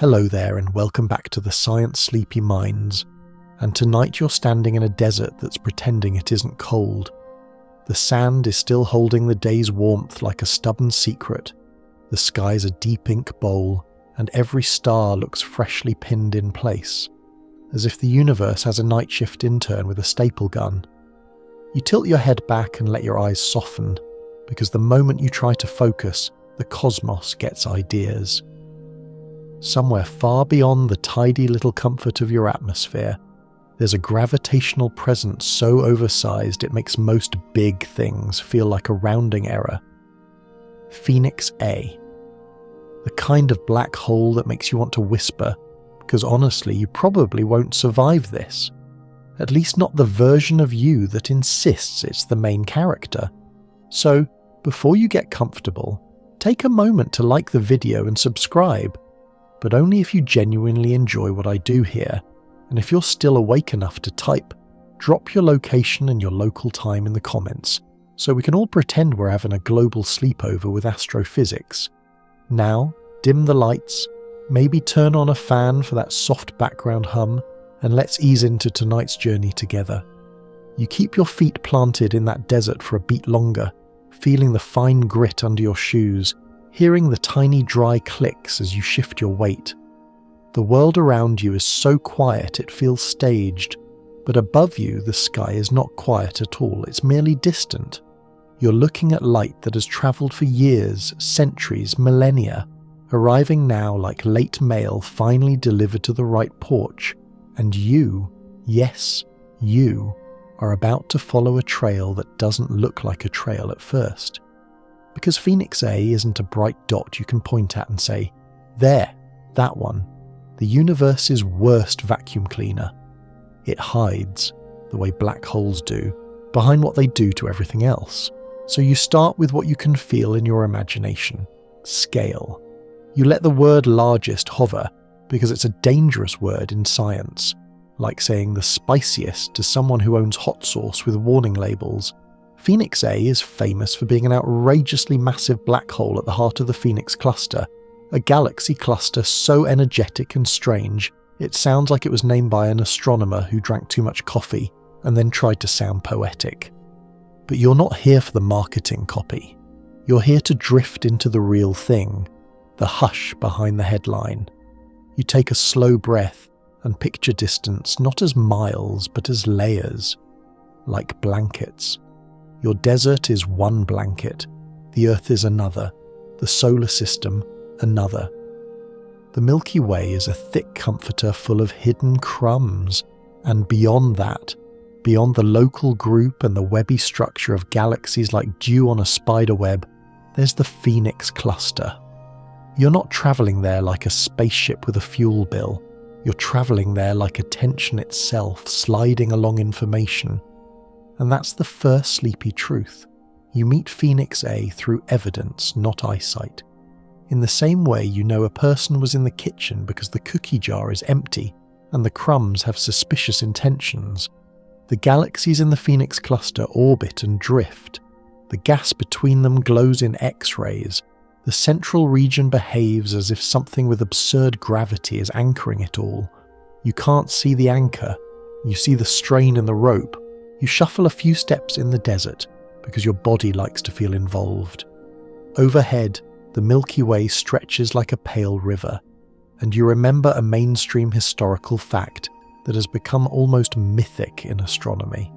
Hello there and welcome back to the Science Sleepy Minds. And tonight you're standing in a desert that's pretending it isn't cold. The sand is still holding the day's warmth like a stubborn secret. The sky's a deep ink bowl, and every star looks freshly pinned in place, as if the universe has a night shift intern with a staple gun. You tilt your head back and let your eyes soften, because the moment you try to focus, the cosmos gets ideas. Somewhere far beyond the tidy little comfort of your atmosphere, there's a gravitational presence so oversized it makes most big things feel like a rounding error. Phoenix A. The kind of black hole that makes you want to whisper, because honestly you probably won't survive this. At least not the version of you that insists it's the main character. So, before you get comfortable, take a moment to like the video and subscribe, but only if you genuinely enjoy what I do here, and if you're still awake enough to type, drop your location and your local time in the comments, so we can all pretend we're having a global sleepover with astrophysics. Now, dim the lights, maybe turn on a fan for that soft background hum, and let's ease into tonight's journey together. You keep your feet planted in that desert for a beat longer, feeling the fine grit under your shoes, hearing the tiny dry clicks as you shift your weight. The world around you is so quiet it feels staged, but above you the sky is not quiet at all, it's merely distant. You're looking at light that has travelled for years, centuries, millennia, arriving now like late mail finally delivered to the right porch, and you, yes, you, are about to follow a trail that doesn't look like a trail at first. Because Phoenix A isn't a bright dot you can point at and say, there, that one, the universe's worst vacuum cleaner. It hides, the way black holes do, behind what they do to everything else. So you start with what you can feel in your imagination, scale. You let the word largest hover, because it's a dangerous word in science, like saying the spiciest to someone who owns hot sauce with warning labels. Phoenix A is famous for being an outrageously massive black hole at the heart of the Phoenix cluster, a galaxy cluster so energetic and strange it sounds like it was named by an astronomer who drank too much coffee and then tried to sound poetic. But you're not here for the marketing copy. You're here to drift into the real thing, the hush behind the headline. You take a slow breath and picture distance not as miles but as layers, like blankets. Your desert is one blanket, the Earth is another, the solar system another. The Milky Way is a thick comforter full of hidden crumbs, and beyond that, beyond the local group and the webby structure of galaxies like dew on a spider web, there's the Phoenix cluster. You're not travelling there like a spaceship with a fuel bill, you're travelling there like attention itself sliding along information. And that's the first sleepy truth. You meet Phoenix A through evidence, not eyesight. In the same way you know a person was in the kitchen because the cookie jar is empty and the crumbs have suspicious intentions. The galaxies in the Phoenix cluster orbit and drift. The gas between them glows in X-rays. The central region behaves as if something with absurd gravity is anchoring it all. You can't see the anchor. You see the strain in the rope. You shuffle a few steps in the desert because your body likes to feel involved. Overhead, the Milky Way stretches like a pale river, and you remember a mainstream historical fact that has become almost mythic in astronomy.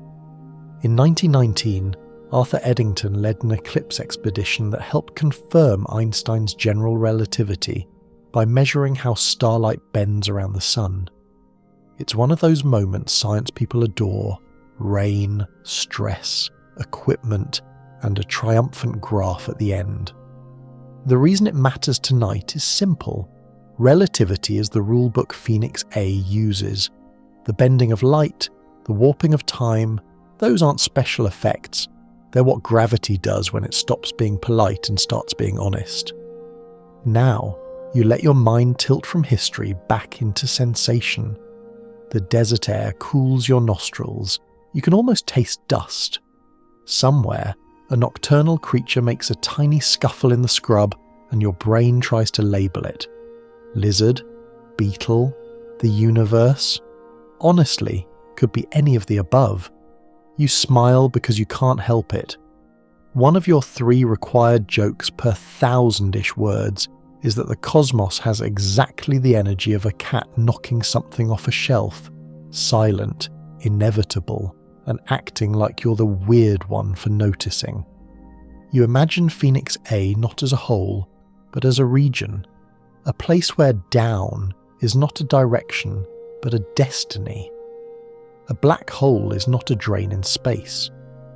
In 1919, Arthur Eddington led an eclipse expedition that helped confirm Einstein's general relativity by measuring how starlight bends around the sun. It's one of those moments science people adore: rain, stress, equipment, and a triumphant graph at the end. The reason it matters tonight is simple. Relativity is the rulebook Phoenix A uses. The bending of light, the warping of time, those aren't special effects. They're what gravity does when it stops being polite and starts being honest. Now, you let your mind tilt from history back into sensation. The desert air cools your nostrils. You can almost taste dust. Somewhere, a nocturnal creature makes a tiny scuffle in the scrub and your brain tries to label it. Lizard, beetle, the universe. Honestly, could be any of the above. You smile because you can't help it. One of your 3 required jokes per 1,000-ish words is that the cosmos has exactly the energy of a cat knocking something off a shelf, silent, inevitable, and acting like you're the weird one for noticing. You imagine Phoenix A not as a whole, but as a region, a place where down is not a direction, but a destiny. A black hole is not a drain in space.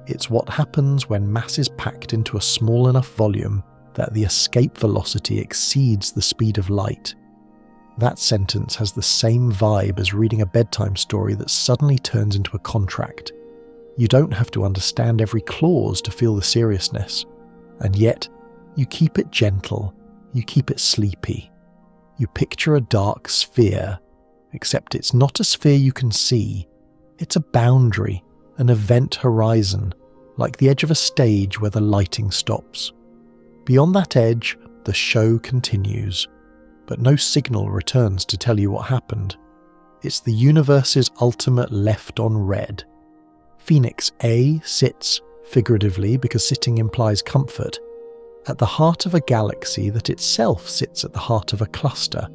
It's what happens when mass is packed into a small enough volume that the escape velocity exceeds the speed of light. That sentence has the same vibe as reading a bedtime story that suddenly turns into a contract. You don't have to understand every clause to feel the seriousness, and yet you keep it gentle, you keep it sleepy. You picture a dark sphere, except it's not a sphere you can see. It's a boundary, an event horizon, like the edge of a stage where the lighting stops. Beyond that edge, the show continues, but no signal returns to tell you what happened. It's the universe's ultimate left on red. Phoenix A sits, figuratively because sitting implies comfort, at the heart of a galaxy that itself sits at the heart of a cluster.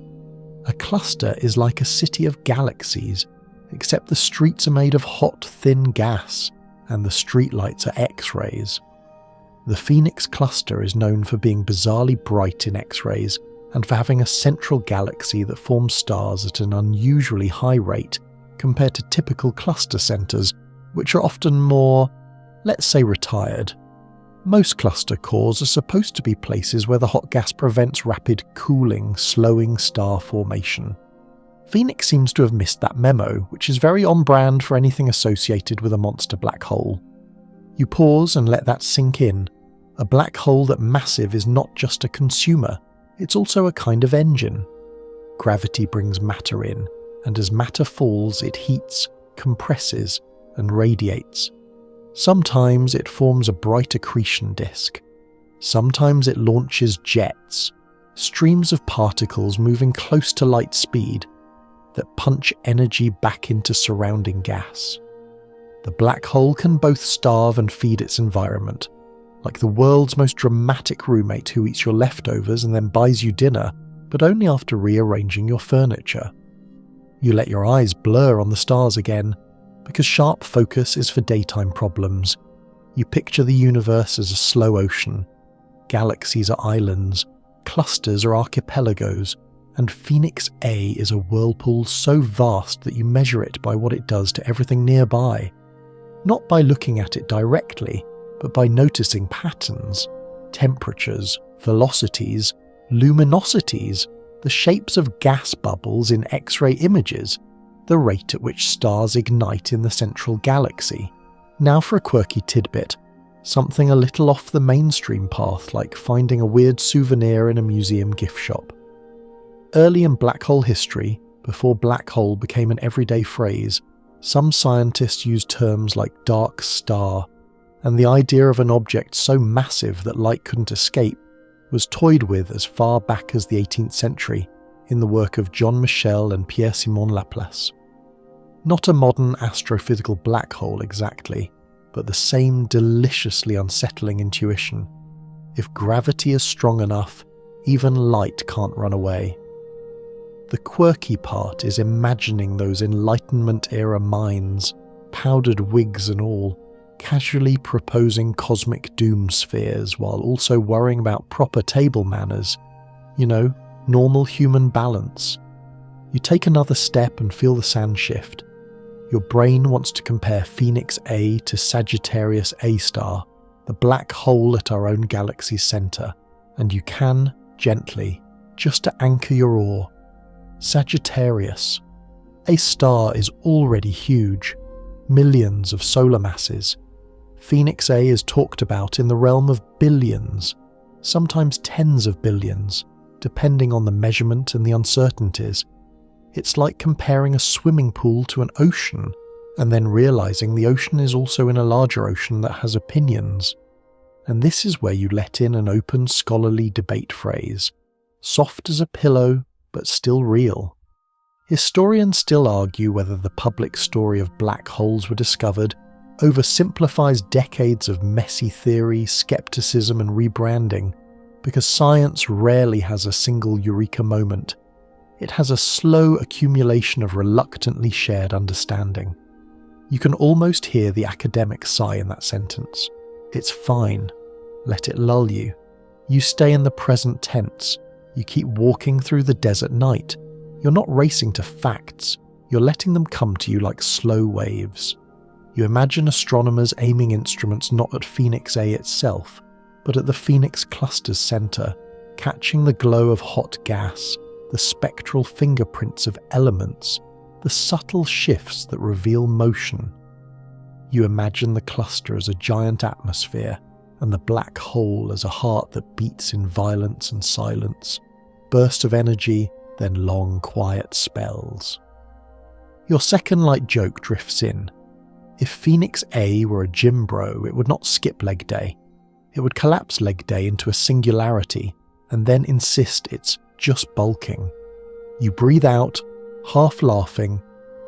A cluster is like a city of galaxies, except the streets are made of hot, thin gas, and the streetlights are X-rays. The Phoenix cluster is known for being bizarrely bright in X-rays and for having a central galaxy that forms stars at an unusually high rate compared to typical cluster centers, which are often more, let's say, retired. Most cluster cores are supposed to be places where the hot gas prevents rapid cooling, slowing star formation. Phoenix seems to have missed that memo, which is very on brand for anything associated with a monster black hole. You pause and let that sink in. A black hole that massive is not just a consumer, it's also a kind of engine. Gravity brings matter in, and as matter falls, it heats, compresses, and radiates. Sometimes it forms a bright accretion disk. Sometimes it launches jets, streams of particles moving close to light speed that punch energy back into surrounding gas. The black hole can both starve and feed its environment, like the world's most dramatic roommate who eats your leftovers and then buys you dinner, but only after rearranging your furniture. You let your eyes blur on the stars again, because sharp focus is for daytime problems. You picture the universe as a slow ocean. Galaxies are islands, clusters are archipelagos, and Phoenix A is a whirlpool so vast that you measure it by what it does to everything nearby. Not by looking at it directly, but by noticing patterns, temperatures, velocities, luminosities, the shapes of gas bubbles in X-ray images, the rate at which stars ignite in the central galaxy. Now for a quirky tidbit, something a little off the mainstream path, like finding a weird souvenir in a museum gift shop. Early in black hole history, before black hole became an everyday phrase, some scientists used terms like dark star, and the idea of an object so massive that light couldn't escape was toyed with as far back as the 18th century in the work of John Michel and Pierre-Simon Laplace. Not a modern astrophysical black hole exactly, but the same deliciously unsettling intuition. If gravity is strong enough, even light can't run away. The quirky part is imagining those Enlightenment-era minds, powdered wigs and all, casually proposing cosmic doom spheres while also worrying about proper table manners. You know, normal human balance. You take another step and feel the sand shift. Your brain wants to compare Phoenix A to Sagittarius A star, the black hole at our own galaxy's centre, and you can, gently, just to anchor your oar. Sagittarius. A star is already huge, millions of solar masses. Phoenix A is talked about in the realm of billions, sometimes tens of billions, depending on the measurement and the uncertainties. It's like comparing a swimming pool to an ocean, and then realizing the ocean is also in a larger ocean that has opinions. And this is where you let in an open scholarly debate phrase, soft as a pillow, but still real. Historians still argue whether the public story of black holes were discovered oversimplifies decades of messy theory, skepticism and rebranding, because science rarely has a single eureka moment. It has a slow accumulation of reluctantly shared understanding. You can almost hear the academic sigh in that sentence. It's fine. Let it lull you. You stay in the present tense. You keep walking through the desert night. You're not racing to facts. You're letting them come to you like slow waves. You imagine astronomers aiming instruments not at Phoenix A itself, but at the Phoenix cluster's center, catching the glow of hot gas, the spectral fingerprints of elements, the subtle shifts that reveal motion. You imagine the cluster as a giant atmosphere, and the black hole as a heart that beats in violence and silence, burst of energy, then long quiet spells. Your second light joke drifts in. If Phoenix A were a gym bro, it would not skip leg day. It would collapse leg day into a singularity, and then insist it's just bulking. You breathe out, half laughing,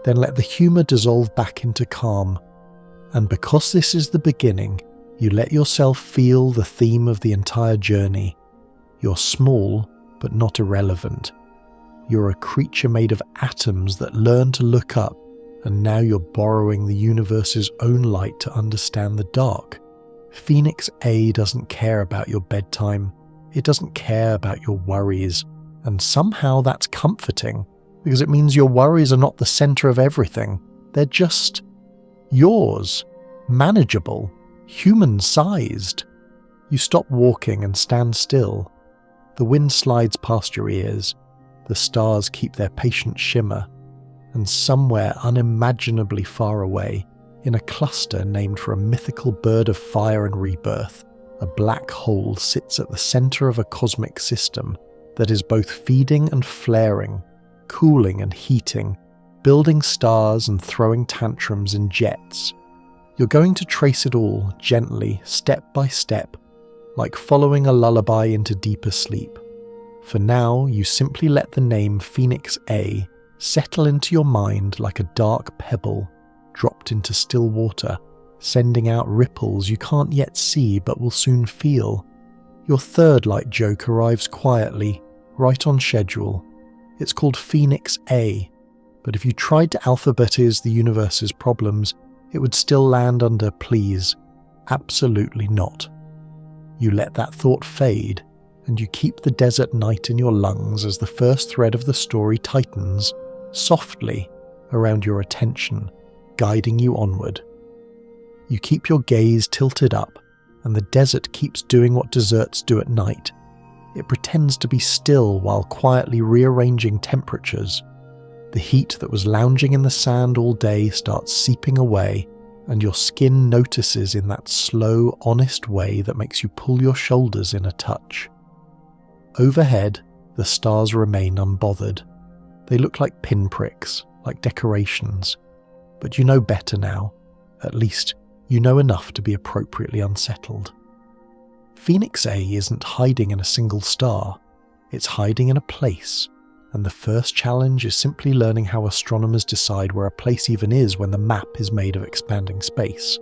then let the humour dissolve back into calm. And because this is the beginning, you let yourself feel the theme of the entire journey. You're small, but not irrelevant. You're a creature made of atoms that learn to look up, and now you're borrowing the universe's own light to understand the dark. Phoenix A doesn't care about your bedtime. It doesn't care about your worries. And somehow that's comforting, because it means your worries are not the centre of everything. They're just yours, manageable, human-sized. You stop walking and stand still. The wind slides past your ears. The stars keep their patient shimmer. And somewhere unimaginably far away, in a cluster named for a mythical bird of fire and rebirth, a black hole sits at the centre of a cosmic system that is both feeding and flaring, cooling and heating, building stars and throwing tantrums in jets. You're going to trace it all gently, step by step, like following a lullaby into deeper sleep. For now, you simply let the name Phoenix A settle into your mind like a dark pebble dropped into still water, sending out ripples you can't yet see but will soon feel. Your third light joke arrives quietly, right on schedule. It's called Phoenix A, but if you tried to alphabetize the universe's problems, it would still land under please. Absolutely not. You let that thought fade, and you keep the desert night in your lungs as the first thread of the story tightens, softly, around your attention, guiding you onward. You keep your gaze tilted up, and the desert keeps doing what deserts do at night. It pretends to be still while quietly rearranging temperatures. The heat that was lounging in the sand all day starts seeping away, and your skin notices in that slow, honest way that makes you pull your shoulders in a touch. Overhead, the stars remain unbothered. They look like pinpricks, like decorations. But you know better now. At least, you know enough to be appropriately unsettled. Phoenix A isn't hiding in a single star. It's hiding in a place. And the first challenge is simply learning how astronomers decide where a place even is when the map is made of expanding space.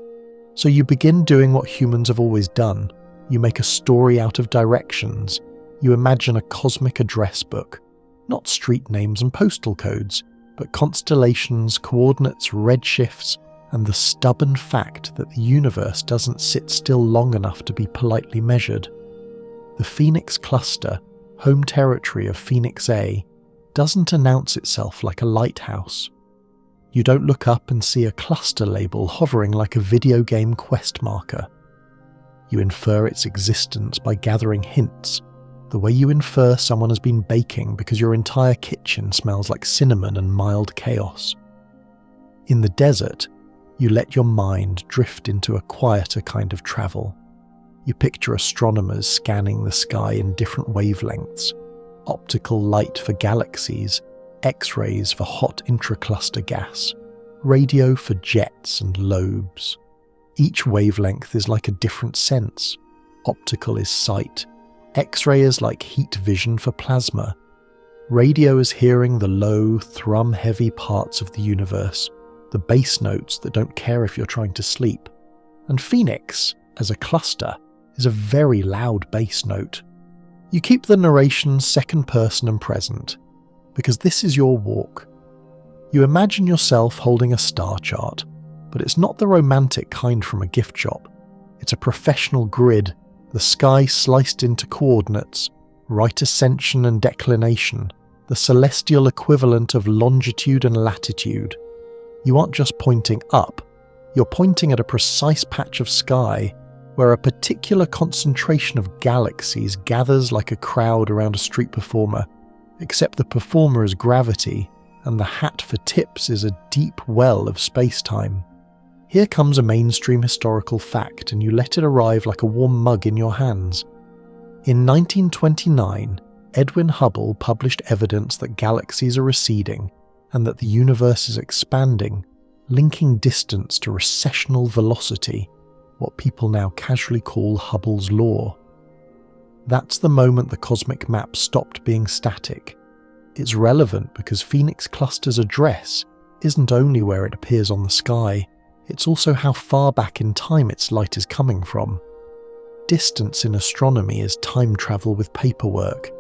So you begin doing what humans have always done. You make a story out of directions. You imagine a cosmic address book. Not street names and postal codes, but constellations, coordinates, redshifts, and the stubborn fact that the universe doesn't sit still long enough to be politely measured. The Phoenix cluster, home territory of Phoenix A, doesn't announce itself like a lighthouse. You don't look up and see a cluster label hovering like a video game quest marker. You infer its existence by gathering hints, the way you infer someone has been baking because your entire kitchen smells like cinnamon and mild chaos. In the desert, you let your mind drift into a quieter kind of travel. You picture astronomers scanning the sky in different wavelengths, optical light for galaxies, X-rays for hot intracluster gas, radio for jets and lobes. Each wavelength is like a different sense. Optical is sight. X-ray is like heat vision for plasma. Radio is hearing the low, thrum-heavy parts of the universe, the bass notes that don't care if you're trying to sleep. And Phoenix, as a cluster, is a very loud bass note. You keep the narration second person and present, because this is your walk. You imagine yourself holding a star chart, but it's not the romantic kind from a gift shop. It's a professional grid, the sky sliced into coordinates, right ascension and declination, the celestial equivalent of longitude and latitude. You aren't just pointing up, you're pointing at a precise patch of sky where a particular concentration of galaxies gathers like a crowd around a street performer, except the performer is gravity and the hat for tips is a deep well of space-time. Here comes a mainstream historical fact, and you let it arrive like a warm mug in your hands. In 1929, Edwin Hubble published evidence that galaxies are receding and that the universe is expanding, linking distance to recessional velocity, what people now casually call Hubble's law. That's the moment the cosmic map stopped being static. It's relevant because Phoenix Cluster's address isn't only where it appears on the sky, it's also how far back in time its light is coming from. Distance in astronomy is time travel with paperwork,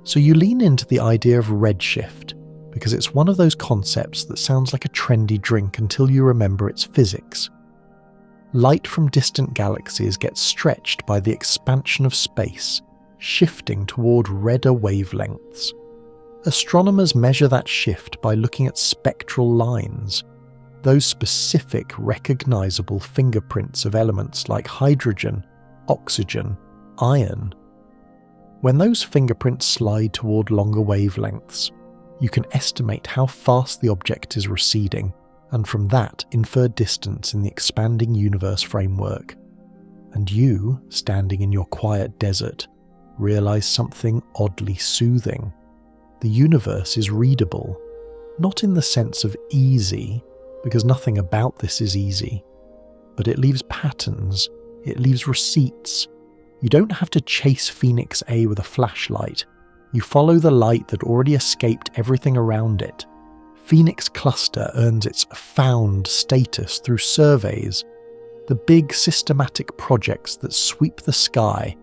so you lean into the idea of redshift, because it's one of those concepts that sounds like a trendy drink until you remember its physics. Light from distant galaxies gets stretched by the expansion of space, shifting toward redder wavelengths. Astronomers measure that shift by looking at spectral lines, those specific recognizable fingerprints of elements like hydrogen, oxygen, iron. When those fingerprints slide toward longer wavelengths, you can estimate how fast the object is receding, and from that infer distance in the expanding universe framework. And you, standing in your quiet desert, realize something oddly soothing. The universe is readable, not in the sense of easy, because nothing about this is easy, but it leaves patterns, it leaves receipts. You don't have to chase Phoenix A with a flashlight. You follow the light that already escaped everything around it. Phoenix Cluster earns its found status through surveys, the big systematic projects that sweep the sky,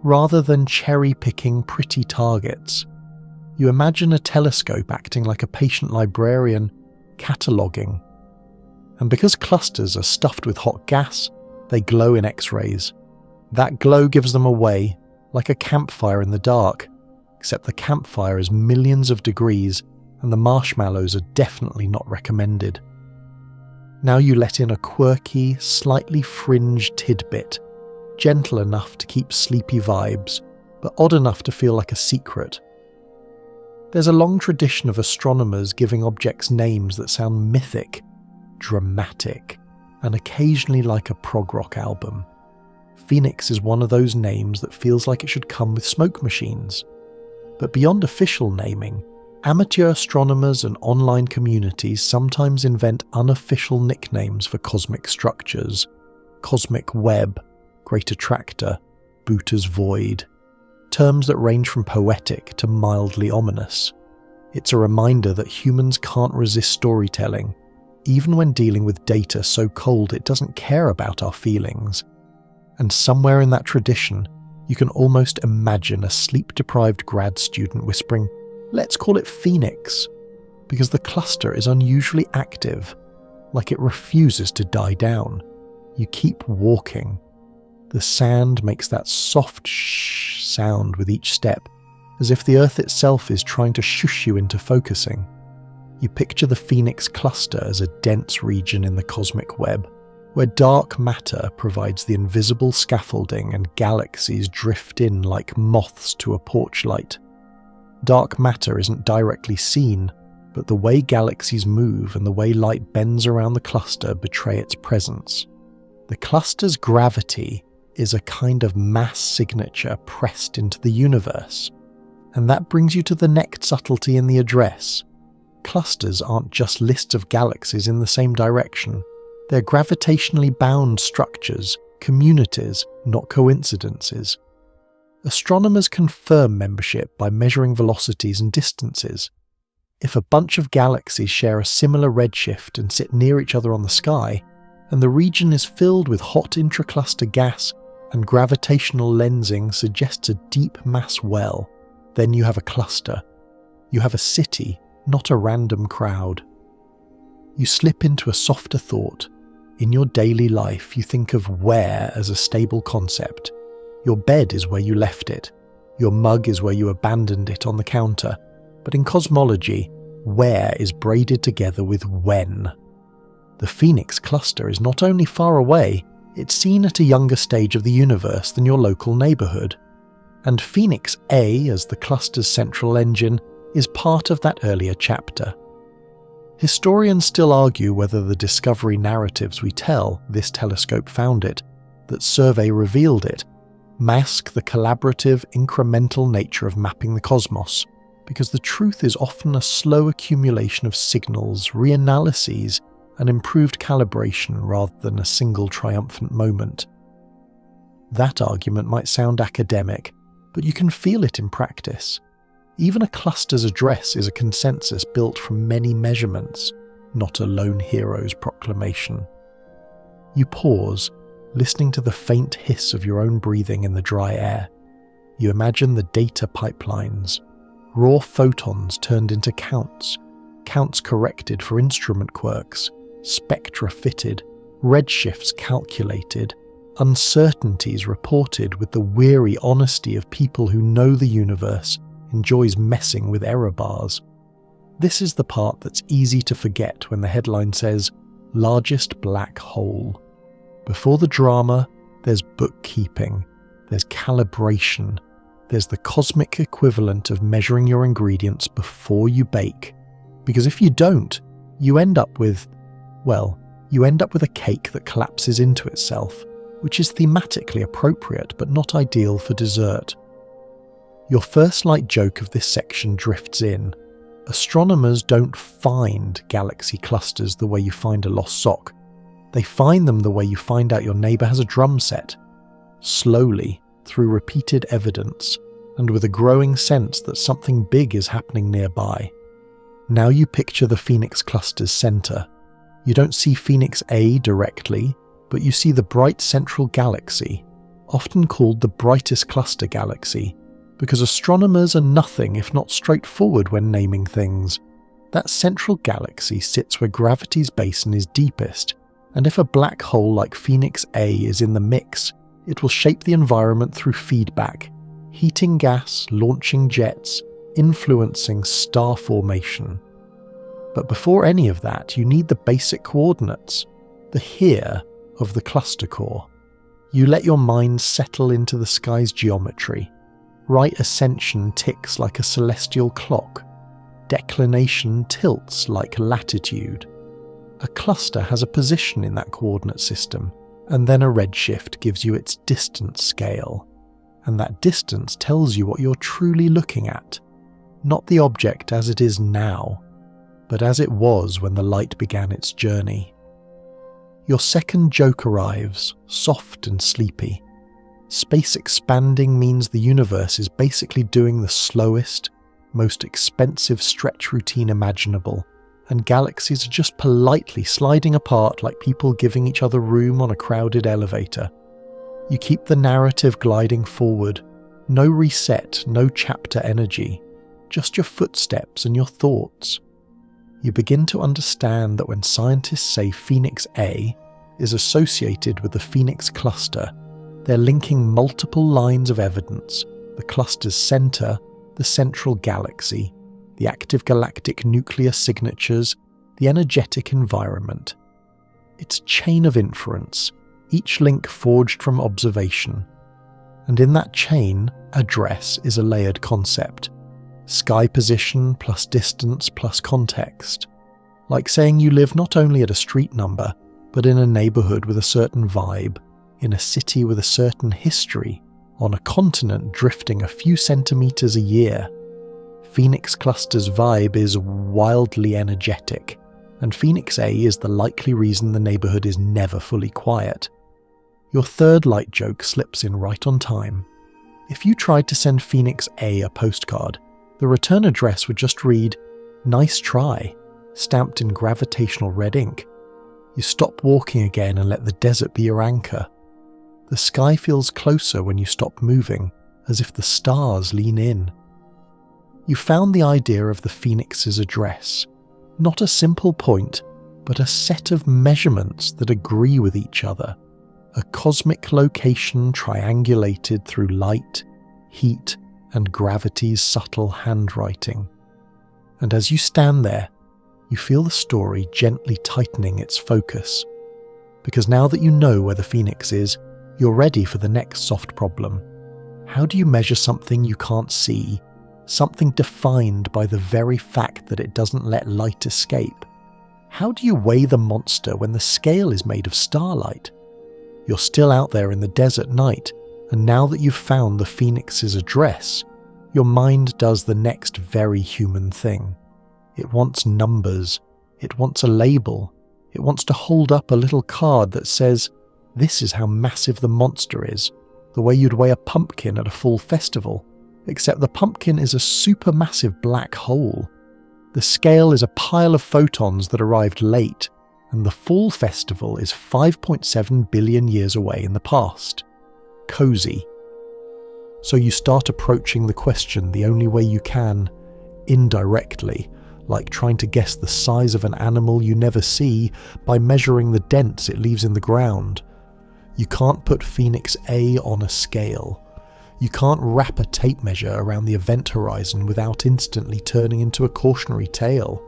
rather than cherry-picking pretty targets. You imagine a telescope acting like a patient librarian, cataloguing. And because clusters are stuffed with hot gas, they glow in X-rays. That glow gives them away, like a campfire in the dark, except the campfire is millions of degrees and the marshmallows are definitely not recommended. Now you let in a quirky, slightly fringed tidbit, gentle enough to keep sleepy vibes, but odd enough to feel like a secret. There's a long tradition of astronomers giving objects names that sound mythic, dramatic, and occasionally like a prog rock album. Phoenix is one of those names that feels like it should come with smoke machines. But beyond official naming, amateur astronomers and online communities sometimes invent unofficial nicknames for cosmic structures. Cosmic web, great attractor, Buta's void. Terms that range from poetic to mildly ominous. It's a reminder that humans can't resist storytelling, even when dealing with data so cold it doesn't care about our feelings. And somewhere in that tradition, you can almost imagine a sleep-deprived grad student whispering, "Let's call it Phoenix," because the cluster is unusually active, like it refuses to die down. You keep walking. The sand makes that soft shh sound with each step, as if the Earth itself is trying to shush you into focusing. You picture the Phoenix cluster as a dense region in the cosmic web, where dark matter provides the invisible scaffolding and galaxies drift in like moths to a porch light. Dark matter isn't directly seen, but the way galaxies move and the way light bends around the cluster betray its presence. The cluster's gravity is a kind of mass signature pressed into the universe. And that brings you to the next subtlety in the address. Clusters aren't just lists of galaxies in the same direction. They're gravitationally bound structures, communities, not coincidences. Astronomers confirm membership by measuring velocities and distances. If a bunch of galaxies share a similar redshift and sit near each other on the sky, and the region is filled with hot intracluster gas and gravitational lensing suggests a deep mass well, then you have a cluster. You have a city, not a random crowd. You slip into a softer thought. In your daily life, you think of where as a stable concept. Your bed is where you left it. Your mug is where you abandoned it on the counter. But in cosmology, where is braided together with when. The Phoenix cluster is not only far away, it's seen at a younger stage of the universe than your local neighbourhood. And Phoenix A, as the cluster's central engine, is part of that earlier chapter. Historians still argue whether the discovery narratives we tell, this telescope found it, that survey revealed it, mask the collaborative, incremental nature of mapping the cosmos, because the truth is often a slow accumulation of signals, reanalyses, and improved calibration rather than a single triumphant moment. That argument might sound academic, but you can feel it in practice. Even a cluster's address is a consensus built from many measurements, not a lone hero's proclamation. You pause, listening to the faint hiss of your own breathing in the dry air. You imagine the data pipelines, raw photons turned into counts, counts corrected for instrument quirks, spectra fitted, redshifts calculated, uncertainties reported with the weary honesty of people who know the universe enjoys messing with error bars. This is the part that's easy to forget when the headline says, largest black hole. Before the drama, there's bookkeeping, there's calibration, there's the cosmic equivalent of measuring your ingredients before you bake. Because if you don't, you end up with a cake that collapses into itself, which is thematically appropriate but not ideal for dessert. Your first light joke of this section drifts in. Astronomers don't find galaxy clusters the way you find a lost sock. They find them the way you find out your neighbour has a drum set. Slowly, through repeated evidence, and with a growing sense that something big is happening nearby. Now you picture the Phoenix cluster's centre. You don't see Phoenix A directly, but you see the bright central galaxy, often called the brightest cluster galaxy, because astronomers are nothing if not straightforward when naming things. That central galaxy sits where gravity's basin is deepest, and if a black hole like Phoenix A is in the mix, it will shape the environment through feedback, heating gas, launching jets, influencing star formation. But before any of that, you need the basic coordinates, the here of the cluster core. You let your mind settle into the sky's geometry. Right ascension ticks like a celestial clock. Declination tilts like latitude. A cluster has a position in that coordinate system, and then a redshift gives you its distance scale. And that distance tells you what you're truly looking at. Not the object as it is now, but as it was when the light began its journey. Your second joke arrives, soft and sleepy. Space expanding means the universe is basically doing the slowest, most expensive stretch routine imaginable, and galaxies are just politely sliding apart like people giving each other room on a crowded elevator. You keep the narrative gliding forward, no reset, no chapter energy, just your footsteps and your thoughts. You begin to understand that when scientists say Phoenix A is associated with the Phoenix cluster, they're linking multiple lines of evidence: the cluster's centre, the central galaxy, the active galactic nuclear signatures, the energetic environment. It's a chain of inference, each link forged from observation. And in that chain, address is a layered concept. Sky position plus distance plus context. Like saying you live not only at a street number, but in a neighbourhood with a certain vibe, in a city with a certain history, on a continent drifting a few centimetres a year. Phoenix Cluster's vibe is wildly energetic, and Phoenix A is the likely reason the neighbourhood is never fully quiet. Your third light joke slips in right on time. If you tried to send Phoenix A a postcard, the return address would just read, "Nice try," stamped in gravitational red ink. You stop walking again and let the desert be your anchor. The sky feels closer when you stop moving, as if the stars lean in. You found the idea of the Phoenix's address, not a simple point, but a set of measurements that agree with each other, a cosmic location triangulated through light, heat, and gravity's subtle handwriting. And as you stand there, you feel the story gently tightening its focus. Because now that you know where the Phoenix is, you're ready for the next soft problem. How do you measure something you can't see, something defined by the very fact that it doesn't let light escape? How do you weigh the monster when the scale is made of starlight? You're still out there in the desert night, and now that you've found the Phoenix's address, your mind does the next very human thing. It wants numbers, it wants a label, it wants to hold up a little card that says, "This is how massive the monster is," the way you'd weigh a pumpkin at a fall festival, except the pumpkin is a supermassive black hole. The scale is a pile of photons that arrived late, and the fall festival is 5.7 billion years away in the past. Cozy. So you start approaching the question the only way you can, indirectly, like trying to guess the size of an animal you never see by measuring the dents it leaves in the ground. You can't put Phoenix A on a scale. You can't wrap a tape measure around the event horizon without instantly turning into a cautionary tale.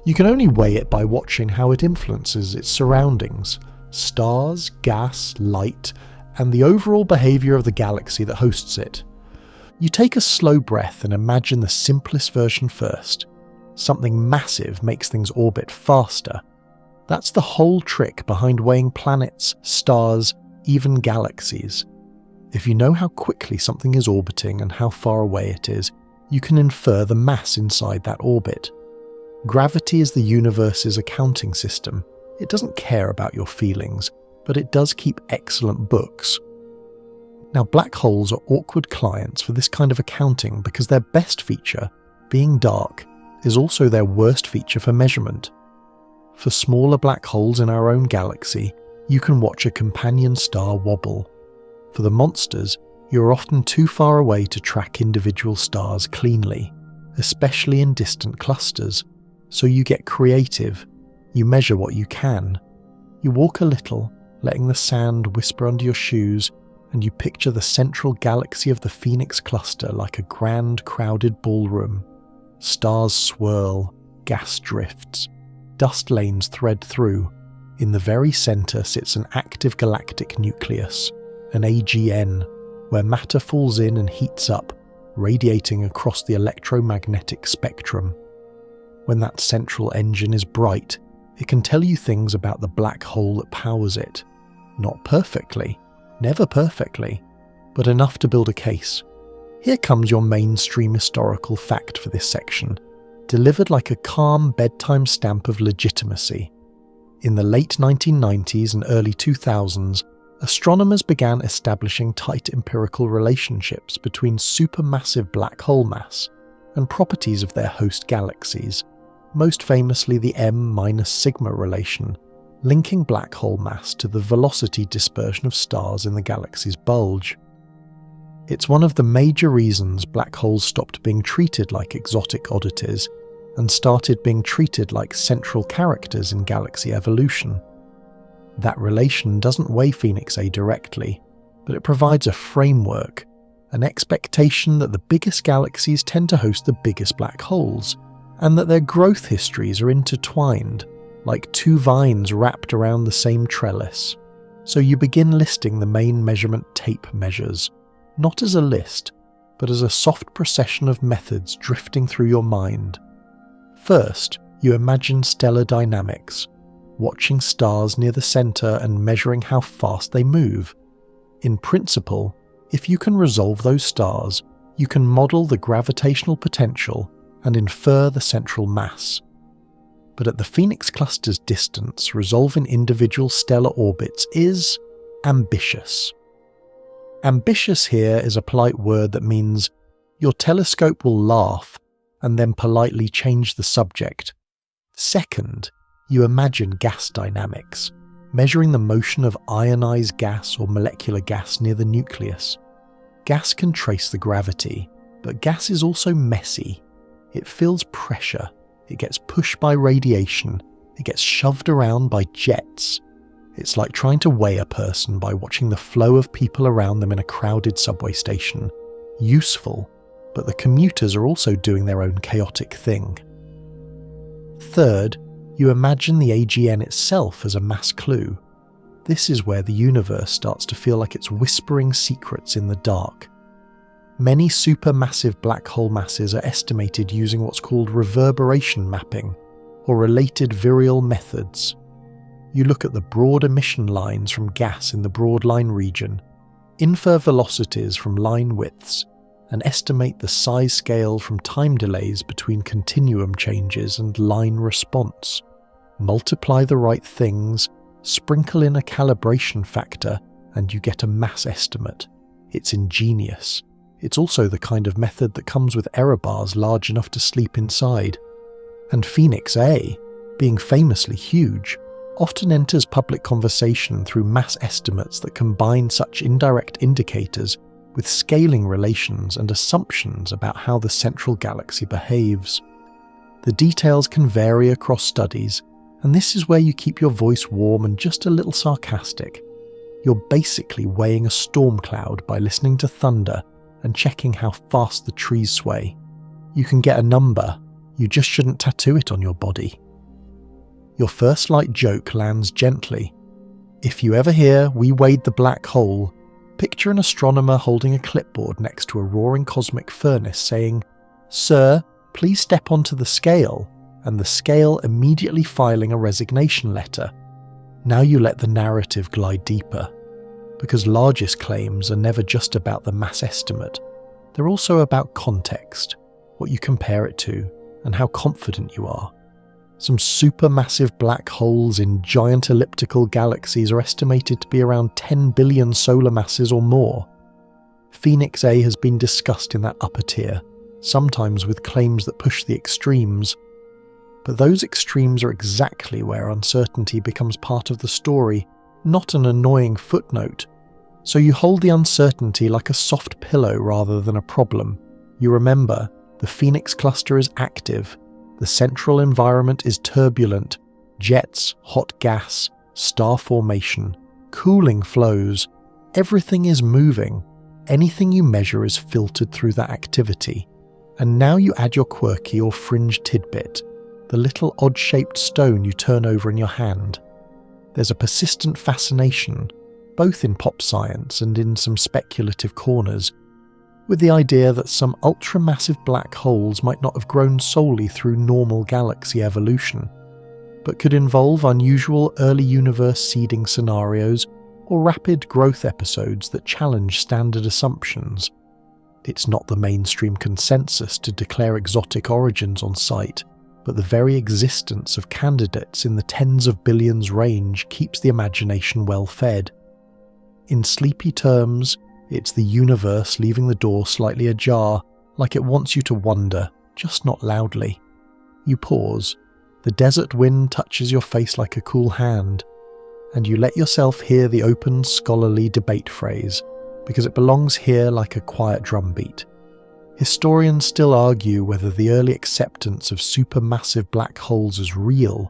You can only weigh it by watching how it influences its surroundings, stars, gas, light, and the overall behaviour of the galaxy that hosts it. You take a slow breath and imagine the simplest version first. Something massive makes things orbit faster. That's the whole trick behind weighing planets, stars, even galaxies. If you know how quickly something is orbiting and how far away it is, you can infer the mass inside that orbit. Gravity is the universe's accounting system. It doesn't care about your feelings, but it does keep excellent books. Now, black holes are awkward clients for this kind of accounting because their best feature, being dark, is also their worst feature for measurement. For smaller black holes in our own galaxy, you can watch a companion star wobble. For the monsters, you're often too far away to track individual stars cleanly, especially in distant clusters, so you get creative. You measure what you can. You walk a little, letting the sand whisper under your shoes, and you picture the central galaxy of the Phoenix cluster like a grand crowded ballroom. Stars swirl, gas drifts, dust lanes thread through. In the very centre sits an active galactic nucleus, an AGN, where matter falls in and heats up, radiating across the electromagnetic spectrum. When that central engine is bright, it can tell you things about the black hole that powers it. Not perfectly, never perfectly, but enough to build a case. Here comes your mainstream historical fact for this section, delivered like a calm bedtime stamp of legitimacy. In the late 1990s and early 2000s, astronomers began establishing tight empirical relationships between supermassive black hole mass and properties of their host galaxies, most famously the M-sigma relation, linking black hole mass to the velocity dispersion of stars in the galaxy's bulge. It's one of the major reasons black holes stopped being treated like exotic oddities and started being treated like central characters in galaxy evolution. That relation doesn't weigh Phoenix A directly, but it provides a framework, an expectation that the biggest galaxies tend to host the biggest black holes, and that their growth histories are intertwined, like two vines wrapped around the same trellis. So you begin listing the main measurement tape measures, not as a list, but as a soft procession of methods drifting through your mind. First, you imagine stellar dynamics, watching stars near the centre and measuring how fast they move. In principle, if you can resolve those stars, you can model the gravitational potential and infer the central mass. But at the Phoenix cluster's distance, resolving individual stellar orbits is ambitious. Ambitious here is a polite word that means your telescope will laugh and then politely change the subject. Second, you imagine gas dynamics, measuring the motion of ionized gas or molecular gas near the nucleus. Gas can trace the gravity, but gas is also messy. It feels pressure, it gets pushed by radiation, it gets shoved around by jets. It's like trying to weigh a person by watching the flow of people around them in a crowded subway station. Useful, but the commuters are also doing their own chaotic thing. Third, you imagine the AGN itself as a mass clue. This is where the universe starts to feel like it's whispering secrets in the dark. Many supermassive black hole masses are estimated using what's called reverberation mapping, or related virial methods. You look at the broad emission lines from gas in the broad line region, infer velocities from line widths, and estimate the size scale from time delays between continuum changes and line response. Multiply the right things, sprinkle in a calibration factor, and you get a mass estimate. It's ingenious. It's also the kind of method that comes with error bars large enough to sleep inside. And Phoenix A, being famously huge, often enters public conversation through mass estimates that combine such indirect indicators with scaling relations and assumptions about how the central galaxy behaves. The details can vary across studies, and this is where you keep your voice warm and just a little sarcastic. You're basically weighing a storm cloud by listening to thunder and checking how fast the trees sway. You can get a number, you just shouldn't tattoo it on your body. Your first light joke lands gently. If you ever hear "we weighed the black hole," picture an astronomer holding a clipboard next to a roaring cosmic furnace saying, "Sir, please step onto the scale," and the scale immediately filing a resignation letter. Now you let the narrative glide deeper, because largest claims are never just about the mass estimate. They're also about context, what you compare it to, and how confident you are. Some supermassive black holes in giant elliptical galaxies are estimated to be around 10 billion solar masses or more. Phoenix A has been discussed in that upper tier, sometimes with claims that push the extremes. But those extremes are exactly where uncertainty becomes part of the story, not an annoying footnote. So you hold the uncertainty like a soft pillow rather than a problem. You remember, the Phoenix cluster is active. The central environment is turbulent, jets, hot gas, star formation, cooling flows. Everything is moving. Anything you measure is filtered through that activity. And now you add your quirky or fringe tidbit, the little odd-shaped stone you turn over in your hand. There's a persistent fascination, both in pop science and in some speculative corners, with the idea that some ultramassive black holes might not have grown solely through normal galaxy evolution, but could involve unusual early universe seeding scenarios or rapid growth episodes that challenge standard assumptions. It's not the mainstream consensus to declare exotic origins on sight, but the very existence of candidates in the tens of billions range keeps the imagination well fed. In sleepy terms, it's the universe leaving the door slightly ajar, like it wants you to wonder, just not loudly. You pause. The desert wind touches your face like a cool hand, and you let yourself hear the open scholarly debate phrase, because it belongs here like a quiet drumbeat. Historians still argue whether the early acceptance of supermassive black holes as real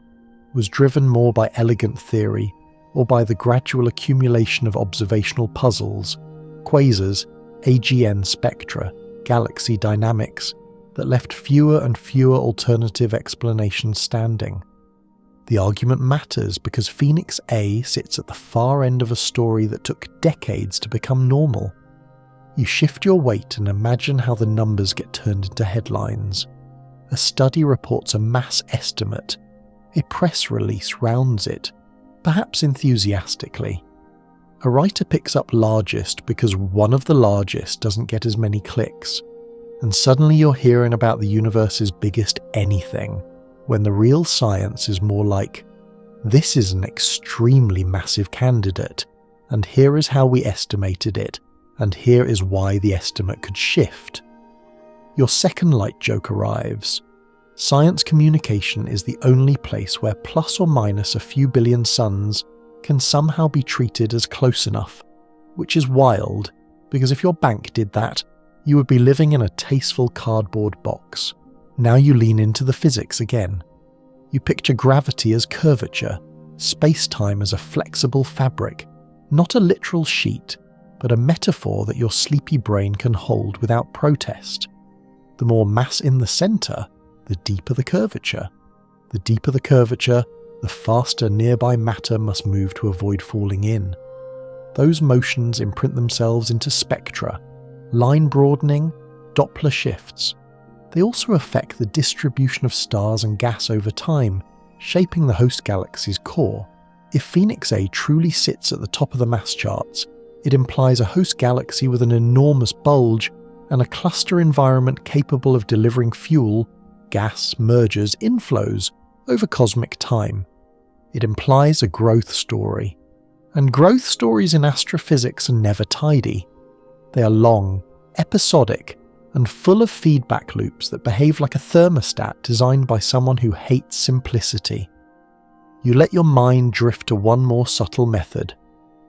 was driven more by elegant theory or by the gradual accumulation of observational puzzles, quasars, AGN spectra, galaxy dynamics, that left fewer and fewer alternative explanations standing. The argument matters because Phoenix A sits at the far end of a story that took decades to become normal. You shift your weight and imagine how the numbers get turned into headlines. A study reports a mass estimate. A press release rounds it, perhaps enthusiastically. A writer picks up largest because one of the largest doesn't get as many clicks, and suddenly you're hearing about the universe's biggest anything, when the real science is more like, this is an extremely massive candidate, and here is how we estimated it, and here is why the estimate could shift. Your second light joke arrives. Science communication is the only place where plus or minus a few billion suns can somehow be treated as close enough, which is wild, because if your bank did that, you would be living in a tasteful cardboard box. Now you lean into the physics again. You picture gravity as curvature, space-time as a flexible fabric, not a literal sheet, but a metaphor that your sleepy brain can hold without protest. The more mass in the centre, the deeper the curvature. The deeper the curvature, the faster nearby matter must move to avoid falling in. Those motions imprint themselves into spectra, line broadening, Doppler shifts. They also affect the distribution of stars and gas over time, shaping the host galaxy's core. If Phoenix A truly sits at the top of the mass charts, it implies a host galaxy with an enormous bulge and a cluster environment capable of delivering fuel, gas, mergers, inflows over cosmic time. It implies a growth story. And growth stories in astrophysics are never tidy. They are long, episodic, and full of feedback loops that behave like a thermostat designed by someone who hates simplicity. You let your mind drift to one more subtle method.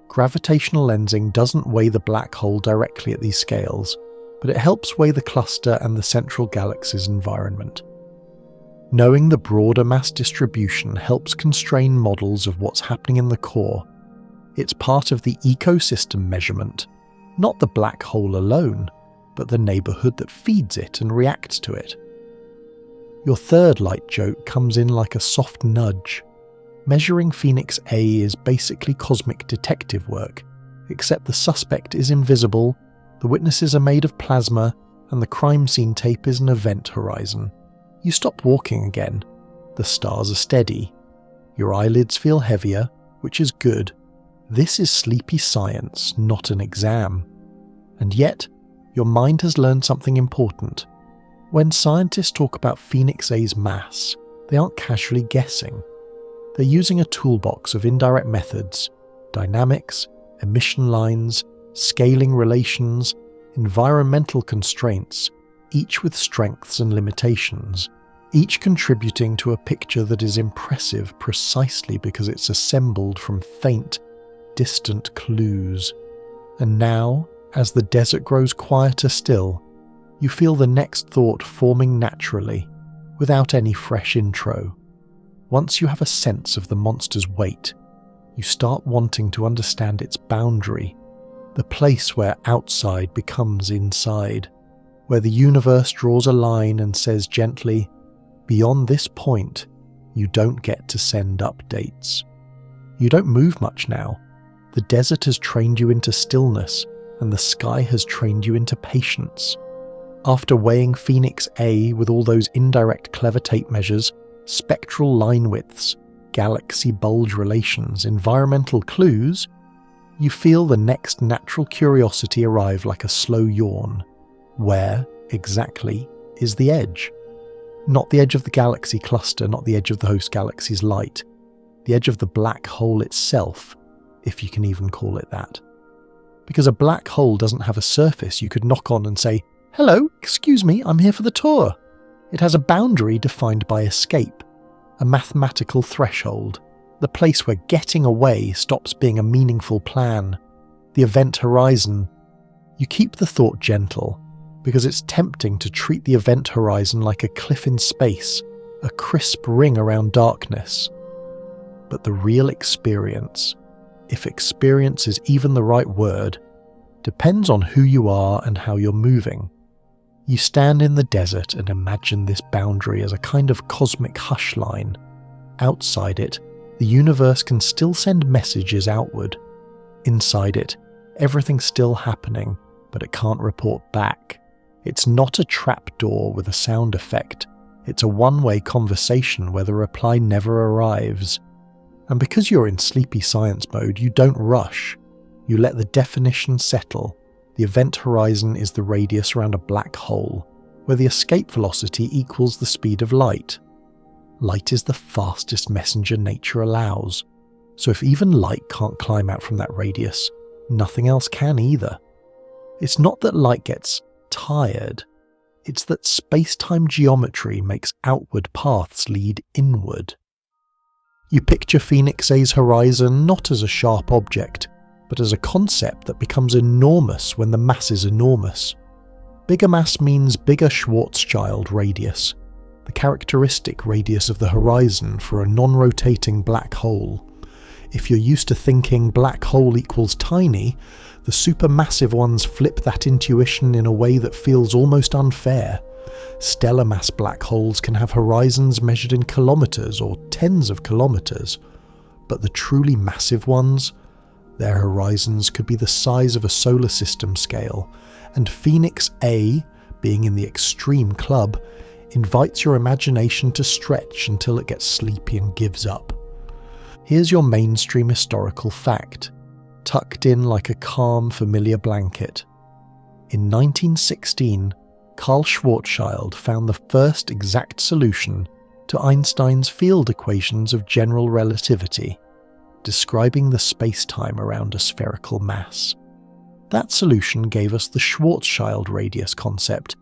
Gravitational lensing doesn't weigh the black hole directly at these scales, but it helps weigh the cluster and the central galaxy's environment. Knowing the broader mass distribution helps constrain models of what's happening in the core. It's part of the ecosystem measurement, not the black hole alone, but the neighbourhood that feeds it and reacts to it. Your third light joke comes in like a soft nudge. Measuring Phoenix A is basically cosmic detective work, except the suspect is invisible, the witnesses are made of plasma, and the crime scene tape is an event horizon. You stop walking again. The stars are steady. Your eyelids feel heavier, which is good. This is sleepy science, not an exam. And yet, your mind has learned something important. When scientists talk about Phoenix A's mass, they aren't casually guessing. They're using a toolbox of indirect methods, dynamics, emission lines, scaling relations, environmental constraints, each with strengths and limitations, each contributing to a picture that is impressive precisely because it's assembled from faint, distant clues. And now, as the desert grows quieter still, you feel the next thought forming naturally, without any fresh intro. Once you have a sense of the monster's weight, you start wanting to understand its boundary, the place where outside becomes inside, where the universe draws a line and says gently, beyond this point, you don't get to send updates. You don't move much now. The desert has trained you into stillness, and the sky has trained you into patience. After weighing Phoenix A with all those indirect clever tape measures, spectral line widths, galaxy bulge relations, environmental clues, you feel the next natural curiosity arrive like a slow yawn. Where, exactly, is the edge? Not the edge of the galaxy cluster, not the edge of the host galaxy's light. The edge of the black hole itself, if you can even call it that. Because a black hole doesn't have a surface you could knock on and say, "Hello, excuse me, I'm here for the tour." It has a boundary defined by escape, a mathematical threshold, the place where getting away stops being a meaningful plan, the event horizon. You keep the thought gentle, because it's tempting to treat the event horizon like a cliff in space, a crisp ring around darkness. But the real experience, if experience is even the right word, depends on who you are and how you're moving. You stand in the desert and imagine this boundary as a kind of cosmic hush line. Outside it, the universe can still send messages outward. Inside it, everything's still happening, but it can't report back. It's not a trapdoor with a sound effect. It's a one-way conversation where the reply never arrives. And because you're in sleepy science mode, you don't rush. You let the definition settle. The event horizon is the radius around a black hole, where the escape velocity equals the speed of light. Light is the fastest messenger nature allows, so if even light can't climb out from that radius, nothing else can either. It's not that light gets tired, it's that space-time geometry makes outward paths lead inward. You picture Phoenix A's horizon not as a sharp object, but as a concept that becomes enormous when the mass is enormous. Bigger mass means bigger Schwarzschild radius, the characteristic radius of the horizon for a non-rotating black hole. If you're used to thinking black hole equals tiny, the supermassive ones flip that intuition in a way that feels almost unfair. Stellar mass black holes can have horizons measured in kilometers or tens of kilometers, but the truly massive ones, their horizons could be the size of a solar system scale, and Phoenix A, being in the extreme club, invites your imagination to stretch until it gets sleepy and gives up. Here's your mainstream historical fact, tucked in like a calm, familiar blanket. In 1916, Carl Schwarzschild found the first exact solution to Einstein's field equations of general relativity, describing the space-time around a spherical mass. That solution gave us the Schwarzschild radius concept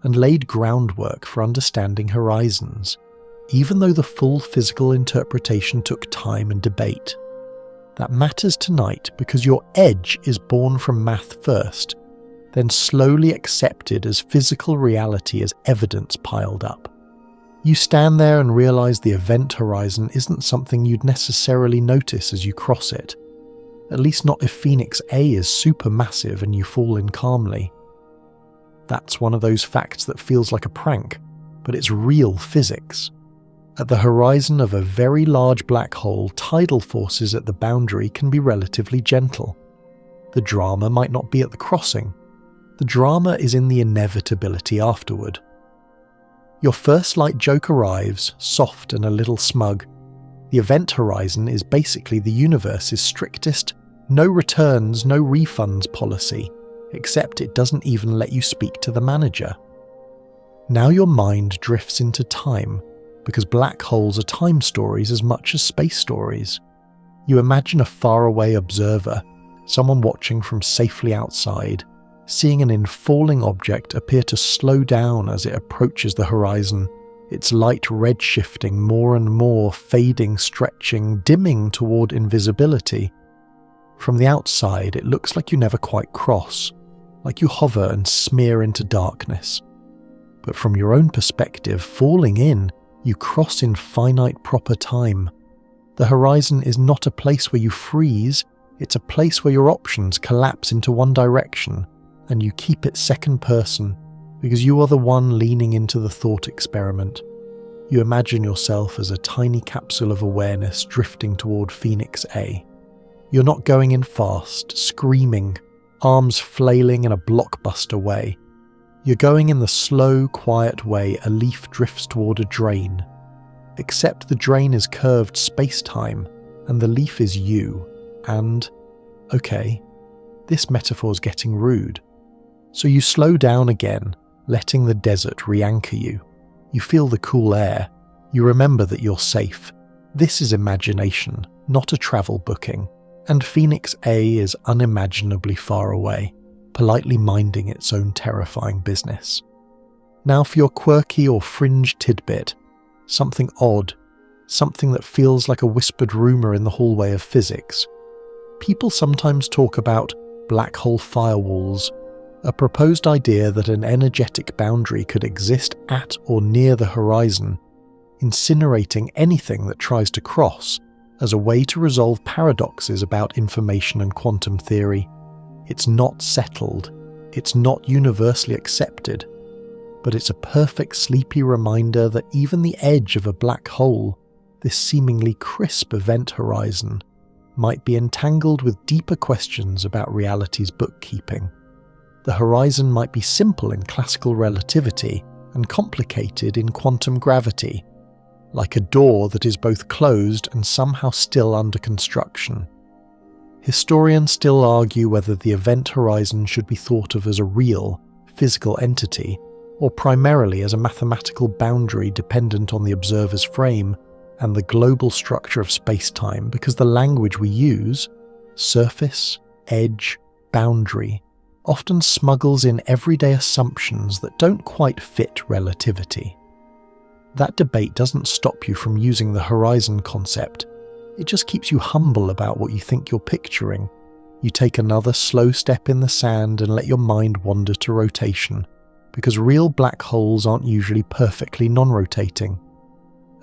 and laid groundwork for understanding horizons, even though the full physical interpretation took time and debate. That matters tonight because your edge is born from math first, then slowly accepted as physical reality as evidence piled up. You stand there and realize the event horizon isn't something you'd necessarily notice as you cross it. At least not if Phoenix A is supermassive and you fall in calmly. That's one of those facts that feels like a prank, but it's real physics. At the horizon of a very large black hole, tidal forces at the boundary can be relatively gentle. The drama might not be at the crossing. The drama is in the inevitability afterward. Your first light joke arrives, soft and a little smug. The event horizon is basically the universe's strictest no returns, no refunds policy, except it doesn't even let you speak to the manager. Now your mind drifts into time, because black holes are time stories as much as space stories. You imagine a faraway observer, someone watching from safely outside, seeing an infalling object appear to slow down as it approaches the horizon, its light redshifting more and more, fading, stretching, dimming toward invisibility. From the outside, it looks like you never quite cross, like you hover and smear into darkness. But from your own perspective, falling in, you cross in finite proper time. The horizon is not a place where you freeze, it's a place where your options collapse into one direction, and you keep it second person, because you are the one leaning into the thought experiment. You imagine yourself as a tiny capsule of awareness drifting toward Phoenix A. You're not going in fast, screaming, arms flailing in a blockbuster way. You're going in the slow, quiet way a leaf drifts toward a drain. Except the drain is curved space-time, and the leaf is you, and, okay, this metaphor's getting rude. So you slow down again, letting the desert re-anchor you. You feel the cool air. You remember that you're safe. This is imagination, not a travel booking. And Phoenix A is unimaginably far away, politely minding its own terrifying business. Now for your quirky or fringe tidbit, something odd, something that feels like a whispered rumour in the hallway of physics. People sometimes talk about black hole firewalls, a proposed idea that an energetic boundary could exist at or near the horizon, incinerating anything that tries to cross, as a way to resolve paradoxes about information and quantum theory. It's not settled, it's not universally accepted, but it's a perfect sleepy reminder that even the edge of a black hole, this seemingly crisp event horizon, might be entangled with deeper questions about reality's bookkeeping. The horizon might be simple in classical relativity and complicated in quantum gravity, like a door that is both closed and somehow still under construction. Historians still argue whether the event horizon should be thought of as a real, physical entity, or primarily as a mathematical boundary dependent on the observer's frame and the global structure of space-time, because the language we use, surface, edge, boundary, often smuggles in everyday assumptions that don't quite fit relativity. That debate doesn't stop you from using the horizon concept. It just keeps you humble about what you think you're picturing. You take another slow step in the sand and let your mind wander to rotation, because real black holes aren't usually perfectly non-rotating.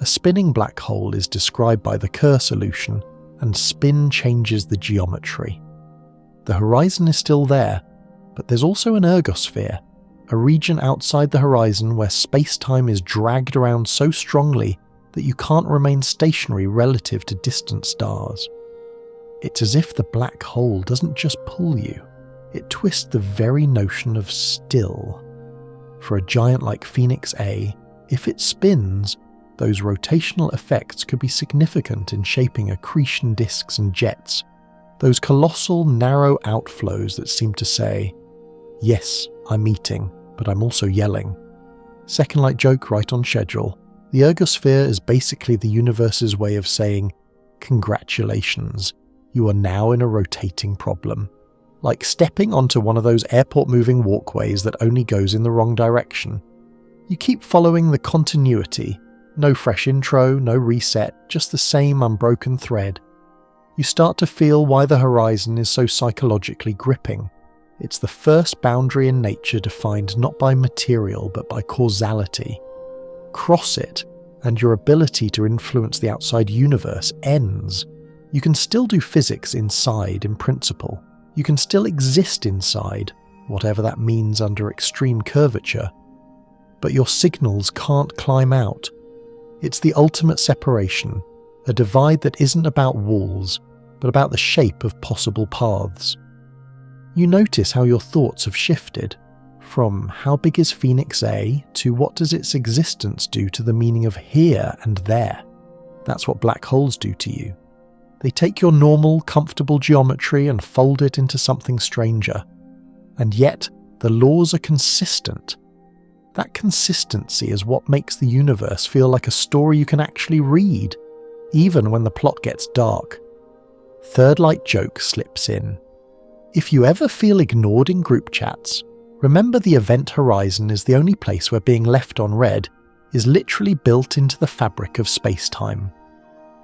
A spinning black hole is described by the Kerr solution, and spin changes the geometry. The horizon is still there, but there's also an ergosphere, a region outside the horizon where space-time is dragged around so strongly that you can't remain stationary relative to distant stars. It's as if the black hole doesn't just pull you, it twists the very notion of still. For a giant like Phoenix A, if it spins, those rotational effects could be significant in shaping accretion disks and jets, those colossal narrow outflows that seem to say, yes, I'm eating, but I'm also yelling. Second light joke right on schedule. The ergosphere is basically the universe's way of saying, congratulations, you are now in a rotating problem. Like stepping onto one of those airport moving walkways that only goes in the wrong direction. You keep following the continuity, no fresh intro, no reset, just the same unbroken thread. You start to feel why the horizon is so psychologically gripping. It's the first boundary in nature defined not by material but by causality. Cross it, and your ability to influence the outside universe ends. You can still do physics inside in principle. You can still exist inside, whatever that means under extreme curvature. But your signals can't climb out. It's the ultimate separation, a divide that isn't about walls, but about the shape of possible paths. You notice how your thoughts have shifted, from how big is Phoenix A to what does its existence do to the meaning of here and there. That's what black holes do to you. They take your normal, comfortable geometry and fold it into something stranger. And yet, the laws are consistent. That consistency is what makes the universe feel like a story you can actually read, even when the plot gets dark. Third light joke slips in. If you ever feel ignored in group chats, remember the event horizon is the only place where being left on red is literally built into the fabric of space-time.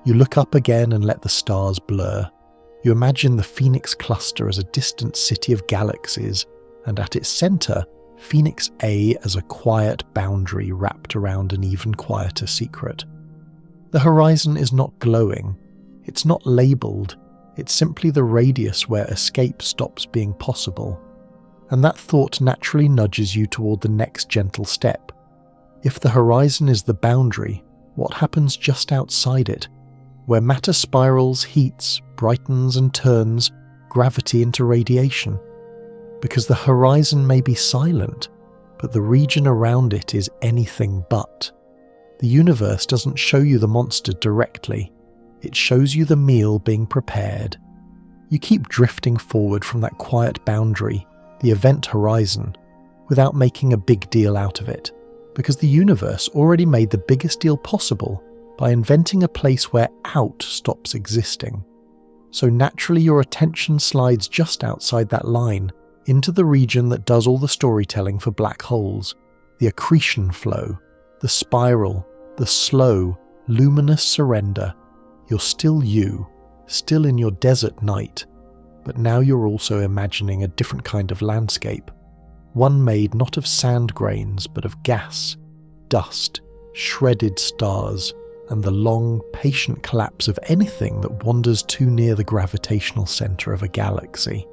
You look up again and let the stars blur. You imagine the Phoenix cluster as a distant city of galaxies, and at its centre, Phoenix A as a quiet boundary wrapped around an even quieter secret. The horizon is not glowing. It's not labelled. It's simply the radius where escape stops being possible. And that thought naturally nudges you toward the next gentle step. If the horizon is the boundary, what happens just outside it? Where matter spirals, heats, brightens and turns gravity into radiation. Because the horizon may be silent, but the region around it is anything but. The universe doesn't show you the monster directly. It shows you the meal being prepared. You keep drifting forward from that quiet boundary, the event horizon, without making a big deal out of it, because the universe already made the biggest deal possible by inventing a place where out stops existing. So naturally your attention slides just outside that line, into the region that does all the storytelling for black holes, the accretion flow, the spiral, the slow, luminous surrender. You're still you, still in your desert night, but now you're also imagining a different kind of landscape, one made not of sand grains but of gas, dust, shredded stars, and the long, patient collapse of anything that wanders too near the gravitational centre of a galaxy.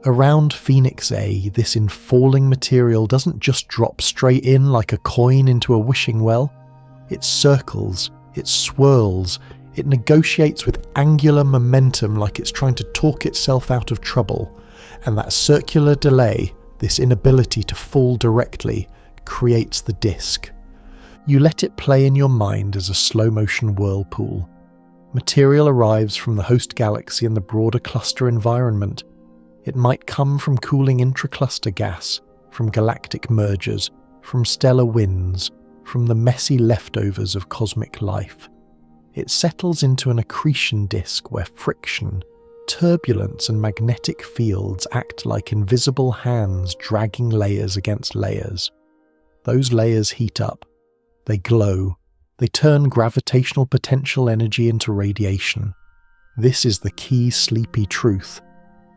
Around Phoenix A, this infalling material doesn't just drop straight in like a coin into a wishing well. It circles, it swirls, it negotiates with angular momentum like it's trying to talk itself out of trouble, and that circular delay, this inability to fall directly, creates the disk. You let it play in your mind as a slow-motion whirlpool. Material arrives from the host galaxy and the broader cluster environment. It might come from cooling intracluster gas, from galactic mergers, from stellar winds, from the messy leftovers of cosmic life. It settles into an accretion disk where friction, turbulence and magnetic fields act like invisible hands dragging layers against layers. Those layers heat up, they glow, they turn gravitational potential energy into radiation. This is the key sleepy truth.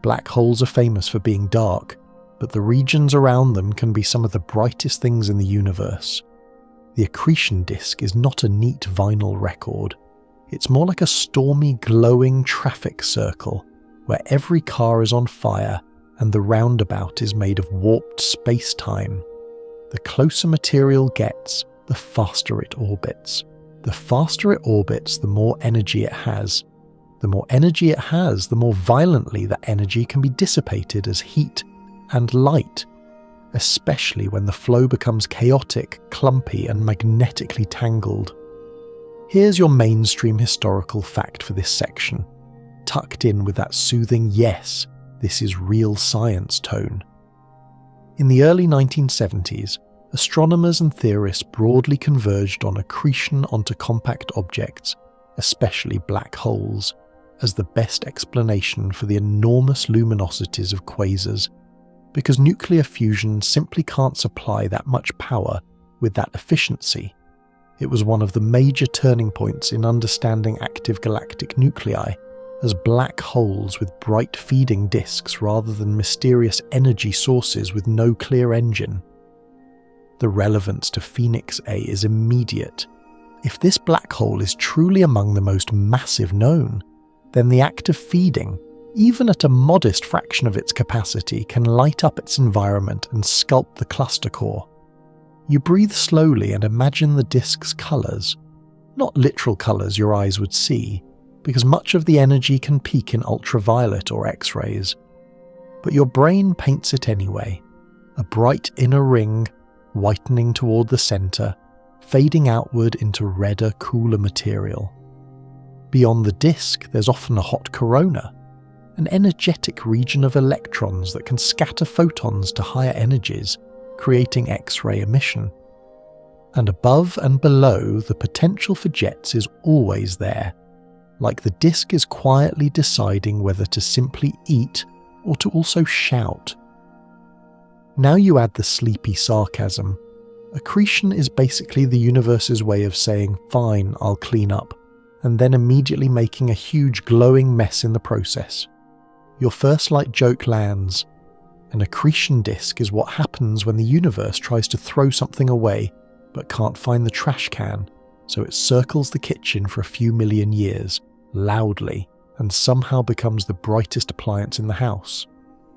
Black holes are famous for being dark, but the regions around them can be some of the brightest things in the universe. The accretion disk is not a neat vinyl record. It's more like a stormy, glowing traffic circle where every car is on fire and the roundabout is made of warped space-time. The closer material gets, the faster it orbits. The faster it orbits, the more energy it has. The more energy it has, the more violently that energy can be dissipated as heat and light, especially when the flow becomes chaotic, clumpy, and magnetically tangled. Here's your mainstream historical fact for this section, tucked in with that soothing "yes, this is real science" tone. In the early 1970s, astronomers and theorists broadly converged on accretion onto compact objects, especially black holes, as the best explanation for the enormous luminosities of quasars, because nuclear fusion simply can't supply that much power with that efficiency. It was one of the major turning points in understanding active galactic nuclei, as black holes with bright feeding disks rather than mysterious energy sources with no clear engine. The relevance to Phoenix A is immediate. If this black hole is truly among the most massive known, then the act of feeding, even at a modest fraction of its capacity, can light up its environment and sculpt the cluster core. You breathe slowly and imagine the disk's colours, not literal colours your eyes would see, because much of the energy can peak in ultraviolet or X-rays. But your brain paints it anyway, a bright inner ring, whitening toward the centre, fading outward into redder, cooler material. Beyond the disk, there's often a hot corona, an energetic region of electrons that can scatter photons to higher energies, creating X-ray emission. And above and below, the potential for jets is always there, like the disk is quietly deciding whether to simply eat or to also shout. Now you add the sleepy sarcasm. Accretion is basically the universe's way of saying, "Fine, I'll clean up," and then immediately making a huge glowing mess in the process. Your first light joke lands. An accretion disk is what happens when the universe tries to throw something away but can't find the trash can, so it circles the kitchen for a few million years, loudly, and somehow becomes the brightest appliance in the house.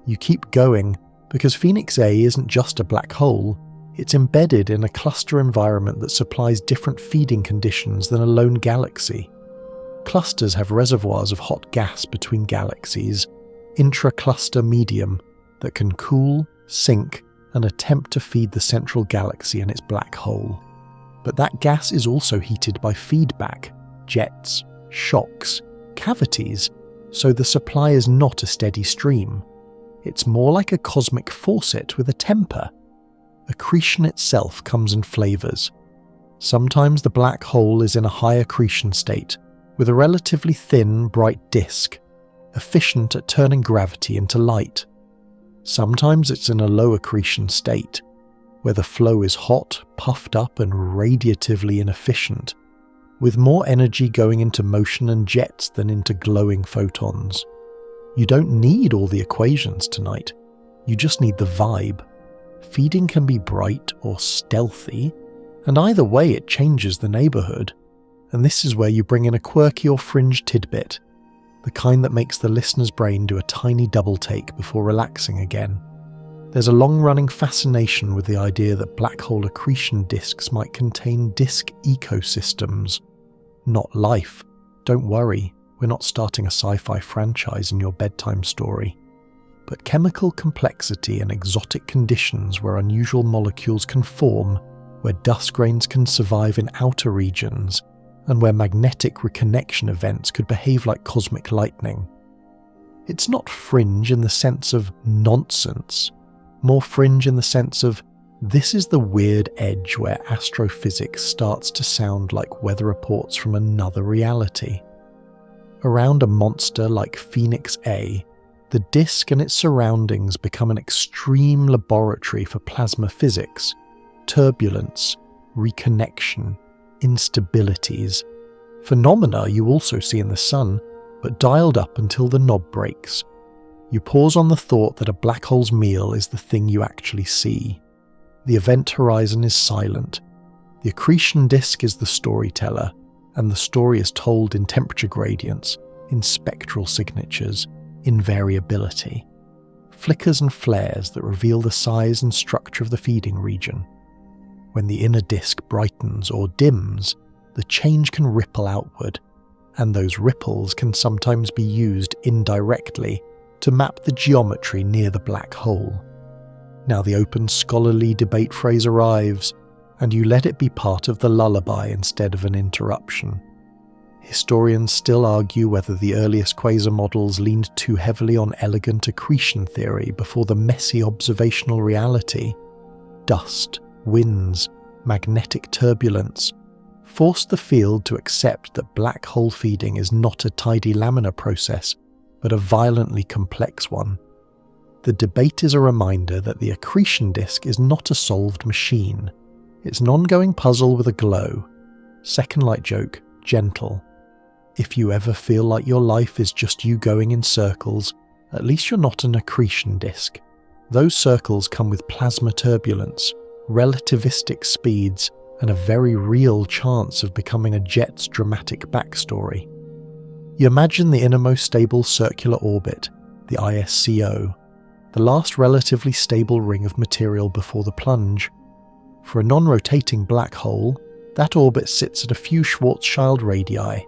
You keep going, because Phoenix A isn't just a black hole, it's embedded in a cluster environment that supplies different feeding conditions than a lone galaxy. Clusters have reservoirs of hot gas between galaxies, intra-cluster medium, that can cool, sink, and attempt to feed the central galaxy and its black hole. But that gas is also heated by feedback, jets, shocks, cavities, so the supply is not a steady stream. It's more like a cosmic faucet with a temper. Accretion itself comes in flavours. Sometimes the black hole is in a high accretion state, with a relatively thin, bright disk, efficient at turning gravity into light. Sometimes it's in a low accretion state, where the flow is hot, puffed up, and radiatively inefficient, with more energy going into motion and jets than into glowing photons. You don't need all the equations tonight, you just need the vibe. Feeding can be bright or stealthy, and either way it changes the neighbourhood, and this is where you bring in a quirky or fringe tidbit, the kind that makes the listener's brain do a tiny double take before relaxing again. There's a long-running fascination with the idea that black hole accretion disks might contain disk ecosystems. Not life. Don't worry, we're not starting a sci-fi franchise in your bedtime story. But chemical complexity and exotic conditions where unusual molecules can form, where dust grains can survive in outer regions, and where magnetic reconnection events could behave like cosmic lightning. It's not fringe in the sense of nonsense, more fringe in the sense of this is the weird edge where astrophysics starts to sound like weather reports from another reality. Around a monster like Phoenix A, the disk and its surroundings become an extreme laboratory for plasma physics, turbulence, reconnection, instabilities, phenomena you also see in the Sun, but dialed up until the knob breaks. You pause on the thought that a black hole's meal is the thing you actually see. The event horizon is silent. The accretion disk is the storyteller, and the story is told in temperature gradients, in spectral signatures, in variability. Flickers and flares that reveal the size and structure of the feeding region. When the inner disk brightens or dims, the change can ripple outward, and those ripples can sometimes be used indirectly to map the geometry near the black hole. Now the open scholarly debate phrase arrives, and you let it be part of the lullaby instead of an interruption. Historians still argue whether the earliest quasar models leaned too heavily on elegant accretion theory before the messy observational reality. Dust, winds, magnetic turbulence forced the field to accept that black hole feeding is not a tidy laminar process, but a violently complex one. The debate is a reminder that the accretion disk is not a solved machine. It's an ongoing puzzle with a glow. Second light joke, gentle. If you ever feel like your life is just you going in circles, at least you're not an accretion disk. Those circles come with plasma turbulence, relativistic speeds, and a very real chance of becoming a jet's dramatic backstory. You imagine the innermost stable circular orbit, the ISCO, the last relatively stable ring of material before the plunge. For a non-rotating black hole, that orbit sits at a few Schwarzschild radii.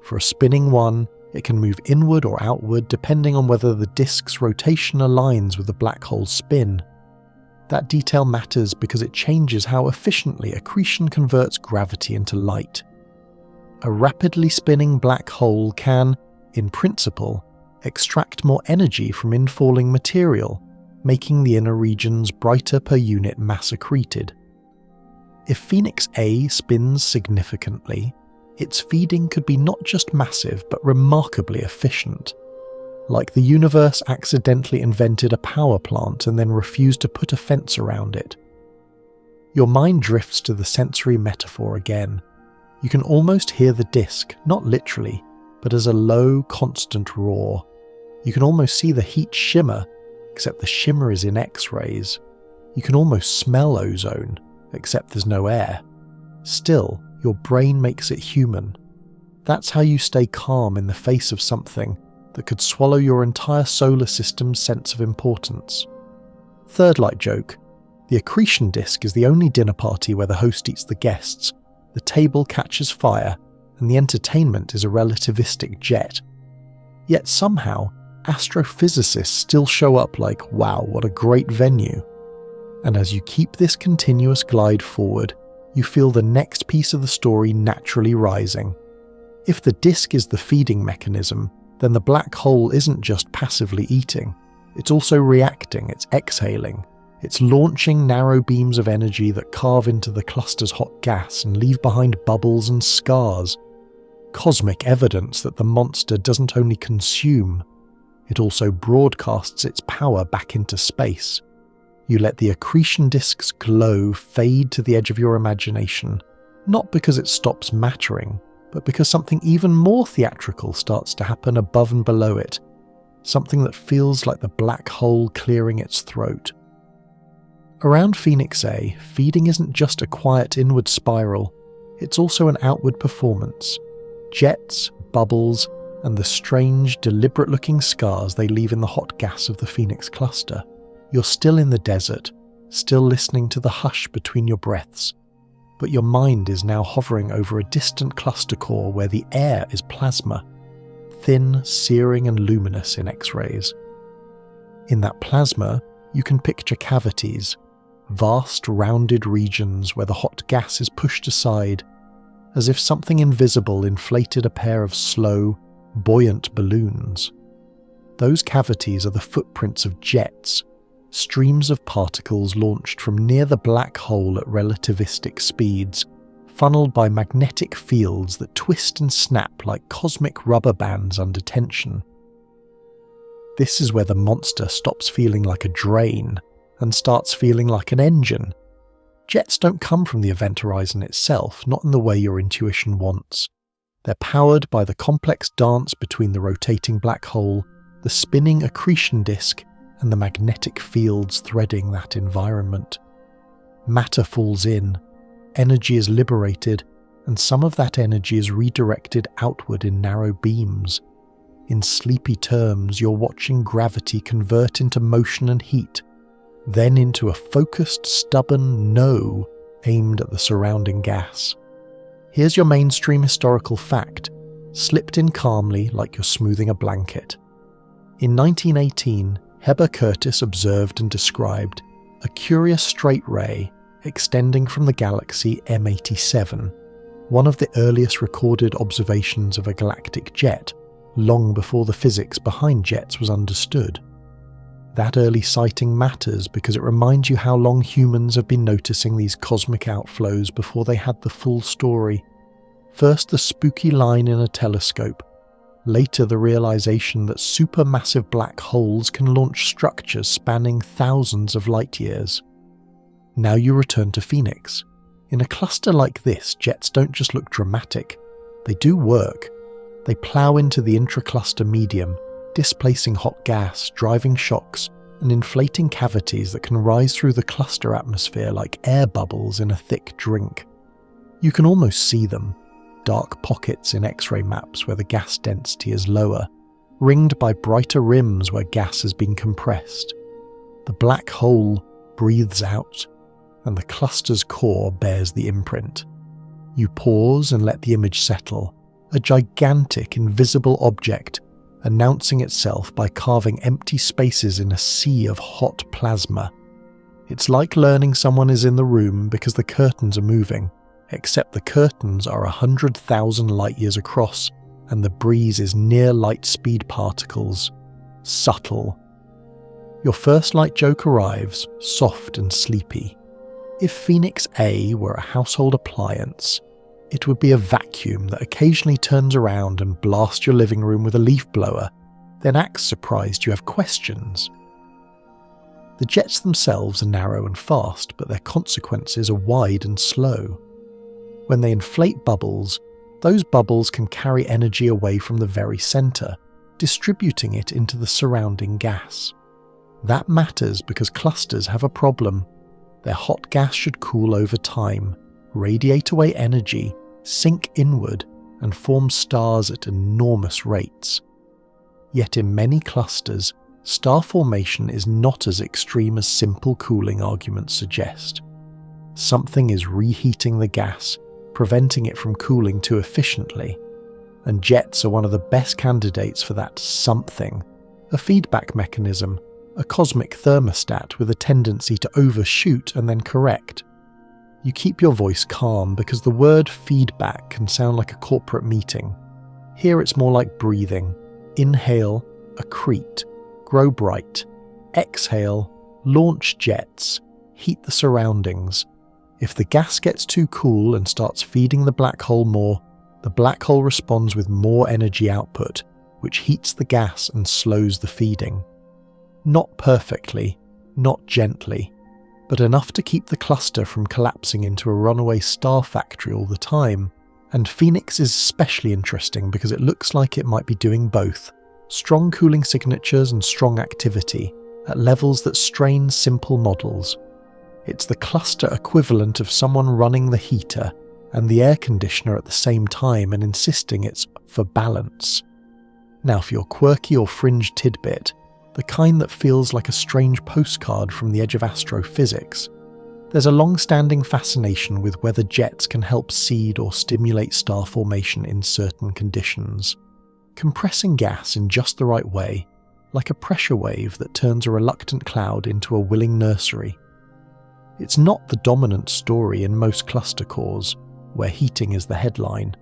For a spinning one, it can move inward or outward depending on whether the disk's rotation aligns with the black hole's spin. That detail matters because it changes how efficiently accretion converts gravity into light. A rapidly spinning black hole can, in principle, extract more energy from infalling material, making the inner regions brighter per unit mass accreted. If Phoenix A spins significantly, its feeding could be not just massive but remarkably efficient. Like the universe accidentally invented a power plant and then refused to put a fence around it. Your mind drifts to the sensory metaphor again. You can almost hear the disk, not literally, but as a low, constant roar. You can almost see the heat shimmer, except the shimmer is in X-rays. You can almost smell ozone, except there's no air. Still, your brain makes it human. That's how you stay calm in the face of something that could swallow your entire solar system's sense of importance. Third light joke. The accretion disk is the only dinner party where the host eats the guests, the table catches fire, and the entertainment is a relativistic jet. Yet somehow, astrophysicists still show up like, wow, what a great venue. And as you keep this continuous glide forward, you feel the next piece of the story naturally rising. If the disk is the feeding mechanism, then the black hole isn't just passively eating. It's also reacting, it's exhaling. It's launching narrow beams of energy that carve into the cluster's hot gas and leave behind bubbles and scars. Cosmic evidence that the monster doesn't only consume, it also broadcasts its power back into space. You let the accretion disk's glow fade to the edge of your imagination, not because it stops mattering, but because something even more theatrical starts to happen above and below it, something that feels like the black hole clearing its throat. Around Phoenix A, feeding isn't just a quiet inward spiral, it's also an outward performance. Jets, bubbles, and the strange, deliberate-looking scars they leave in the hot gas of the Phoenix cluster. You're still in the desert, still listening to the hush between your breaths, but your mind is now hovering over a distant cluster core where the air is plasma, thin, searing and luminous in X-rays. In that plasma, you can picture cavities, vast rounded regions where the hot gas is pushed aside, as if something invisible inflated a pair of slow, buoyant balloons. Those cavities are the footprints of jets, streams of particles launched from near the black hole at relativistic speeds, funneled by magnetic fields that twist and snap like cosmic rubber bands under tension. This is where the monster stops feeling like a drain and starts feeling like an engine. Jets don't come from the event horizon itself, not in the way your intuition wants. They're powered by the complex dance between the rotating black hole, the spinning accretion disk, and the magnetic fields threading that environment. Matter falls in, energy is liberated, and some of that energy is redirected outward in narrow beams. In sleepy terms, you're watching gravity convert into motion and heat, then into a focused, stubborn no aimed at the surrounding gas. Here's your mainstream historical fact, slipped in calmly like you're smoothing a blanket. In 1918, Heber Curtis observed and described a curious straight ray extending from the galaxy M87, one of the earliest recorded observations of a galactic jet, long before the physics behind jets was understood. That early sighting matters because it reminds you how long humans have been noticing these cosmic outflows before they had the full story. First the spooky line in a telescope, later the realization that supermassive black holes can launch structures spanning thousands of light years. Now you return to Phoenix. In a cluster like this, jets don't just look dramatic, they do work. They plow into the intra-cluster medium, displacing hot gas, driving shocks, and inflating cavities that can rise through the cluster atmosphere like air bubbles in a thick drink. You can almost see them, dark pockets in X-ray maps where the gas density is lower, ringed by brighter rims where gas has been compressed. The black hole breathes out, and the cluster's core bears the imprint. You pause and let the image settle, a gigantic invisible object announcing itself by carving empty spaces in a sea of hot plasma. It's like learning someone is in the room because the curtains are moving, except the curtains are 100,000 light years across and the breeze is near light speed particles. Subtle. Your first light joke arrives, soft and sleepy. If Phoenix A were a household appliance, it would be a vacuum that occasionally turns around and blasts your living room with a leaf blower, then acts surprised you have questions. The jets themselves are narrow and fast, but their consequences are wide and slow. When they inflate bubbles, those bubbles can carry energy away from the very centre, distributing it into the surrounding gas. That matters because clusters have a problem. Their hot gas should cool over time, radiate away energy, sink inward, and form stars at enormous rates. Yet in many clusters, star formation is not as extreme as simple cooling arguments suggest. Something is reheating the gas, preventing it from cooling too efficiently, and jets are one of the best candidates for that something, a feedback mechanism, a cosmic thermostat with a tendency to overshoot and then correct. You keep your voice calm because the word feedback can sound like a corporate meeting. Here it's more like breathing. Inhale, accrete, grow bright. Exhale, launch jets, heat the surroundings. If the gas gets too cool and starts feeding the black hole more, the black hole responds with more energy output, which heats the gas and slows the feeding. Not perfectly, not gently, but enough to keep the cluster from collapsing into a runaway star factory all the time. And Phoenix is especially interesting because it looks like it might be doing both, strong cooling signatures and strong activity, at levels that strain simple models. It's the cluster equivalent of someone running the heater and the air conditioner at the same time and insisting it's for balance. Now for your quirky or fringe tidbit, the kind that feels like a strange postcard from the edge of astrophysics. There's a long-standing fascination with whether jets can help seed or stimulate star formation in certain conditions. Compressing gas in just the right way, like a pressure wave that turns a reluctant cloud into a willing nursery. It's not the dominant story in most cluster cores, where heating is the headline,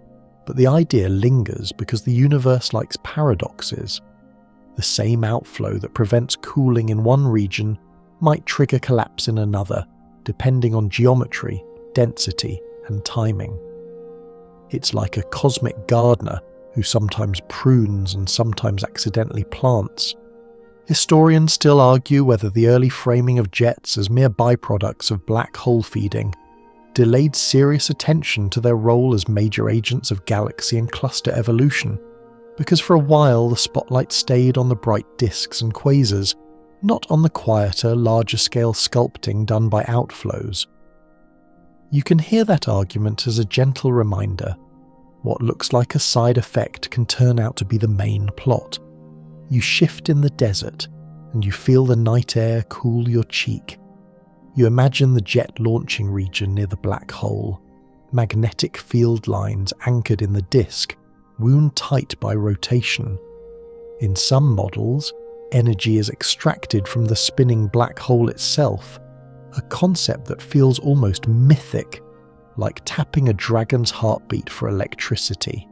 but the idea lingers because the universe likes paradoxes. The same outflow that prevents cooling in one region might trigger collapse in another, depending on geometry, density, and timing. It's like a cosmic gardener who sometimes prunes and sometimes accidentally plants. Historians still argue whether the early framing of jets as mere byproducts of black hole feeding delayed serious attention to their role as major agents of galaxy and cluster evolution, because for a while the spotlight stayed on the bright disks and quasars, not on the quieter, larger-scale sculpting done by outflows. You can hear that argument as a gentle reminder. What looks like a side effect can turn out to be the main plot. You shift in the desert, and you feel the night air cool your cheek. You imagine the jet launching region near the black hole, magnetic field lines anchored in the disk, wound tight by rotation. In some models, energy is extracted from the spinning black hole itself, a concept that feels almost mythic, like tapping a dragon's heartbeat for electricity.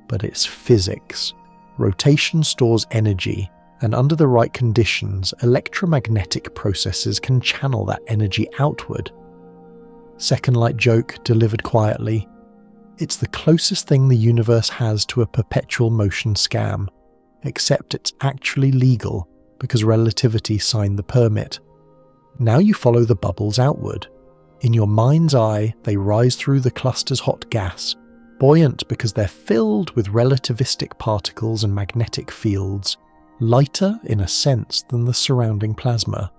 But it's physics. Rotation stores energy, and under the right conditions, electromagnetic processes can channel that energy outward. Second light joke delivered quietly. It's the closest thing the universe has to a perpetual motion scam, except it's actually legal because relativity signed the permit. Now you follow the bubbles outward. In your mind's eye, they rise through the cluster's hot gas, buoyant because they're filled with relativistic particles and magnetic fields, lighter in a sense than the surrounding plasma.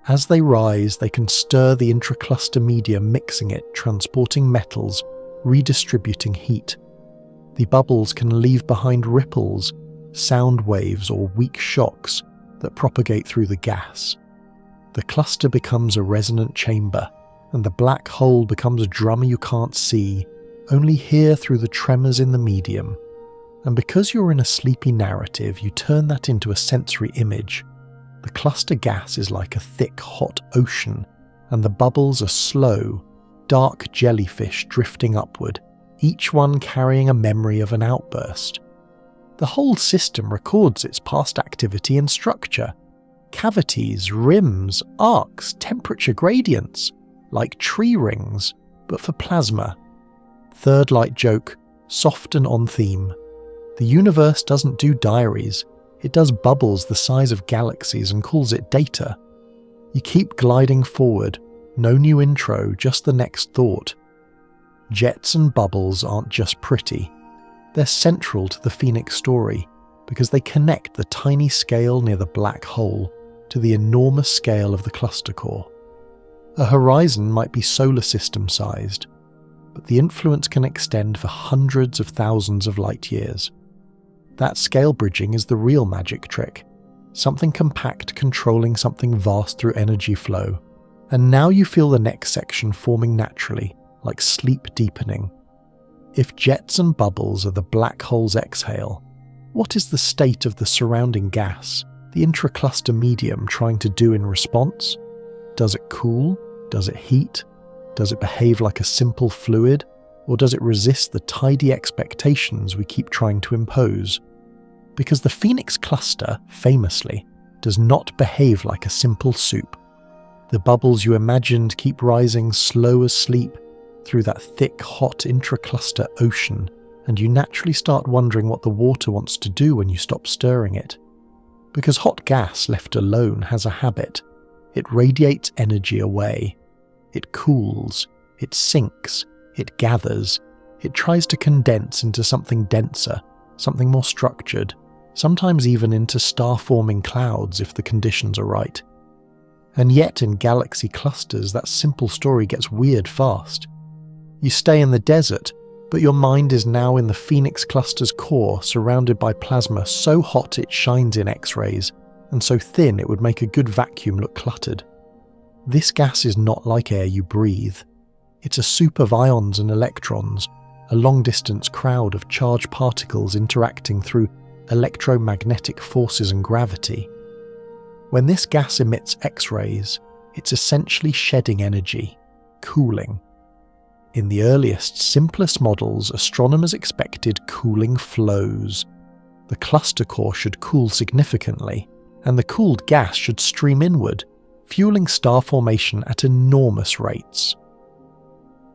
As they rise, they can stir the intracluster medium, mixing it, transporting metals, redistributing heat. The bubbles can leave behind ripples, sound waves, or weak shocks that propagate through the gas. The cluster becomes a resonant chamber, and the black hole becomes a drummer you can't see, only hear through the tremors in the medium. And because you're in a sleepy narrative, you turn that into a sensory image. The cluster gas is like a thick, hot ocean, and the bubbles are slow, dark jellyfish drifting upward, each one carrying a memory of an outburst. The whole system records its past activity and structure. Cavities, rims, arcs, temperature gradients, like tree rings, but for plasma. Third light joke, soft and on theme. The universe doesn't do diaries, it does bubbles the size of galaxies and calls it data. You keep gliding forward, no new intro, just the next thought. Jets and bubbles aren't just pretty, they're central to the Phoenix story because they connect the tiny scale near the black hole to the enormous scale of the cluster core. A horizon might be solar system sized, but the influence can extend for hundreds of thousands of light years. That scale bridging is the real magic trick, something compact controlling something vast through energy flow. And now you feel the next section forming naturally, like sleep deepening. If jets and bubbles are the black hole's exhale, what is the state of the surrounding gas, the intracluster medium, trying to do in response? Does it cool? Does it heat? Does it behave like a simple fluid? Or does it resist the tidy expectations we keep trying to impose? Because the Phoenix cluster, famously, does not behave like a simple soup. The bubbles you imagined keep rising slow as sleep through that thick, hot intracluster ocean, and you naturally start wondering what the water wants to do when you stop stirring it. Because hot gas left alone has a habit. It radiates energy away. It cools, it sinks, it gathers, it tries to condense into something denser, something more structured, sometimes even into star-forming clouds if the conditions are right. And yet in galaxy clusters, that simple story gets weird fast. You stay in the desert, but your mind is now in the Phoenix cluster's core, surrounded by plasma so hot it shines in X-rays, and so thin it would make a good vacuum look cluttered. This gas is not like air you breathe. It's a soup of ions and electrons, a long-distance crowd of charged particles interacting through electromagnetic forces and gravity. When this gas emits X-rays, it's essentially shedding energy, cooling. In the earliest, simplest models, astronomers expected cooling flows. The cluster core should cool significantly, and the cooled gas should stream inward, fueling star formation at enormous rates.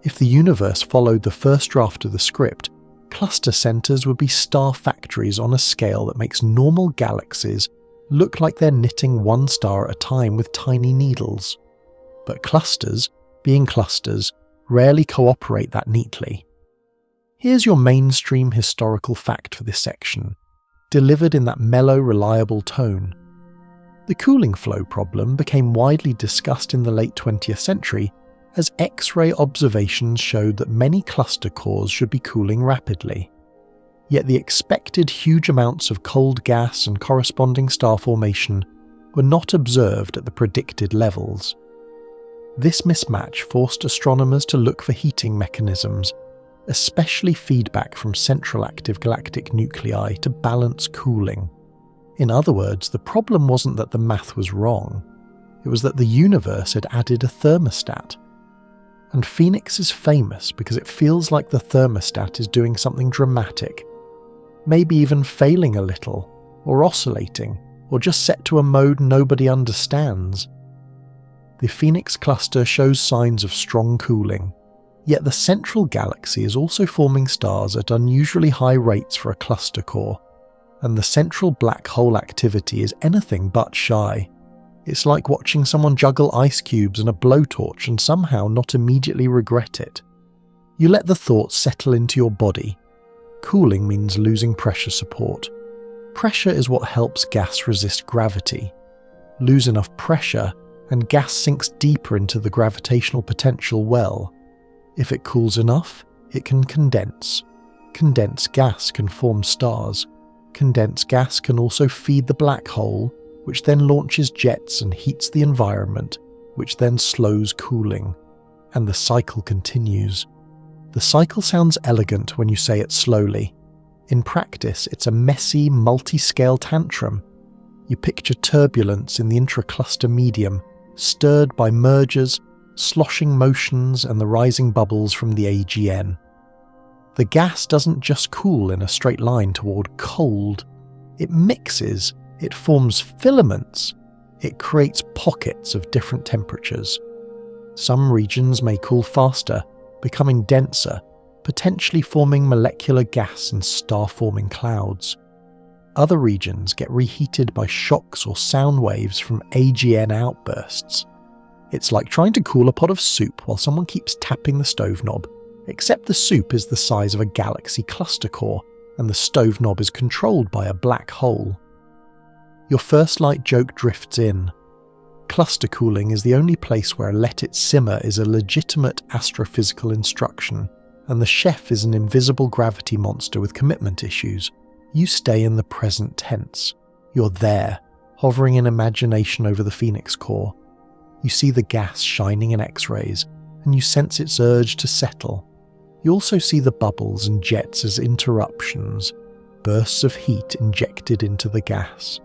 If the universe followed the first draft of the script, cluster centers would be star factories on a scale that makes normal galaxies look like they're knitting one star at a time with tiny needles. But clusters, being clusters, rarely cooperate that neatly. Here's your mainstream historical fact for this section, delivered in that mellow, reliable tone. The cooling flow problem became widely discussed in the late 20th century as X-ray observations showed that many cluster cores should be cooling rapidly. Yet the expected huge amounts of cold gas and corresponding star formation were not observed at the predicted levels. This mismatch forced astronomers to look for heating mechanisms, especially feedback from central active galactic nuclei, to balance cooling. In other words, the problem wasn't that the math was wrong, it was that the universe had added a thermostat. And Phoenix is famous because it feels like the thermostat is doing something dramatic, maybe even failing a little, or oscillating, or just set to a mode nobody understands. The Phoenix cluster shows signs of strong cooling, yet the central galaxy is also forming stars at unusually high rates for a cluster core, and the central black hole activity is anything but shy. It's like watching someone juggle ice cubes and a blowtorch and somehow not immediately regret it. You let the thoughts settle into your body. Cooling means losing pressure support. Pressure is what helps gas resist gravity. Lose enough pressure, and gas sinks deeper into the gravitational potential well. If it cools enough, it can condense. Condensed gas can form stars. Condensed gas can also feed the black hole, which then launches jets and heats the environment, which then slows cooling. And the cycle continues. The cycle sounds elegant when you say it slowly. In practice, it's a messy, multi-scale tantrum. You picture turbulence in the intracluster medium, stirred by mergers, sloshing motions and the rising bubbles from the AGN. The gas doesn't just cool in a straight line toward cold. It mixes, it forms filaments, it creates pockets of different temperatures. Some regions may cool faster, becoming denser, potentially forming molecular gas and star-forming clouds. Other regions get reheated by shocks or sound waves from AGN outbursts. It's like trying to cool a pot of soup while someone keeps tapping the stove knob, except the soup is the size of a galaxy cluster core, and the stove knob is controlled by a black hole. Your first light joke drifts in. Cluster cooling is the only place where let it simmer is a legitimate astrophysical instruction, and the chef is an invisible gravity monster with commitment issues. You stay in the present tense. You're there, hovering in imagination over the Phoenix core. You see the gas shining in X-rays, and you sense its urge to settle. You also see the bubbles and jets as interruptions, bursts of heat injected into the gas.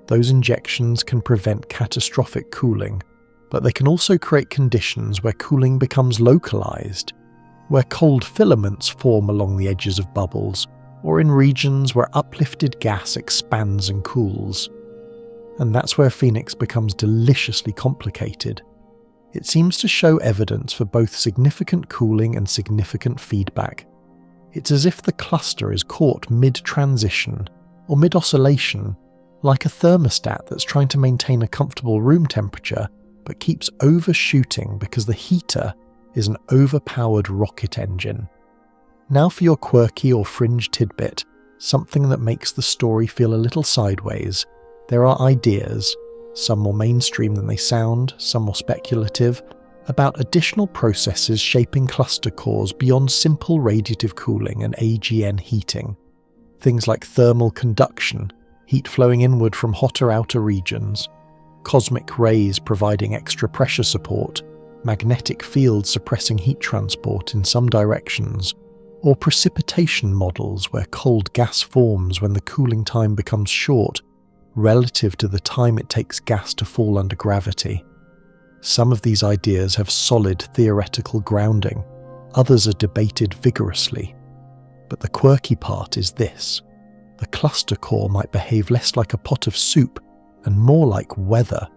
Those injections can prevent catastrophic cooling, but they can also create conditions where cooling becomes localized, where cold filaments form along the edges of bubbles, or in regions where uplifted gas expands and cools. And that's where Phoenix becomes deliciously complicated. It seems to show evidence for both significant cooling and significant feedback. It's as if the cluster is caught mid-transition, or mid-oscillation, like a thermostat that's trying to maintain a comfortable room temperature, but keeps overshooting because the heater is an overpowered rocket engine. Now for your quirky or fringe tidbit, something that makes the story feel a little sideways. There are ideas, some more mainstream than they sound, some more speculative, about additional processes shaping cluster cores beyond simple radiative cooling and AGN heating. Things like thermal conduction, heat flowing inward from hotter outer regions, cosmic rays providing extra pressure support, magnetic fields suppressing heat transport in some directions, or precipitation models where cold gas forms when the cooling time becomes short, relative to the time it takes gas to fall under gravity. Some of these ideas have solid theoretical grounding, others are debated vigorously. But the quirky part is this: the cluster core might behave less like a pot of soup and more like weather,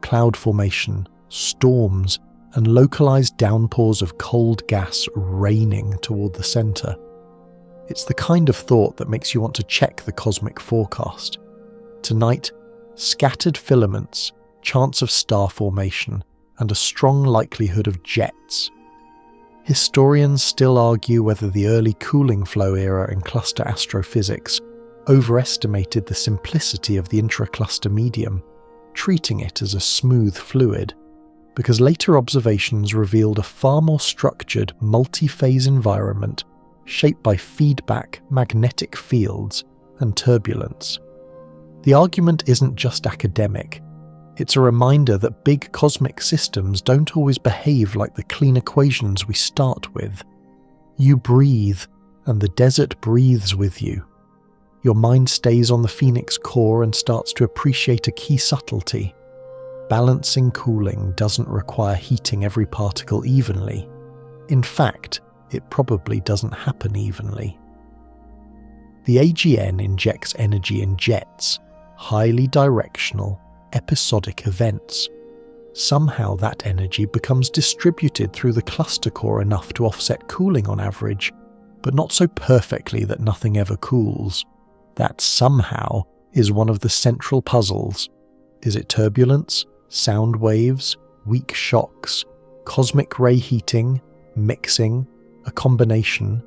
cloud formation, storms, and localized downpours of cold gas raining toward the center. It's the kind of thought that makes you want to check the cosmic forecast. Tonight, scattered filaments, chance of star formation, and a strong likelihood of jets. Historians still argue whether the early cooling flow era in cluster astrophysics overestimated the simplicity of the intracluster medium, treating it as a smooth fluid, because later observations revealed a far more structured, multi-phase environment shaped by feedback, magnetic fields, and turbulence. The argument isn't just academic. It's a reminder that big cosmic systems don't always behave like the clean equations we start with. You breathe, and the desert breathes with you. Your mind stays on the Phoenix core and starts to appreciate a key subtlety. Balancing cooling doesn't require heating every particle evenly. In fact, it probably doesn't happen evenly. The AGN injects energy in jets, highly directional, episodic events. Somehow that energy becomes distributed through the cluster core enough to offset cooling on average, but not so perfectly that nothing ever cools. That somehow is one of the central puzzles. Is it turbulence, sound waves, weak shocks, cosmic ray heating, mixing, a combination?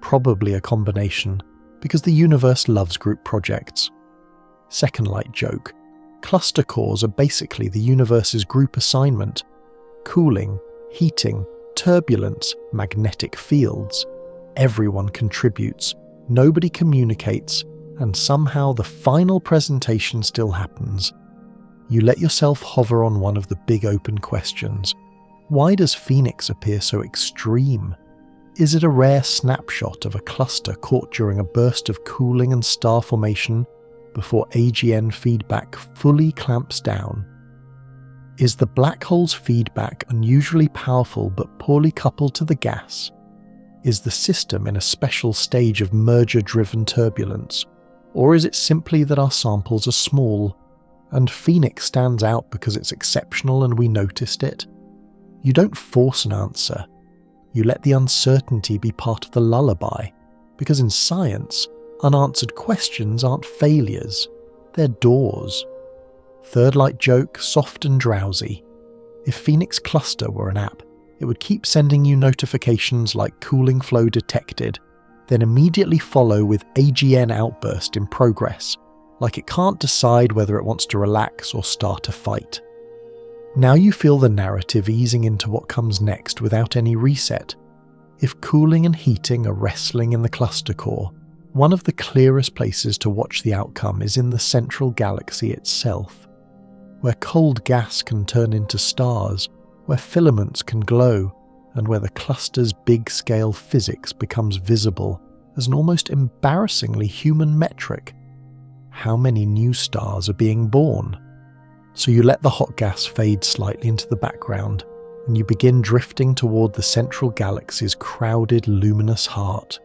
Probably a combination, because the universe loves group projects. Second light joke. Cluster cores are basically the universe's group assignment. Cooling, heating, turbulence, magnetic fields. Everyone contributes, nobody communicates, and somehow the final presentation still happens. You let yourself hover on one of the big open questions. Why does Phoenix appear so extreme? Is it a rare snapshot of a cluster caught during a burst of cooling and star formation before AGN feedback fully clamps down? Is the black hole's feedback unusually powerful but poorly coupled to the gas? Is the system in a special stage of merger-driven turbulence? Or is it simply that our samples are small, and Phoenix stands out because it's exceptional and we noticed it? You don't force an answer. You let the uncertainty be part of the lullaby, because in science, unanswered questions aren't failures, they're doors. Third light joke, soft and drowsy. If Phoenix Cluster were an app, it would keep sending you notifications like cooling flow detected, then immediately follow with AGN outburst in progress, like it can't decide whether it wants to relax or start a fight. Now you feel the narrative easing into what comes next without any reset. If cooling and heating are wrestling in the cluster core, one of the clearest places to watch the outcome is in the central galaxy itself, where cold gas can turn into stars, where filaments can glow, and where the cluster's big-scale physics becomes visible as an almost embarrassingly human metric. How many new stars are being born? So you let the hot gas fade slightly into the background, and you begin drifting toward the central galaxy's crowded, luminous heart,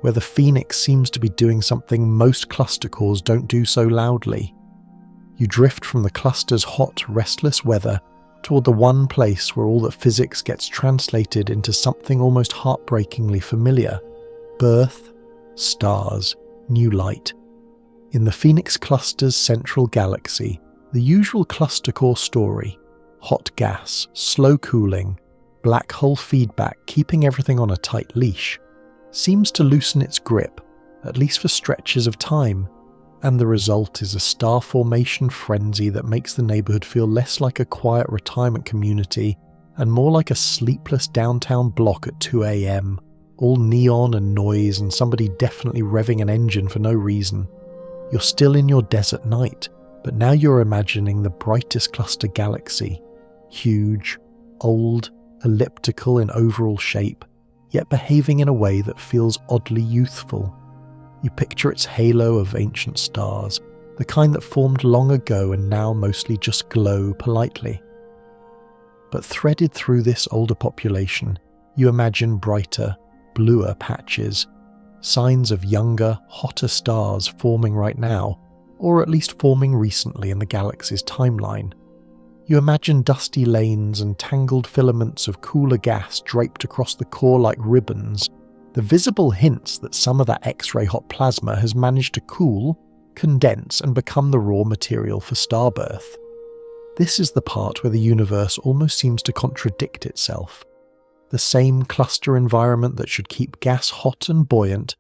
where the Phoenix seems to be doing something most cluster cores don't do so loudly. You drift from the cluster's hot, restless weather toward the one place where all that physics gets translated into something almost heartbreakingly familiar. Birth, stars, new light. In the Phoenix Cluster's central galaxy, the usual cluster core story, hot gas, slow cooling, black hole feedback keeping everything on a tight leash, seems to loosen its grip, at least for stretches of time, and the result is a star formation frenzy that makes the neighborhood feel less like a quiet retirement community and more like a sleepless downtown block at 2 a.m, all neon and noise and somebody definitely revving an engine for no reason. You're still in your desert night, but now you're imagining the brightest cluster galaxy, huge, old, elliptical in overall shape, yet behaving in a way that feels oddly youthful. You picture its halo of ancient stars, the kind that formed long ago and now mostly just glow politely. But threaded through this older population, you imagine brighter, bluer patches, signs of younger, hotter stars forming right now, or at least forming recently in the galaxy's timeline. You imagine dusty lanes and tangled filaments of cooler gas draped across the core like ribbons, the visible hints that some of that X-ray hot plasma has managed to cool, condense, and become the raw material for starbirth. This is the part where the universe almost seems to contradict itself. The same cluster environment that should keep gas hot and buoyant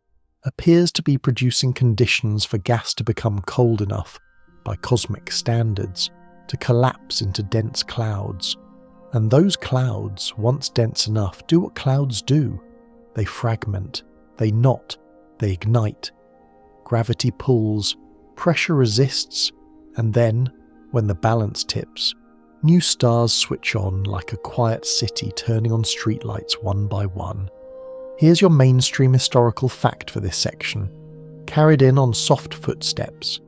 appears to be producing conditions for gas to become cold enough, by cosmic standards, to collapse into dense clouds. And those clouds, once dense enough, do what clouds do. They fragment, they knot, they ignite. Gravity pulls, pressure resists, and then, when the balance tips, new stars switch on like a quiet city turning on streetlights one by one. Here's your mainstream historical fact for this section, carried in on soft footsteps.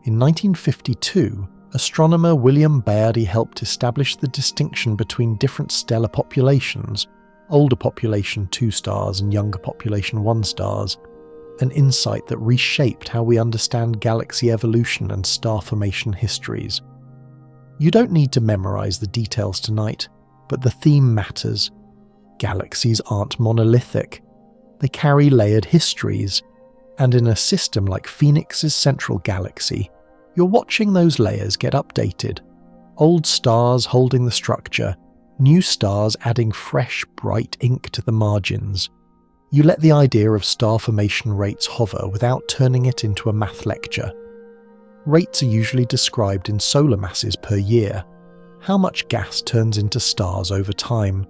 In 1952, astronomer William Baird helped establish the distinction between different stellar populations, older population 2 stars and younger population 1 stars, an insight that reshaped how we understand galaxy evolution and star formation histories. You don't need to memorize the details tonight, but the theme matters. Galaxies aren't monolithic. They carry layered histories, and in a system like Phoenix's central galaxy, you're watching those layers get updated. Old stars holding the structure, new stars adding fresh, bright ink to the margins. You let the idea of star formation rates hover without turning it into a math lecture. Rates are usually described in solar masses per year, how much gas turns into stars over time.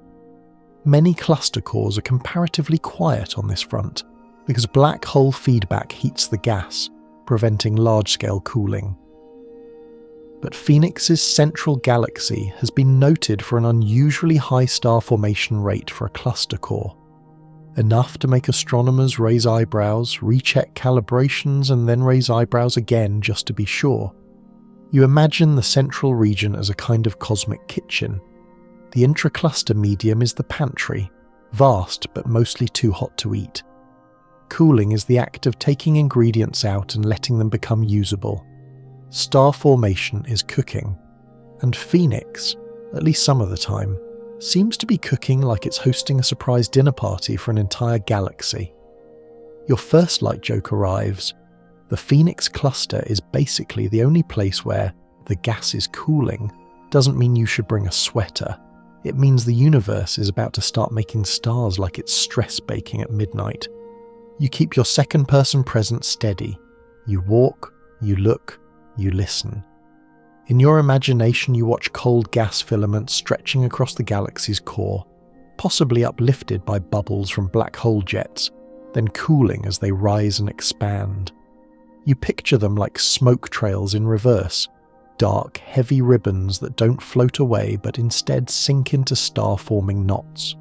Many cluster cores are comparatively quiet on this front, because black hole feedback heats the gas, preventing large-scale cooling. But Phoenix's central galaxy has been noted for an unusually high star formation rate for a cluster core. Enough to make astronomers raise eyebrows, recheck calibrations, and then raise eyebrows again just to be sure. You imagine the central region as a kind of cosmic kitchen. The intracluster medium is the pantry, vast but mostly too hot to eat. Cooling is the act of taking ingredients out and letting them become usable. Star formation is cooking, and Phoenix, at least some of the time, seems to be cooking like it's hosting a surprise dinner party for an entire galaxy. Your first light joke arrives. The Phoenix cluster is basically the only place where the gas is cooling doesn't mean you should bring a sweater. It means the universe is about to start making stars like it's stress baking at midnight. You keep your second-person presence steady. You walk, you look, you listen. In your imagination, you watch cold gas filaments stretching across the galaxy's core, possibly uplifted by bubbles from black hole jets, then cooling as they rise and expand. You picture them like smoke trails in reverse, dark, heavy ribbons that don't float away but instead sink into star-forming knots.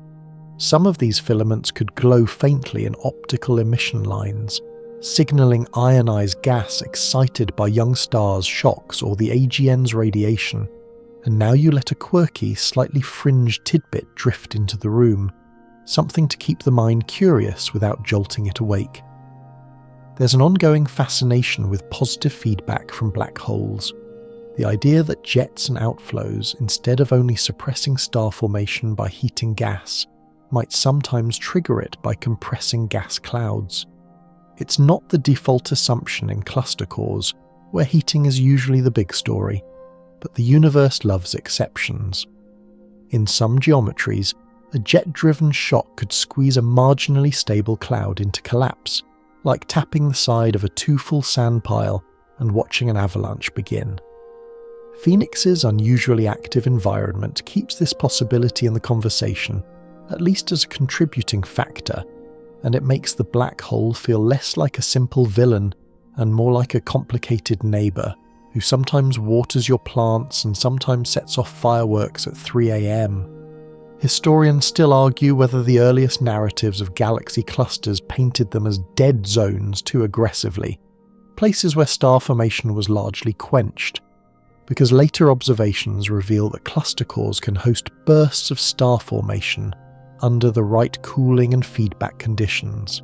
Some of these filaments could glow faintly in optical emission lines, signaling ionized gas excited by young stars' shocks or the AGN's radiation, and now you let a quirky, slightly fringed tidbit drift into the room, something to keep the mind curious without jolting it awake. There's an ongoing fascination with positive feedback from black holes. The idea that jets and outflows, instead of only suppressing star formation by heating gas, might sometimes trigger it by compressing gas clouds. It's not the default assumption in cluster cores, where heating is usually the big story, but the universe loves exceptions. In some geometries, a jet-driven shock could squeeze a marginally stable cloud into collapse, like tapping the side of a too-full sand pile and watching an avalanche begin. Phoenix's unusually active environment keeps this possibility in the conversation, at least as a contributing factor, and it makes the black hole feel less like a simple villain and more like a complicated neighbour who sometimes waters your plants and sometimes sets off fireworks at 3 a.m. Historians still argue whether the earliest narratives of galaxy clusters painted them as dead zones too aggressively, places where star formation was largely quenched, because later observations reveal that cluster cores can host bursts of star formation under the right cooling and feedback conditions.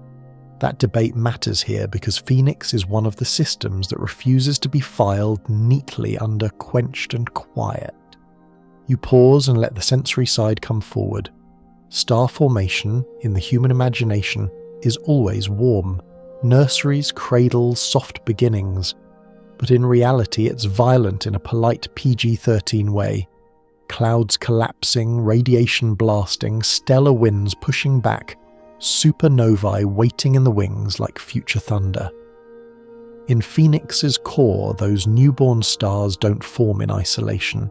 That debate matters here because Phoenix is one of the systems that refuses to be filed neatly under quenched and quiet. You pause and let the sensory side come forward. Star formation, in the human imagination, is always warm. Nurseries, cradles, soft beginnings. But in reality it's violent in a polite PG-13 way. Clouds collapsing, radiation blasting, stellar winds pushing back, supernovae waiting in the wings like future thunder. In Phoenix's core, those newborn stars don't form in isolation.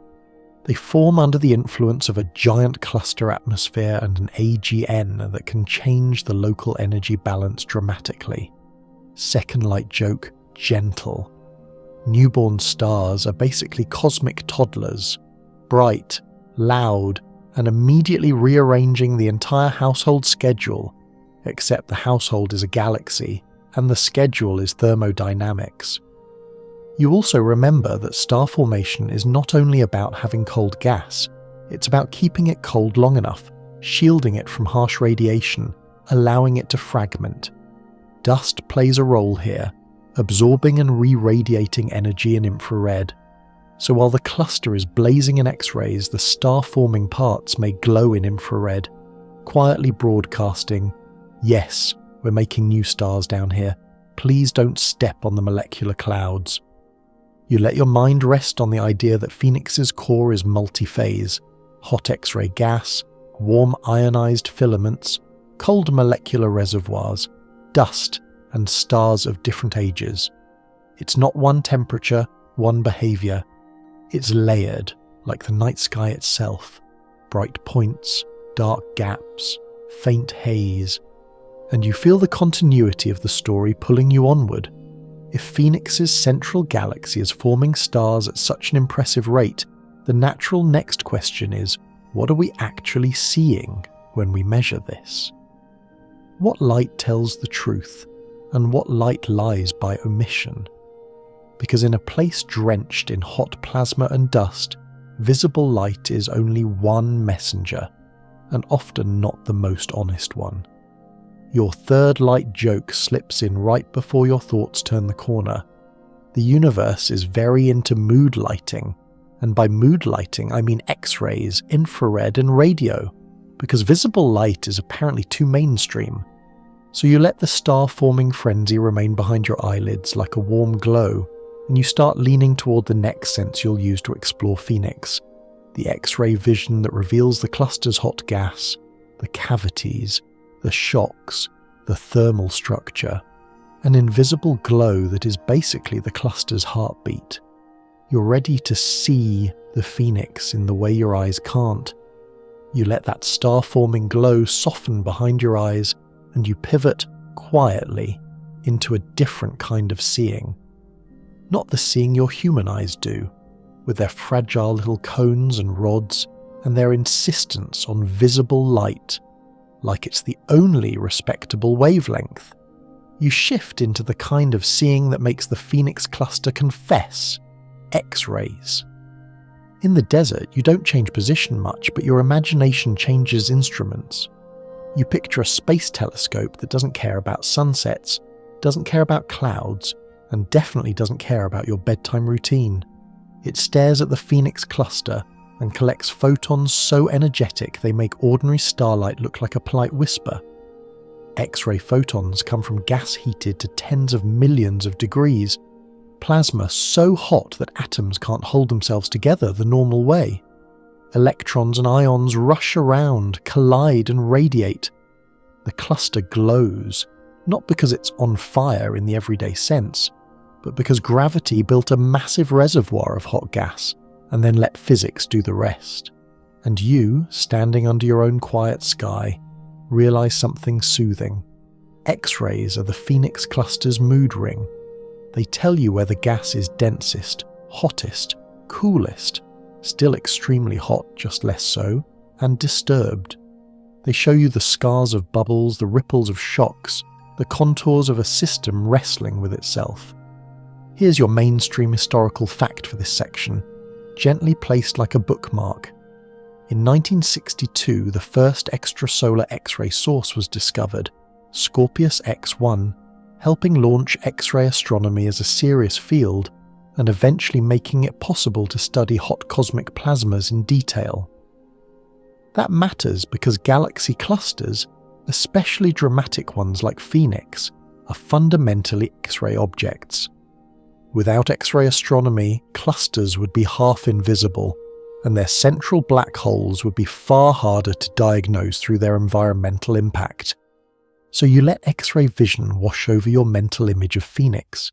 They form under the influence of a giant cluster atmosphere and an AGN that can change the local energy balance dramatically. Second light joke, gentle. Newborn stars are basically cosmic toddlers, bright, loud, and immediately rearranging the entire household schedule, except the household is a galaxy, and the schedule is thermodynamics. You also remember that star formation is not only about having cold gas, it's about keeping it cold long enough, shielding it from harsh radiation, allowing it to fragment. Dust plays a role here, absorbing and re-radiating energy in infrared. So while the cluster is blazing in X-rays, the star-forming parts may glow in infrared, quietly broadcasting, "Yes, we're making new stars down here. Please don't step on the molecular clouds." You let your mind rest on the idea that Phoenix's core is multi-phase: hot X-ray gas, warm ionized filaments, cold molecular reservoirs, dust, and stars of different ages. It's not one temperature, one behavior. It's layered, like the night sky itself. Bright points, dark gaps, faint haze. And you feel the continuity of the story pulling you onward. If Phoenix's central galaxy is forming stars at such an impressive rate, the natural next question is, what are we actually seeing when we measure this? What light tells the truth, and what light lies by omission? Because in a place drenched in hot plasma and dust, visible light is only one messenger, and often not the most honest one. Your third light joke slips in right before your thoughts turn the corner. The universe is very into mood lighting, and by mood lighting I mean X-rays, infrared and radio, because visible light is apparently too mainstream. So you let the star-forming frenzy remain behind your eyelids like a warm glow, and you start leaning toward the next sense you'll use to explore Phoenix, the X-ray vision that reveals the cluster's hot gas, the cavities, the shocks, the thermal structure, an invisible glow that is basically the cluster's heartbeat. You're ready to see the Phoenix in the way your eyes can't. You let that star-forming glow soften behind your eyes, and you pivot quietly into a different kind of seeing. Not the seeing your human eyes do, with their fragile little cones and rods and their insistence on visible light, like it's the only respectable wavelength. You shift into the kind of seeing that makes the Phoenix cluster confess: X-rays. In the desert, you don't change position much, but your imagination changes instruments. You picture a space telescope that doesn't care about sunsets, doesn't care about clouds, and definitely doesn't care about your bedtime routine. It stares at the Phoenix cluster and collects photons so energetic they make ordinary starlight look like a polite whisper. X-ray photons come from gas heated to tens of millions of degrees, plasma so hot that atoms can't hold themselves together the normal way. Electrons and ions rush around, collide and radiate. The cluster glows, not because it's on fire in the everyday sense, but because gravity built a massive reservoir of hot gas and then let physics do the rest. And you, standing under your own quiet sky, realize something soothing. X-rays are the Phoenix cluster's mood ring. They tell you where the gas is densest, hottest, coolest, still extremely hot, just less so, and disturbed. They show you the scars of bubbles, the ripples of shocks, the contours of a system wrestling with itself. Here's your mainstream historical fact for this section, gently placed like a bookmark. In 1962, the first extrasolar X-ray source was discovered, Scorpius X1, helping launch X-ray astronomy as a serious field, and eventually making it possible to study hot cosmic plasmas in detail. That matters because galaxy clusters, especially dramatic ones like Phoenix, are fundamentally X-ray objects. Without X-ray astronomy, clusters would be half invisible, and their central black holes would be far harder to diagnose through their environmental impact. So you let X-ray vision wash over your mental image of Phoenix.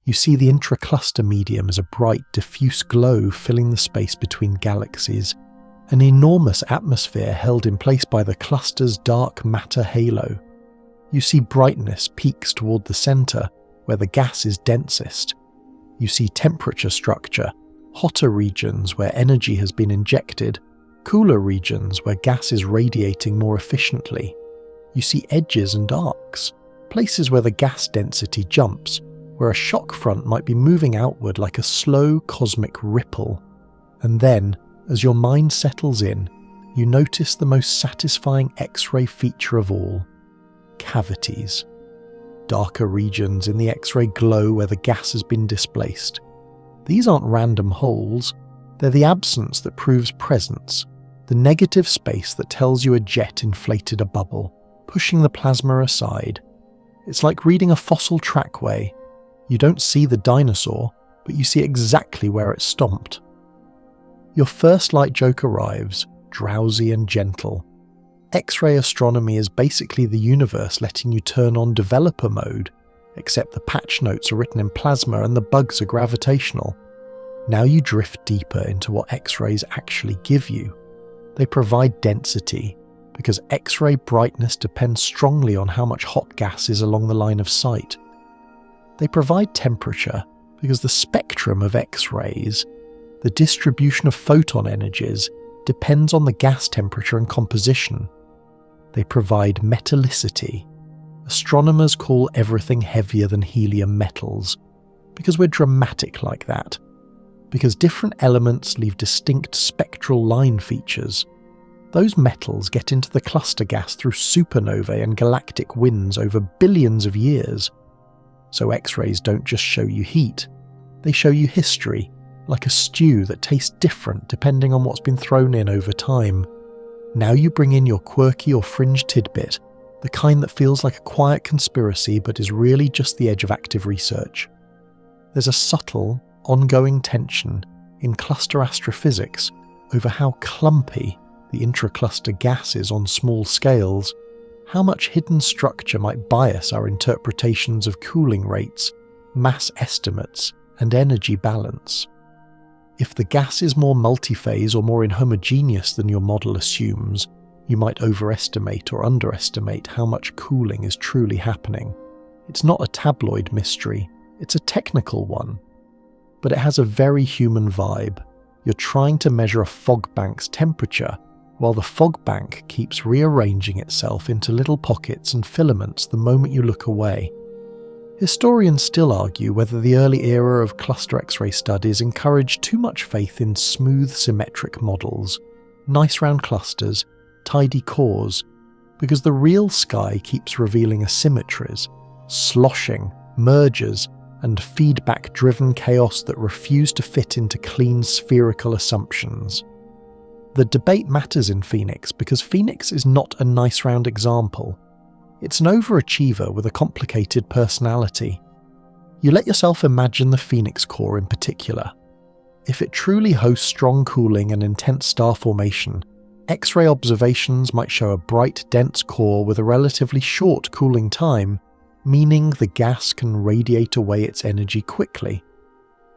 You see the intracluster medium as a bright, diffuse glow filling the space between galaxies, an enormous atmosphere held in place by the cluster's dark matter halo. You see brightness peaks toward the center, where the gas is densest. You see temperature structure, hotter regions where energy has been injected, cooler regions where gas is radiating more efficiently. You see edges and arcs, places where the gas density jumps, where a shock front might be moving outward like a slow cosmic ripple. And then, as your mind settles in, you notice the most satisfying X-ray feature of all: cavities. Darker regions in the X-ray glow where the gas has been displaced. These aren't random holes, they're the absence that proves presence, the negative space that tells you a jet inflated a bubble, pushing the plasma aside. It's like reading a fossil trackway. You don't see the dinosaur, but you see exactly where it stomped. Your first light joke arrives, drowsy and gentle. X-ray astronomy is basically the universe letting you turn on developer mode, except the patch notes are written in plasma and the bugs are gravitational. Now you drift deeper into what X-rays actually give you. They provide density, because X-ray brightness depends strongly on how much hot gas is along the line of sight. They provide temperature, because the spectrum of X-rays, the distribution of photon energies, depends on the gas temperature and composition. They provide metallicity. Astronomers call everything heavier than helium metals, because we're dramatic like that, because different elements leave distinct spectral line features. Those metals get into the cluster gas through supernovae and galactic winds over billions of years. So X-rays don't just show you heat, they show you history, like a stew that tastes different depending on what's been thrown in over time. Now you bring in your quirky or fringe tidbit, the kind that feels like a quiet conspiracy but is really just the edge of active research. There's a subtle, ongoing tension in cluster astrophysics over how clumpy the intracluster gas is on small scales, how much hidden structure might bias our interpretations of cooling rates, mass estimates, and energy balance. If the gas is more multiphase or more inhomogeneous than your model assumes, you might overestimate or underestimate how much cooling is truly happening. It's not a tabloid mystery, it's a technical one. But it has a very human vibe. You're trying to measure a fog bank's temperature, while the fog bank keeps rearranging itself into little pockets and filaments the moment you look away. Historians still argue whether the early era of cluster X-ray studies encouraged too much faith in smooth, symmetric models, nice round clusters, tidy cores, because the real sky keeps revealing asymmetries, sloshing, mergers, and feedback-driven chaos that refuse to fit into clean spherical assumptions. The debate matters in Phoenix because Phoenix is not a nice round example. It's an overachiever with a complicated personality. You let yourself imagine the Phoenix core in particular. If it truly hosts strong cooling and intense star formation, X-ray observations might show a bright, dense core with a relatively short cooling time, meaning the gas can radiate away its energy quickly.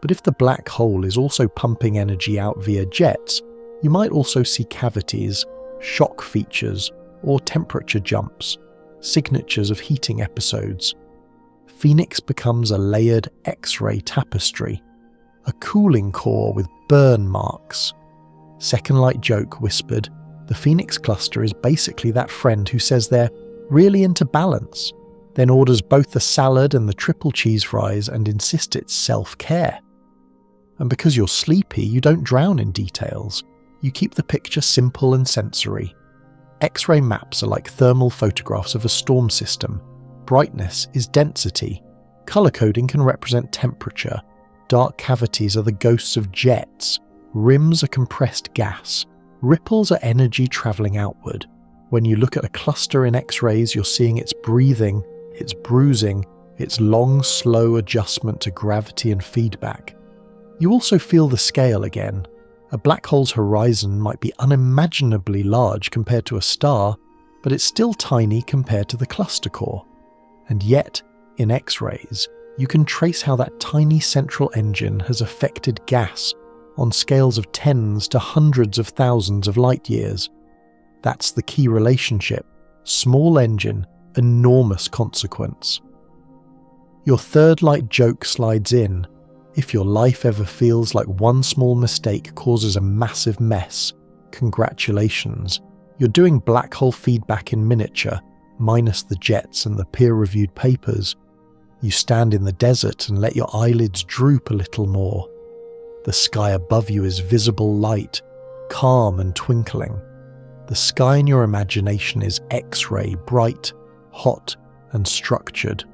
But if the black hole is also pumping energy out via jets, you might also see cavities, shock features, or temperature jumps, signatures of heating episodes. Phoenix becomes a layered X-ray tapestry, a cooling core with burn marks. Second Light Joke whispered, the Phoenix cluster is basically that friend who says they're really into balance, then orders both the salad and the triple cheese fries and insists it's self-care. And because you're sleepy, you don't drown in details. You keep the picture simple and sensory. X-ray maps are like thermal photographs of a storm system. Brightness is density. Color coding can represent temperature. Dark cavities are the ghosts of jets. Rims are compressed gas. Ripples are energy travelling outward. When you look at a cluster in X-rays, you're seeing its breathing, its bruising, its long, slow adjustment to gravity and feedback. You also feel the scale again. A black hole's horizon might be unimaginably large compared to a star, but it's still tiny compared to the cluster core. And yet, in X-rays, you can trace how that tiny central engine has affected gas on scales of tens to hundreds of thousands of light years. That's the key relationship. Small engine, enormous consequence. Your third light joke slides in. If your life ever feels like one small mistake causes a massive mess, congratulations. You're doing black hole feedback in miniature, minus the jets and the peer-reviewed papers. You stand in the desert and let your eyelids droop a little more. The sky above you is visible light, calm and twinkling. The sky in your imagination is X-ray, bright, hot and structured.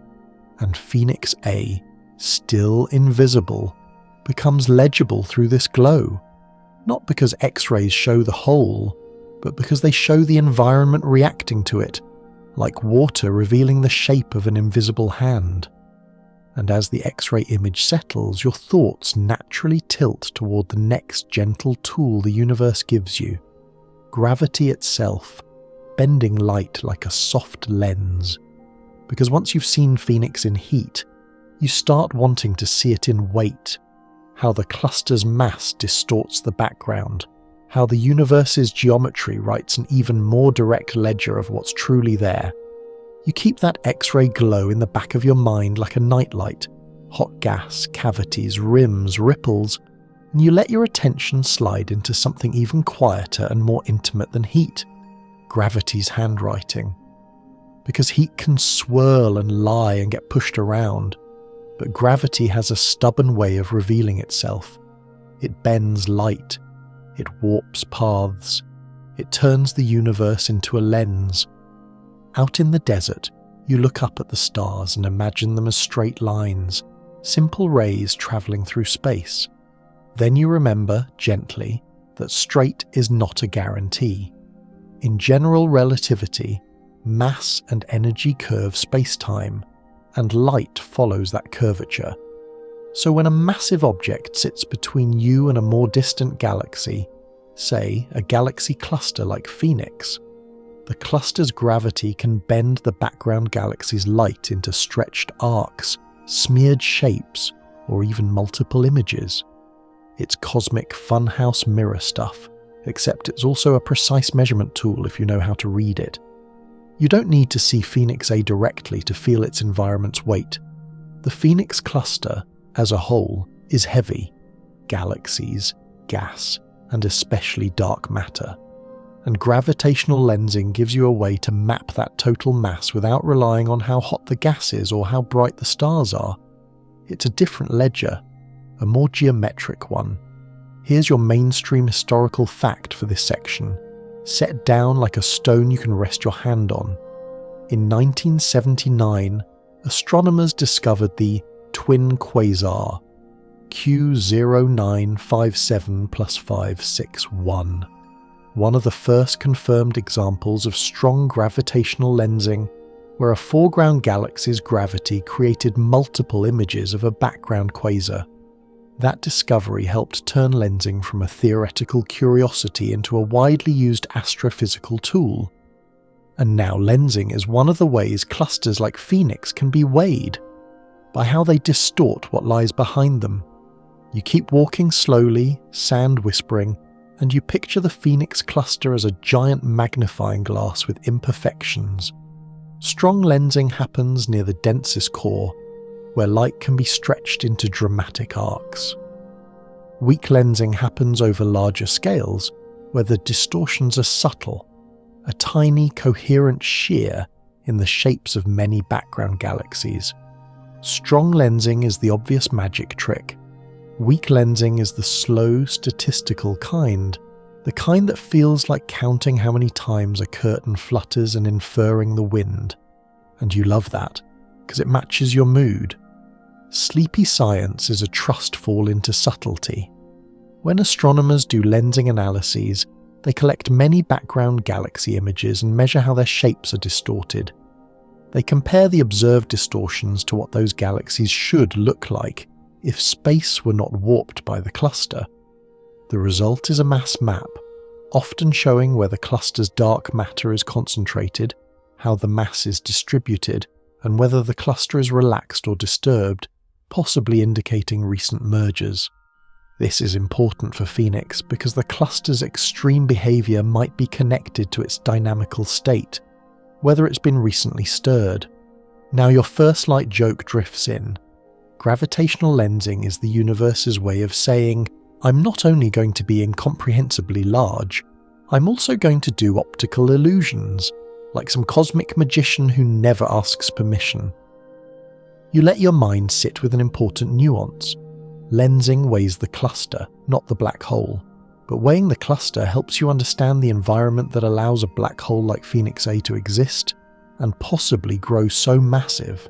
And Phoenix A, still invisible, becomes legible through this glow. Not because X-rays show the whole, but because they show the environment reacting to it, like water revealing the shape of an invisible hand. And as the X-ray image settles, your thoughts naturally tilt toward the next gentle tool the universe gives you. Gravity itself, bending light like a soft lens. Because once you've seen Phoenix in heat, you start wanting to see it in weight, how the cluster's mass distorts the background, how the universe's geometry writes an even more direct ledger of what's truly there. You keep that X-ray glow in the back of your mind like a nightlight, hot gas, cavities, rims, ripples, and you let your attention slide into something even quieter and more intimate than heat, gravity's handwriting. Because heat can swirl and lie and get pushed around, but gravity has a stubborn way of revealing itself. It bends light, it warps paths, it turns the universe into a lens. Out in the desert, you look up at the stars and imagine them as straight lines, simple rays travelling through space. Then you remember, gently, that straight is not a guarantee. In general relativity, mass and energy curve space-time, and light follows that curvature. So when a massive object sits between you and a more distant galaxy, say a galaxy cluster like Phoenix, the cluster's gravity can bend the background galaxy's light into stretched arcs, smeared shapes, or even multiple images. It's cosmic funhouse mirror stuff, except it's also a precise measurement tool if you know how to read it. You don't need to see Phoenix A directly to feel its environment's weight. The Phoenix cluster, as a whole, is heavy. Galaxies, gas, and especially dark matter. And gravitational lensing gives you a way to map that total mass without relying on how hot the gas is or how bright the stars are. It's a different ledger, a more geometric one. Here's your mainstream historical fact for this section, set down like a stone you can rest your hand on. In 1979, astronomers discovered the twin quasar, Q0957+561, one of the first confirmed examples of strong gravitational lensing, where a foreground galaxy's gravity created multiple images of a background quasar. That discovery helped turn lensing from a theoretical curiosity into a widely used astrophysical tool. And now lensing is one of the ways clusters like Phoenix can be weighed, by how they distort what lies behind them. You keep walking slowly, sand whispering, and you picture the Phoenix cluster as a giant magnifying glass with imperfections. Strong lensing happens near the densest core, where light can be stretched into dramatic arcs. Weak lensing happens over larger scales, where the distortions are subtle, a tiny coherent shear in the shapes of many background galaxies. Strong lensing is the obvious magic trick. Weak lensing is the slow, statistical kind, the kind that feels like counting how many times a curtain flutters and inferring the wind. And you love that, because it matches your mood. Sleepy science is a trust fall into subtlety. When astronomers do lensing analyses, they collect many background galaxy images and measure how their shapes are distorted. They compare the observed distortions to what those galaxies should look like if space were not warped by the cluster. The result is a mass map, often showing where the cluster's dark matter is concentrated, how the mass is distributed, and whether the cluster is relaxed or disturbed, possibly indicating recent mergers. This is important for Phoenix because the cluster's extreme behaviour might be connected to its dynamical state, whether it's been recently stirred. Now your first light joke drifts in. Gravitational lensing is the universe's way of saying, I'm not only going to be incomprehensibly large, I'm also going to do optical illusions, like some cosmic magician who never asks permission. You let your mind sit with an important nuance. Lensing weighs the cluster, not the black hole, but weighing the cluster helps you understand the environment that allows a black hole like Phoenix A to exist and possibly grow so massive.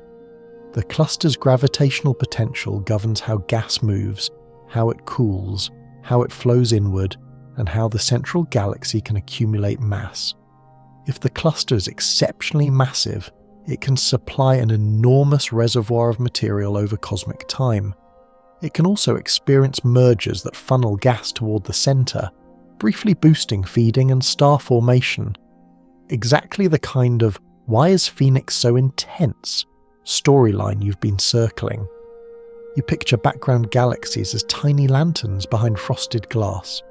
The cluster's gravitational potential governs how gas moves, how it cools, how it flows inward, and how the central galaxy can accumulate mass. If the cluster is exceptionally massive, it can supply an enormous reservoir of material over cosmic time. It can also experience mergers that funnel gas toward the centre, briefly boosting feeding and star formation. Exactly the kind of "why is Phoenix so intense?" storyline you've been circling. You picture background galaxies as tiny lanterns behind frosted glass.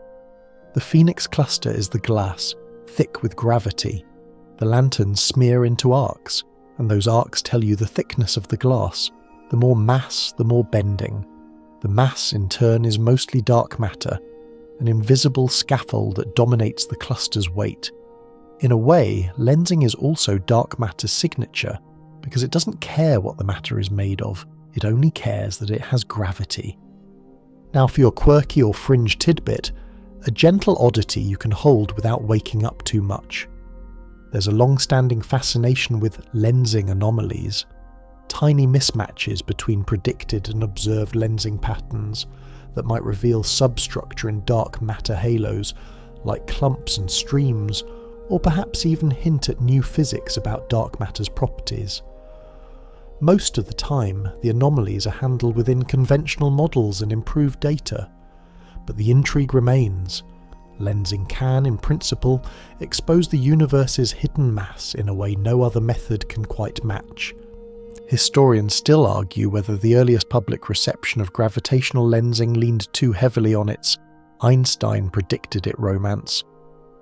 The Phoenix cluster is the glass, thick with gravity. The lanterns smear into arcs, and those arcs tell you the thickness of the glass. The more mass, the more bending. The mass, in turn, is mostly dark matter, an invisible scaffold that dominates the cluster's weight. In a way, lensing is also dark matter's signature, because it doesn't care what the matter is made of, it only cares that it has gravity. Now for your quirky or fringe tidbit, a gentle oddity you can hold without waking up too much. There's a long-standing fascination with lensing anomalies. Tiny mismatches between predicted and observed lensing patterns that might reveal substructure in dark matter halos, like clumps and streams, or perhaps even hint at new physics about dark matter's properties. Most of the time, the anomalies are handled within conventional models and improved data, but the intrigue remains. Lensing can, in principle, expose the universe's hidden mass in a way no other method can quite match. Historians still argue whether the earliest public reception of gravitational lensing leaned too heavily on its "Einstein predicted it" romance,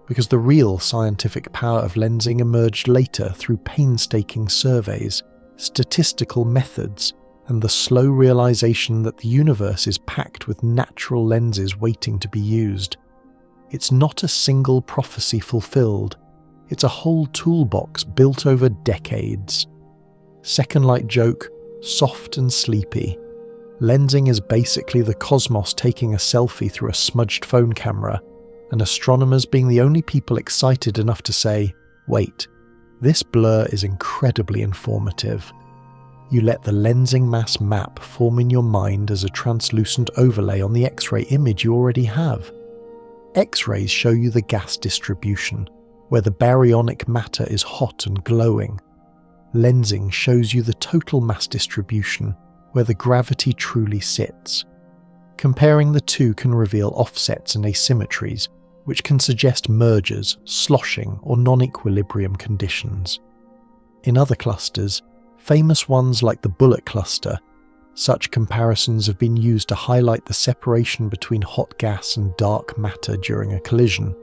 because the real scientific power of lensing emerged later through painstaking surveys, statistical methods, and the slow realization that the universe is packed with natural lenses waiting to be used. It's not a single prophecy fulfilled, it's a whole toolbox built over decades. Second light joke, soft and sleepy. Lensing is basically the cosmos taking a selfie through a smudged phone camera, and astronomers being the only people excited enough to say, wait, this blur is incredibly informative. You let the lensing mass map form in your mind as a translucent overlay on the X-ray image you already have. X-rays show you the gas distribution, where the baryonic matter is hot and glowing. Lensing shows you the total mass distribution, where the gravity truly sits. Comparing the two can reveal offsets and asymmetries, which can suggest mergers, sloshing, or non-equilibrium conditions. In other clusters, famous ones like the Bullet cluster, such comparisons have been used to highlight the separation between hot gas and dark matter during a collision.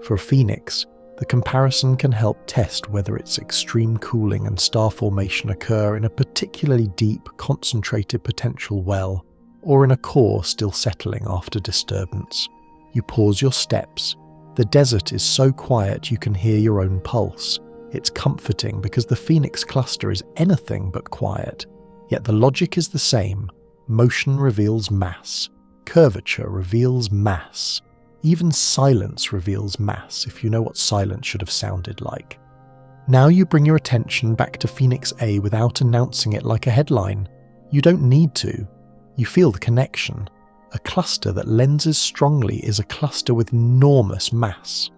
For Phoenix, the comparison can help test whether its extreme cooling and star formation occur in a particularly deep, concentrated potential well, or in a core still settling after disturbance. You pause your steps. The desert is so quiet you can hear your own pulse. It's comforting because the Phoenix cluster is anything but quiet. Yet the logic is the same. Motion reveals mass. Curvature reveals mass. Even silence reveals mass, if you know what silence should have sounded like. Now you bring your attention back to Phoenix A without announcing it like a headline. You don't need to. You feel the connection. A cluster that lenses strongly is a cluster with enormous mass.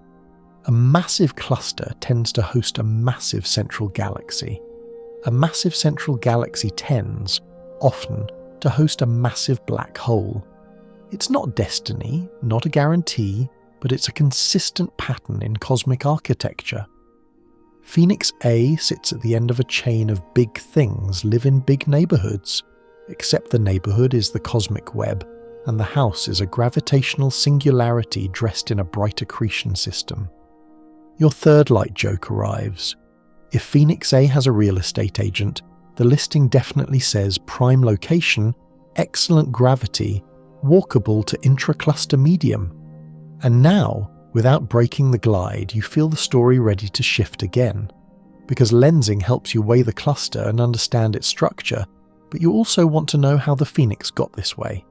A massive cluster tends to host a massive central galaxy. A massive central galaxy tends, often, to host a massive black hole. It's not destiny, not a guarantee, but it's a consistent pattern in cosmic architecture. Phoenix A sits at the end of a chain of big things live in big neighborhoods, except the neighborhood is the cosmic web, and the house is a gravitational singularity dressed in a bright accretion system. Your third light joke arrives. If Phoenix A has a real estate agent, the listing definitely says prime location, excellent gravity, walkable to intra-cluster medium. And now, without breaking the glide, you feel the story ready to shift again. Because lensing helps you weigh the cluster and understand its structure, but you also want to know how the Phoenix got this way.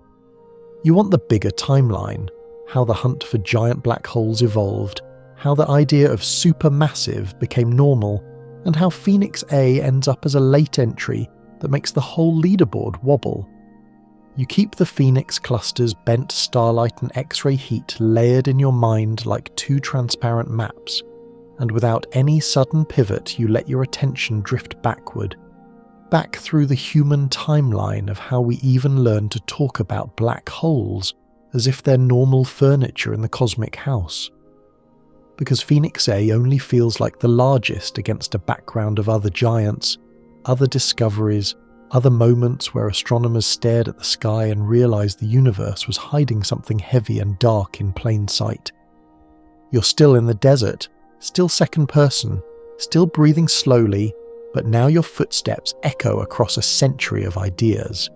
You want the bigger timeline, how the hunt for giant black holes evolved, how the idea of supermassive became normal, and how Phoenix A ends up as a late entry that makes the whole leaderboard wobble. You keep the Phoenix cluster's bent starlight and X-ray heat layered in your mind like two transparent maps, and without any sudden pivot you let your attention drift backward, back through the human timeline of how we even learn to talk about black holes as if they're normal furniture in the cosmic house. Because Phoenix A only feels like the largest against a background of other giants, other discoveries, other moments where astronomers stared at the sky and realized the universe was hiding something heavy and dark in plain sight. You're still in the desert, still second person, still breathing slowly, but now your footsteps echo across a century of ideas.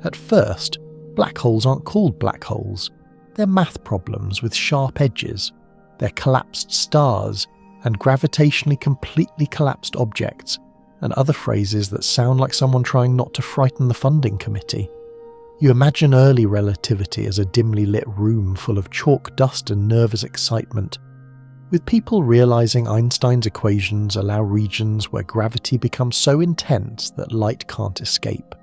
At first, black holes aren't called black holes. They're math problems with sharp edges. They're collapsed stars and gravitationally completely collapsed objects, and other phrases that sound like someone trying not to frighten the funding committee. You imagine early relativity as a dimly lit room full of chalk dust and nervous excitement, with people realizing Einstein's equations allow regions where gravity becomes so intense that light can't escape.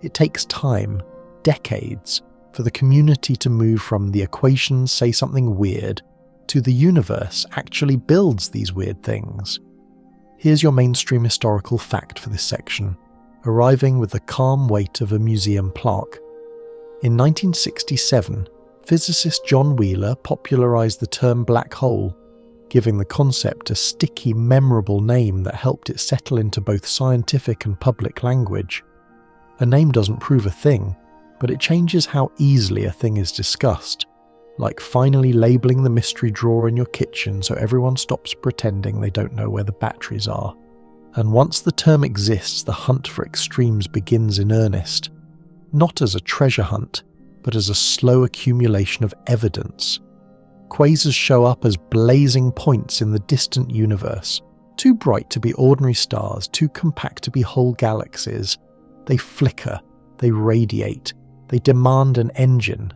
It takes time, decades, for the community to move from the equations say something weird to the universe actually builds these weird things. Here's your mainstream historical fact for this section, arriving with the calm weight of a museum plaque. In 1967, physicist John Wheeler popularized the term black hole, giving the concept a sticky, memorable name that helped it settle into both scientific and public language. A name doesn't prove a thing, but it changes how easily a thing is discussed, like finally labeling the mystery drawer in your kitchen so everyone stops pretending they don't know where the batteries are. And once the term exists, the hunt for extremes begins in earnest, not as a treasure hunt, but as a slow accumulation of evidence. Quasars show up as blazing points in the distant universe, too bright to be ordinary stars, too compact to be whole galaxies. They flicker, they radiate, they demand an engine.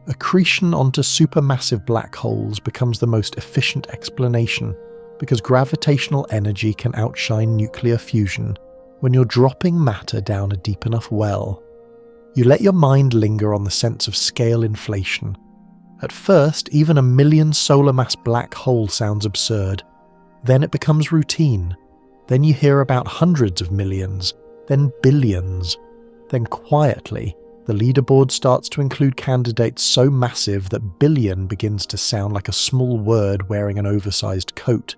Accretion onto supermassive black holes becomes the most efficient explanation because gravitational energy can outshine nuclear fusion when you're dropping matter down a deep enough well. You let your mind linger on the sense of scale inflation. At first, even a million solar mass black hole sounds absurd. Then it becomes routine. Then you hear about hundreds of millions, then billions. Then quietly, the leaderboard starts to include candidates so massive that billion begins to sound like a small word wearing an oversized coat.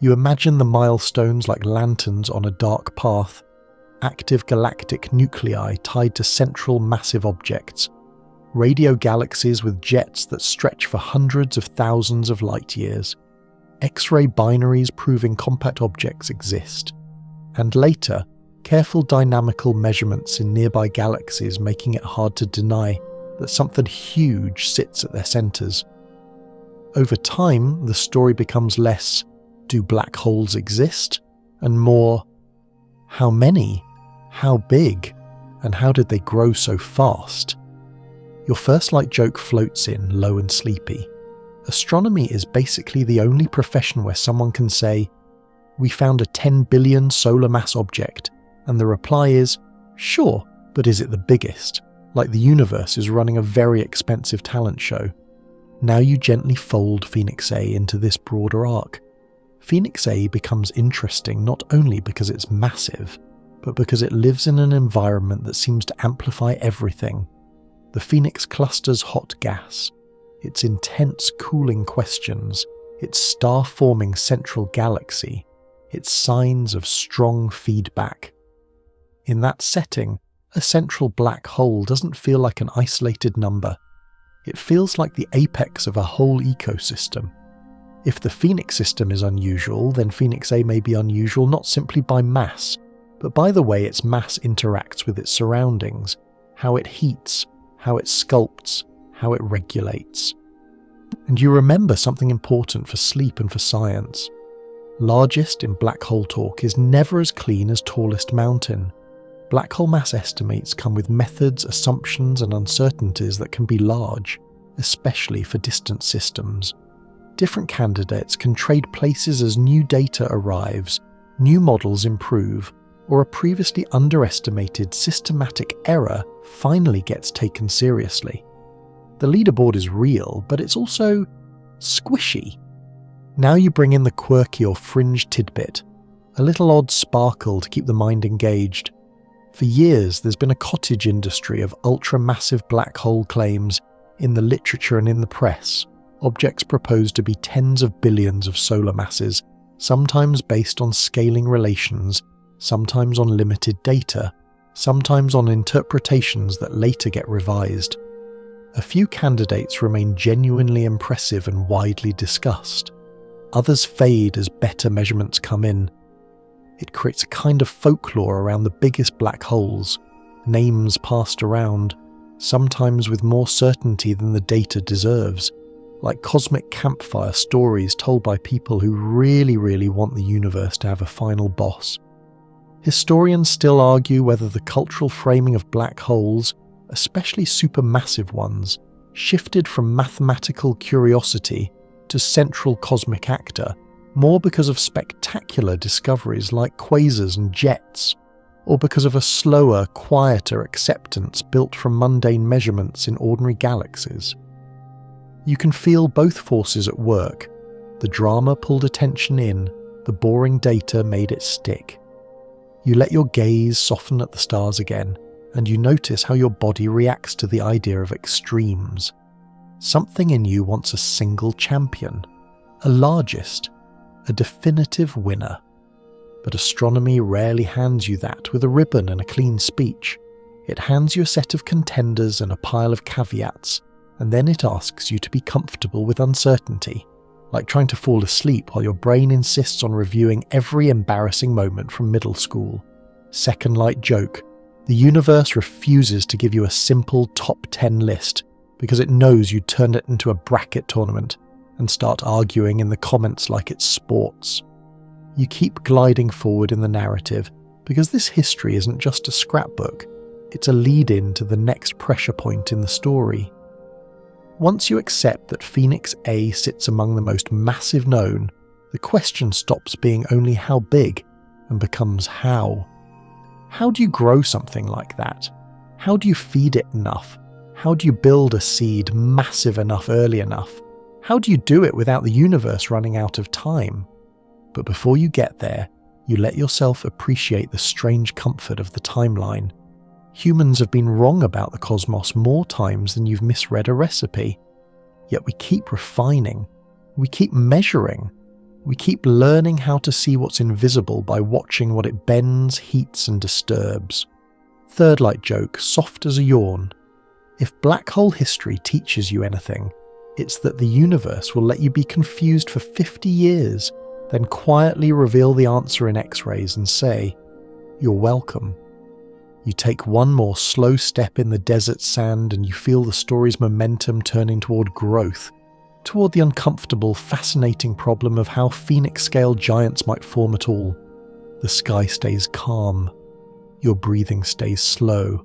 You imagine the milestones like lanterns on a dark path, active galactic nuclei tied to central massive objects, radio galaxies with jets that stretch for hundreds of thousands of light years, X-ray binaries proving compact objects exist, and later, careful dynamical measurements in nearby galaxies making it hard to deny that something huge sits at their centers. Over time, the story becomes less, do black holes exist? And more, how many? How big? And how did they grow so fast? Your first light joke floats in, low and sleepy. Astronomy is basically the only profession where someone can say, "We found a 10 billion solar mass object," and the reply is, Sure, but is it the biggest? Like the universe is running a very expensive talent show. Now you gently fold Phoenix A into this broader arc. Phoenix A becomes interesting not only because it's massive, but because it lives in an environment that seems to amplify everything. The Phoenix cluster's hot gas, its intense cooling questions, its star-forming central galaxy, its signs of strong feedback. In that setting, a central black hole doesn't feel like an isolated number. It feels like the apex of a whole ecosystem. If the Phoenix system is unusual, then Phoenix A may be unusual not simply by mass, but by the way its mass interacts with its surroundings, how it heats, how it sculpts, how it regulates. And you remember something important for sleep and for science. Largest in black hole talk is never as clean as tallest mountain. Black hole mass estimates come with methods, assumptions and uncertainties that can be large, especially for distant systems. Different candidates can trade places as new data arrives, new models improve, or a previously underestimated systematic error finally gets taken seriously. The leaderboard is real, but it's also squishy. Now you bring in the quirky or fringe tidbit, a little odd sparkle to keep the mind engaged. For years, there's been a cottage industry of ultra-massive black hole claims in the literature and in the press, objects proposed to be tens of billions of solar masses, sometimes based on scaling relations, sometimes on limited data, sometimes on interpretations that later get revised. A few candidates remain genuinely impressive and widely discussed. Others fade as better measurements come in. It creates a kind of folklore around the biggest black holes, names passed around, sometimes with more certainty than the data deserves, like cosmic campfire stories told by people who really want the universe to have a final boss. Historians still argue whether the cultural framing of black holes, especially supermassive ones, shifted from mathematical curiosity to central cosmic actor, more because of spectacular discoveries like quasars and jets, or because of a slower, quieter acceptance built from mundane measurements in ordinary galaxies. You can feel both forces at work. The drama pulled attention in, the boring data made it stick. You let your gaze soften at the stars again, and you notice how your body reacts to the idea of extremes. Something in you wants a single champion, a largest, a definitive winner. But astronomy rarely hands you that with a ribbon and a clean speech. It hands you a set of contenders and a pile of caveats, and then it asks you to be comfortable with uncertainty, like trying to fall asleep while your brain insists on reviewing every embarrassing moment from middle school. Second light joke, the universe refuses to give you a simple top 10 list because it knows you'd turn it into a bracket tournament and start arguing in the comments like it's sports. You keep gliding forward in the narrative because this history isn't just a scrapbook, it's a lead-in to the next pressure point in the story. Once you accept that Phoenix A sits among the most massive known, the question stops being only how big and becomes how. How do you grow something like that? How do you feed it enough? How do you build a seed massive enough early enough? How do you do it without the universe running out of time? But before you get there, you let yourself appreciate the strange comfort of the timeline. Humans have been wrong about the cosmos more times than you've misread a recipe. Yet we keep refining, we keep measuring, we keep learning how to see what's invisible by watching what it bends, heats and disturbs. Third light joke, soft as a yawn. If black hole history teaches you anything, it's that the universe will let you be confused for 50 years, then quietly reveal the answer in X-rays and say, "You're welcome." You take one more slow step in the desert sand and you feel the story's momentum turning toward growth, toward the uncomfortable, fascinating problem of how Phoenix-scale giants might form at all. The sky stays calm, your breathing stays slow,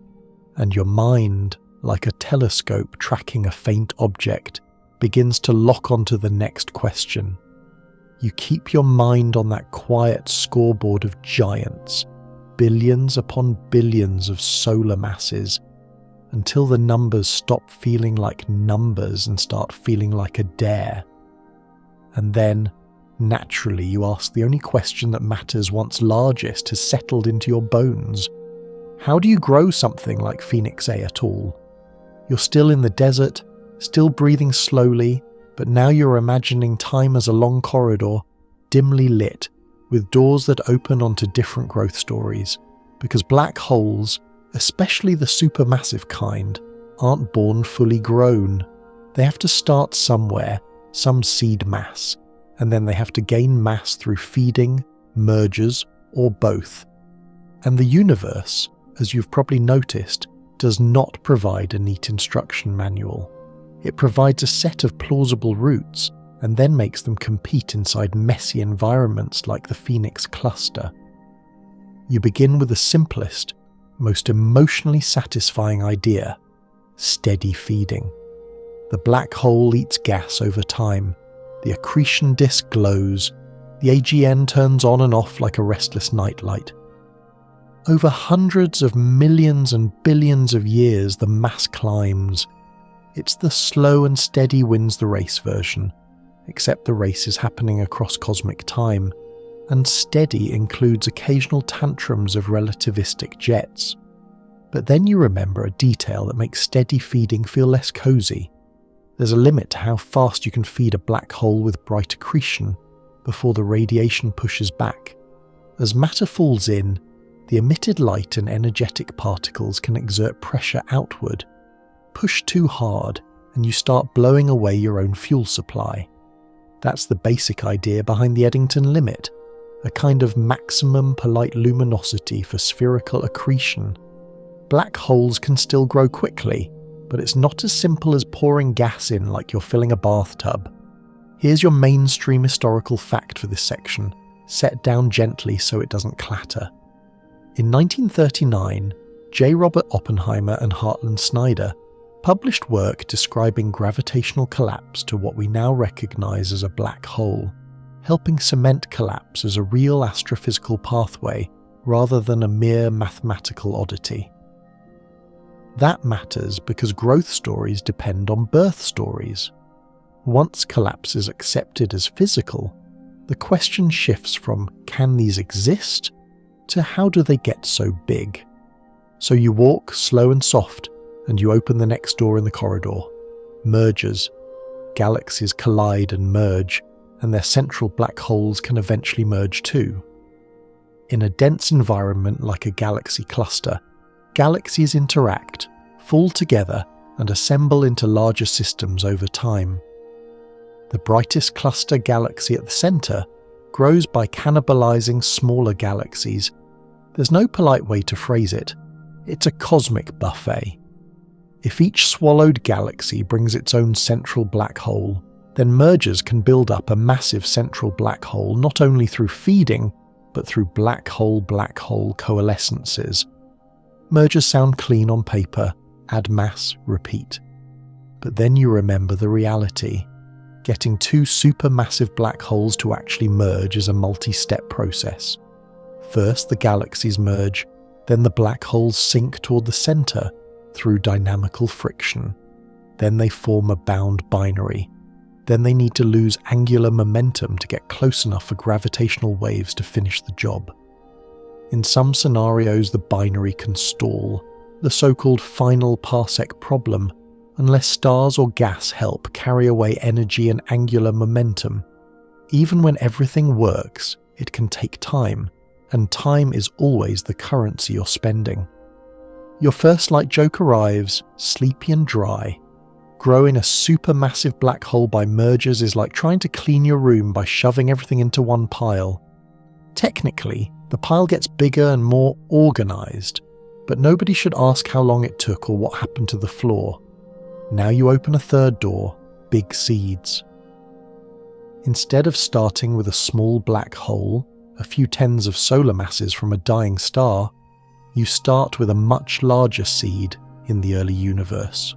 and your mind, like a telescope tracking a faint object, begins to lock onto the next question. You keep your mind on that quiet scoreboard of giants, billions upon billions of solar masses until the numbers stop feeling like numbers and start feeling like a dare. And then, naturally, you ask the only question that matters once largest has settled into your bones. How do you grow something like Phoenix A at all? You're still in the desert, still breathing slowly, but now you're imagining time as a long corridor, dimly lit, with doors that open onto different growth stories. Because black holes, especially the supermassive kind, aren't born fully grown. They have to start somewhere, some seed mass, and then they have to gain mass through feeding, mergers, or both. And the universe, as you've probably noticed, does not provide a neat instruction manual. It provides a set of plausible routes and then makes them compete inside messy environments like the Phoenix cluster. You begin with the simplest, most emotionally satisfying idea: steady feeding. The black hole eats gas over time, the accretion disk glows, the AGN turns on and off like a restless nightlight. Over hundreds of millions and billions of years the mass climbs. It's the slow and steady wins the race version, except the race is happening across cosmic time, and steady includes occasional tantrums of relativistic jets. But then you remember a detail that makes steady feeding feel less cozy. There's a limit to how fast you can feed a black hole with bright accretion before the radiation pushes back. As matter falls in, the emitted light and energetic particles can exert pressure outward. Push too hard, and you start blowing away your own fuel supply. That's the basic idea behind the Eddington limit, a kind of maximum polite luminosity for spherical accretion. Black holes can still grow quickly, but it's not as simple as pouring gas in like you're filling a bathtub. Here's your mainstream historical fact for this section, set down gently so it doesn't clatter. In 1939, J. Robert Oppenheimer and Hartland Snyder published work describing gravitational collapse to what we now recognize as a black hole, helping cement collapse as a real astrophysical pathway rather than a mere mathematical oddity. That matters because growth stories depend on birth stories. Once collapse is accepted as physical, the question shifts from can these exist to how do they get so big? So you walk slow and soft, and you open the next door in the corridor. Mergers. Galaxies collide and merge, and their central black holes can eventually merge too. In a dense environment like a galaxy cluster, galaxies interact, fall together, and assemble into larger systems over time. The brightest cluster galaxy at the centre grows by cannibalizing smaller galaxies. There's no polite way to phrase it. It's a cosmic buffet. If each swallowed galaxy brings its own central black hole, then mergers can build up a massive central black hole not only through feeding, but through black hole coalescences. Mergers sound clean on paper, add mass, repeat. But then you remember the reality. Getting two supermassive black holes to actually merge is a multi-step process. First the galaxies merge, then the black holes sink toward the centre through dynamical friction. Then they form a bound binary. Then they need to lose angular momentum to get close enough for gravitational waves to finish the job. In some scenarios the binary can stall, the so-called final parsec problem, unless stars or gas help carry away energy and angular momentum. Even when everything works, it can take time, and time is always the currency you're spending. Your first light joke arrives, sleepy and dry. Growing a supermassive black hole by mergers is like trying to clean your room by shoving everything into one pile. Technically, the pile gets bigger and more organized, but nobody should ask how long it took or what happened to the floor. Now you open a third door, big seeds. Instead of starting with a small black hole, a few tens of solar masses from a dying star, you start with a much larger seed in the early universe.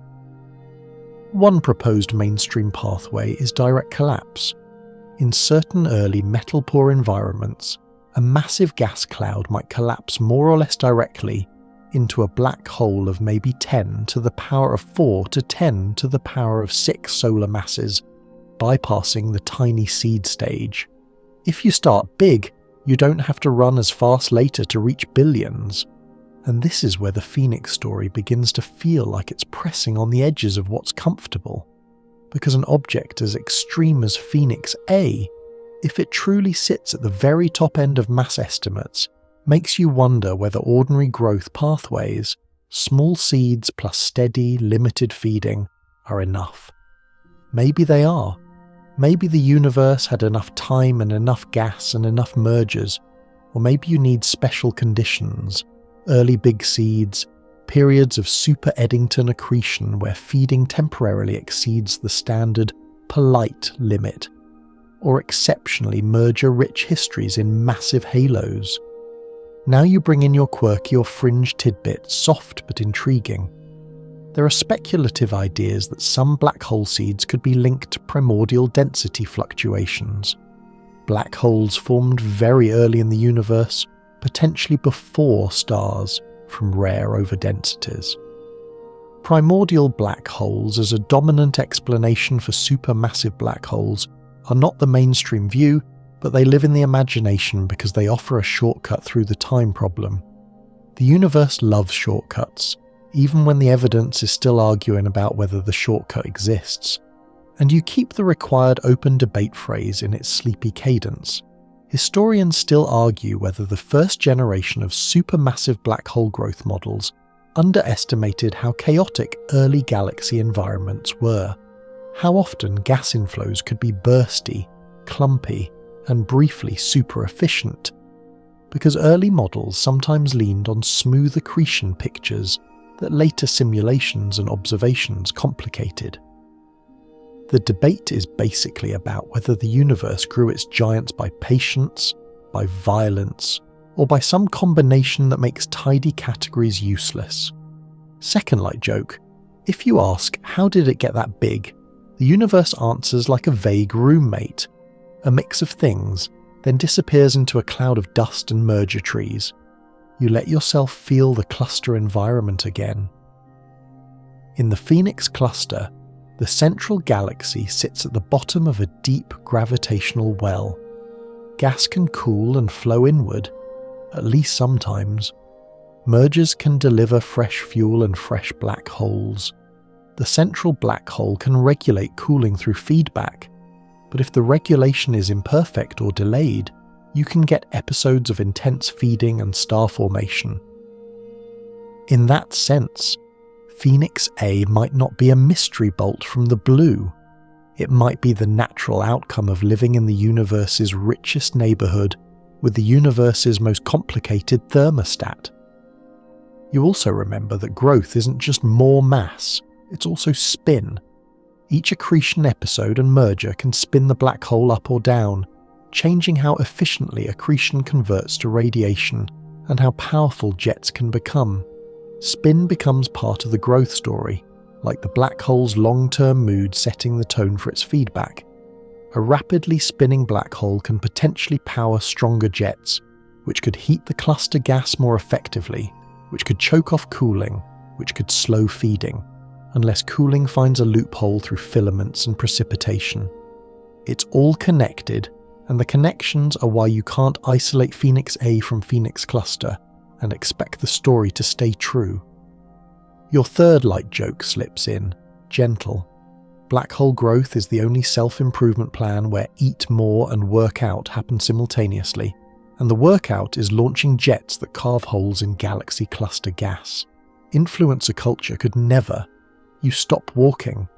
One proposed mainstream pathway is direct collapse. In certain early metal-poor environments, a massive gas cloud might collapse more or less directly into a black hole of maybe 10 to the power of 4 to 10 to the power of 6 solar masses, bypassing the tiny seed stage. If you start big, you don't have to run as fast later to reach billions. And this is where the Phoenix story begins to feel like it's pressing on the edges of what's comfortable. Because an object as extreme as Phoenix A, if it truly sits at the very top end of mass estimates, makes you wonder whether ordinary growth pathways, small seeds plus steady, limited feeding, are enough. Maybe they are. Maybe the universe had enough time and enough gas and enough mergers, or maybe you need special conditions, early big seeds, periods of super Eddington accretion where feeding temporarily exceeds the standard polite limit, or exceptionally merger-rich histories in massive halos. Now you bring in your quirky or fringe tidbits, soft but intriguing. There are speculative ideas that some black hole seeds could be linked to primordial density fluctuations. Black holes formed very early in the universe, potentially before stars, from rare overdensities. Primordial black holes as a dominant explanation for supermassive black holes are not the mainstream view, but they live in the imagination because they offer a shortcut through the time problem. The universe loves shortcuts, even when the evidence is still arguing about whether the shortcut exists. And you keep the required open debate phrase in its sleepy cadence. Historians still argue whether the first generation of supermassive black hole growth models underestimated how chaotic early galaxy environments were, how often gas inflows could be bursty, clumpy, and briefly super efficient, because early models sometimes leaned on smooth accretion pictures that later simulations and observations complicated. The debate is basically about whether the universe grew its giants by patience, by violence, or by some combination that makes tidy categories useless. Second light joke, if you ask how did it get that big, the universe answers like a vague roommate, a mix of things, then disappears into a cloud of dust and merger trees. You let yourself feel the cluster environment again. In the Phoenix cluster, the central galaxy sits at the bottom of a deep gravitational well. Gas can cool and flow inward, at least sometimes. Mergers can deliver fresh fuel and fresh black holes. The central black hole can regulate cooling through feedback, but if the regulation is imperfect or delayed, you can get episodes of intense feeding and star formation. In that sense, Phoenix A might not be a mystery bolt from the blue. It might be the natural outcome of living in the universe's richest neighborhood with the universe's most complicated thermostat. You also remember that growth isn't just more mass, it's also spin. Each accretion episode and merger can spin the black hole up or down, changing how efficiently accretion converts to radiation and how powerful jets can become. Spin becomes part of the growth story, like the black hole's long-term mood setting the tone for its feedback. A rapidly spinning black hole can potentially power stronger jets, which could heat the cluster gas more effectively, which could choke off cooling, which could slow feeding, unless cooling finds a loophole through filaments and precipitation. It's all connected, and the connections are why you can't isolate Phoenix A from Phoenix Cluster and expect the story to stay true. Your third light joke slips in, gentle. Black hole growth is the only self-improvement plan where eat more and work out happen simultaneously, and the workout is launching jets that carve holes in galaxy cluster gas. Influencer culture could never. You stop walking.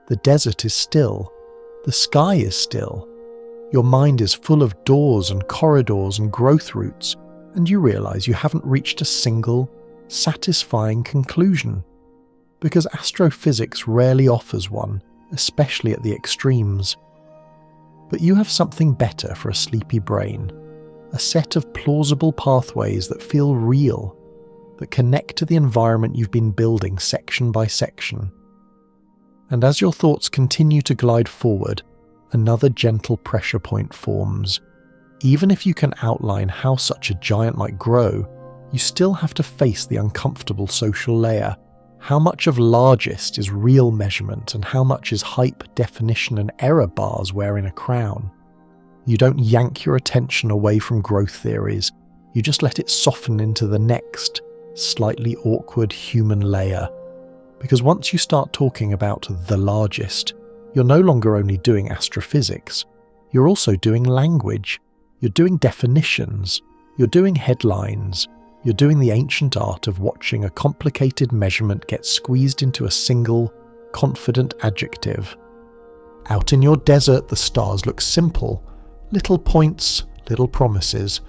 The desert is still. The sky is still. Your mind is full of doors and corridors and growth routes, and you realize you haven't reached a single, satisfying conclusion. Because astrophysics rarely offers one, especially at the extremes. But you have something better for a sleepy brain. A set of plausible pathways that feel real, that connect to the environment you've been building section by section. And as your thoughts continue to glide forward, another gentle pressure point forms. Even if you can outline how such a giant might grow, you still have to face the uncomfortable social layer. How much of largest is real measurement and how much is hype, definition and error bars wearing a crown? You don't yank your attention away from growth theories, you just let it soften into the next, slightly awkward human layer. Because once you start talking about the largest, you're no longer only doing astrophysics, you're also doing language, you're doing definitions, you're doing headlines, you're doing the ancient art of watching a complicated measurement get squeezed into a single, confident adjective. Out in your desert, the stars look simple, little points, little promises,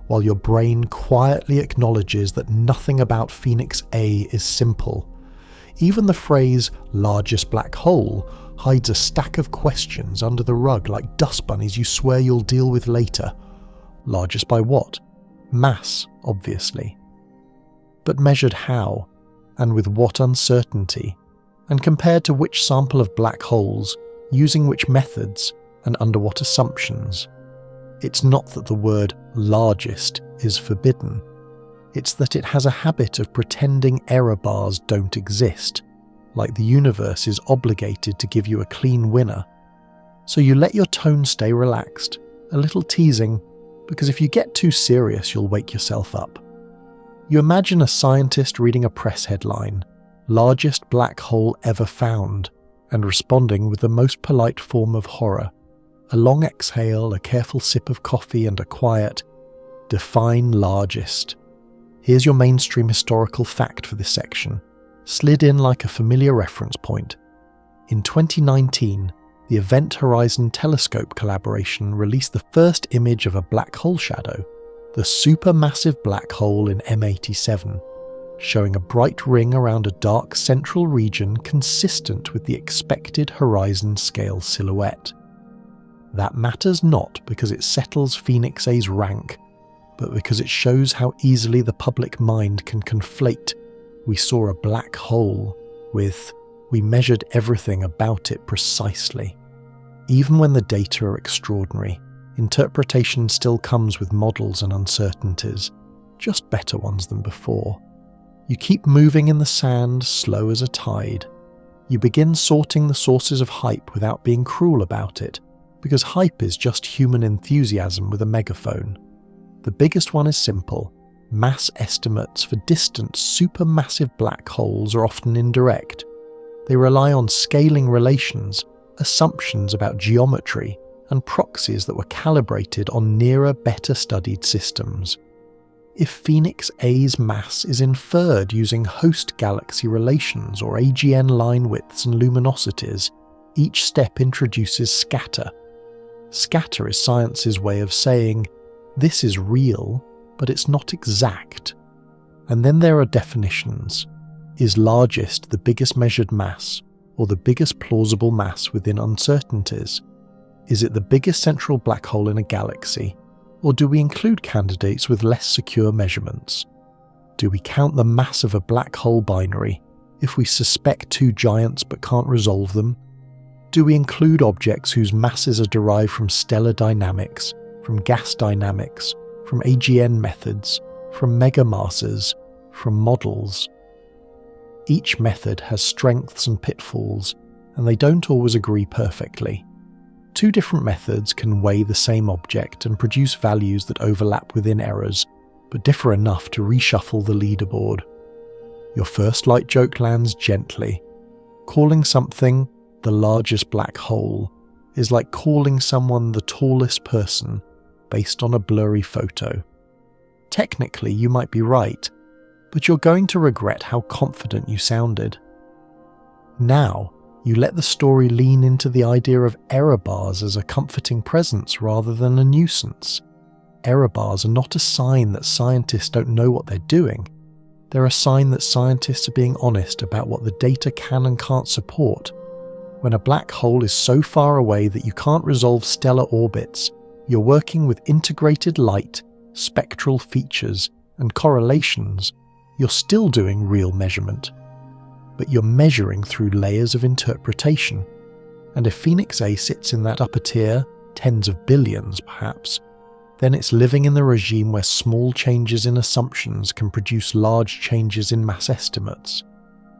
while your brain quietly acknowledges that nothing about Phoenix A is simple. Even the phrase largest black hole hides a stack of questions under the rug like dust bunnies you swear you'll deal with later. Largest by what? Mass, obviously. But measured how? And with what uncertainty? And compared to which sample of black holes, using which methods, and under what assumptions? It's not that the word largest is forbidden. It's that it has a habit of pretending error bars don't exist, like the universe is obligated to give you a clean winner. So you let your tone stay relaxed, a little teasing, because if you get too serious you'll wake yourself up. You imagine a scientist reading a press headline, largest black hole ever found, and responding with the most polite form of horror. A long exhale, a careful sip of coffee and a quiet, define largest. Here's your mainstream historical fact for this section, slid in like a familiar reference point. In 2019, the Event Horizon Telescope collaboration released the first image of a black hole shadow, the supermassive black hole in M87, showing a bright ring around a dark central region consistent with the expected horizon scale silhouette. That matters not because it settles Phoenix A's rank, but because it shows how easily the public mind can conflate "we saw a black hole" with "we measured everything about it precisely." Even when the data are extraordinary, interpretation still comes with models and uncertainties, just better ones than before. You keep moving in the sand, slow as a tide. You begin sorting the sources of hype without being cruel about it, because hype is just human enthusiasm with a megaphone. The biggest one is simple. Mass estimates for distant supermassive black holes are often indirect. They rely on scaling relations, assumptions about geometry, and proxies that were calibrated on nearer, better studied systems. If Phoenix A's mass is inferred using host galaxy relations or AGN line widths and luminosities, each step introduces scatter. Scatter is science's way of saying, this is real, but it's not exact. And then there are definitions. Is largest the biggest measured mass, or the biggest plausible mass within uncertainties? Is it the biggest central black hole in a galaxy, or do we include candidates with less secure measurements? Do we count the mass of a black hole binary if we suspect two giants but can't resolve them? Do we include objects whose masses are derived from stellar dynamics, from gas dynamics, from AGN methods, from megamasses, from models? Each method has strengths and pitfalls, and they don't always agree perfectly. Two different methods can weigh the same object and produce values that overlap within errors, but differ enough to reshuffle the leaderboard. Your first light joke lands gently. Calling something the largest black hole is like calling someone the tallest person based on a blurry photo. Technically, you might be right, but you're going to regret how confident you sounded. Now, you let the story lean into the idea of error bars as a comforting presence rather than a nuisance. Error bars are not a sign that scientists don't know what they're doing. They're a sign that scientists are being honest about what the data can and can't support. When a black hole is so far away that you can't resolve stellar orbits, you're working with integrated light, spectral features, and correlations. You're still doing real measurement, but you're measuring through layers of interpretation. And if Phoenix A sits in that upper tier, tens of billions perhaps, then it's living in the regime where small changes in assumptions can produce large changes in mass estimates.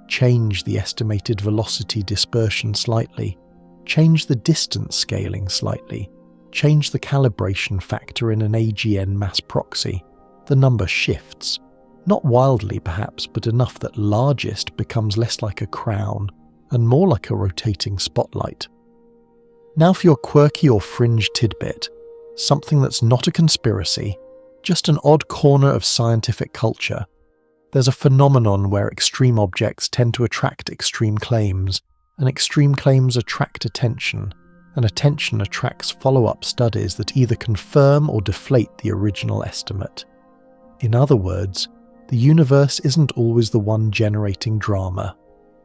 Change the estimated velocity dispersion slightly, change the distance scaling slightly, change the calibration factor in an AGN mass proxy. The number shifts. Not wildly perhaps, but enough that largest becomes less like a crown and more like a rotating spotlight. Now for your quirky or fringe tidbit, something that's not a conspiracy, just an odd corner of scientific culture. There's a phenomenon where extreme objects tend to attract extreme claims, and extreme claims attract attention, and attention attracts follow-up studies that either confirm or deflate the original estimate. In other words, the universe isn't always the one generating drama.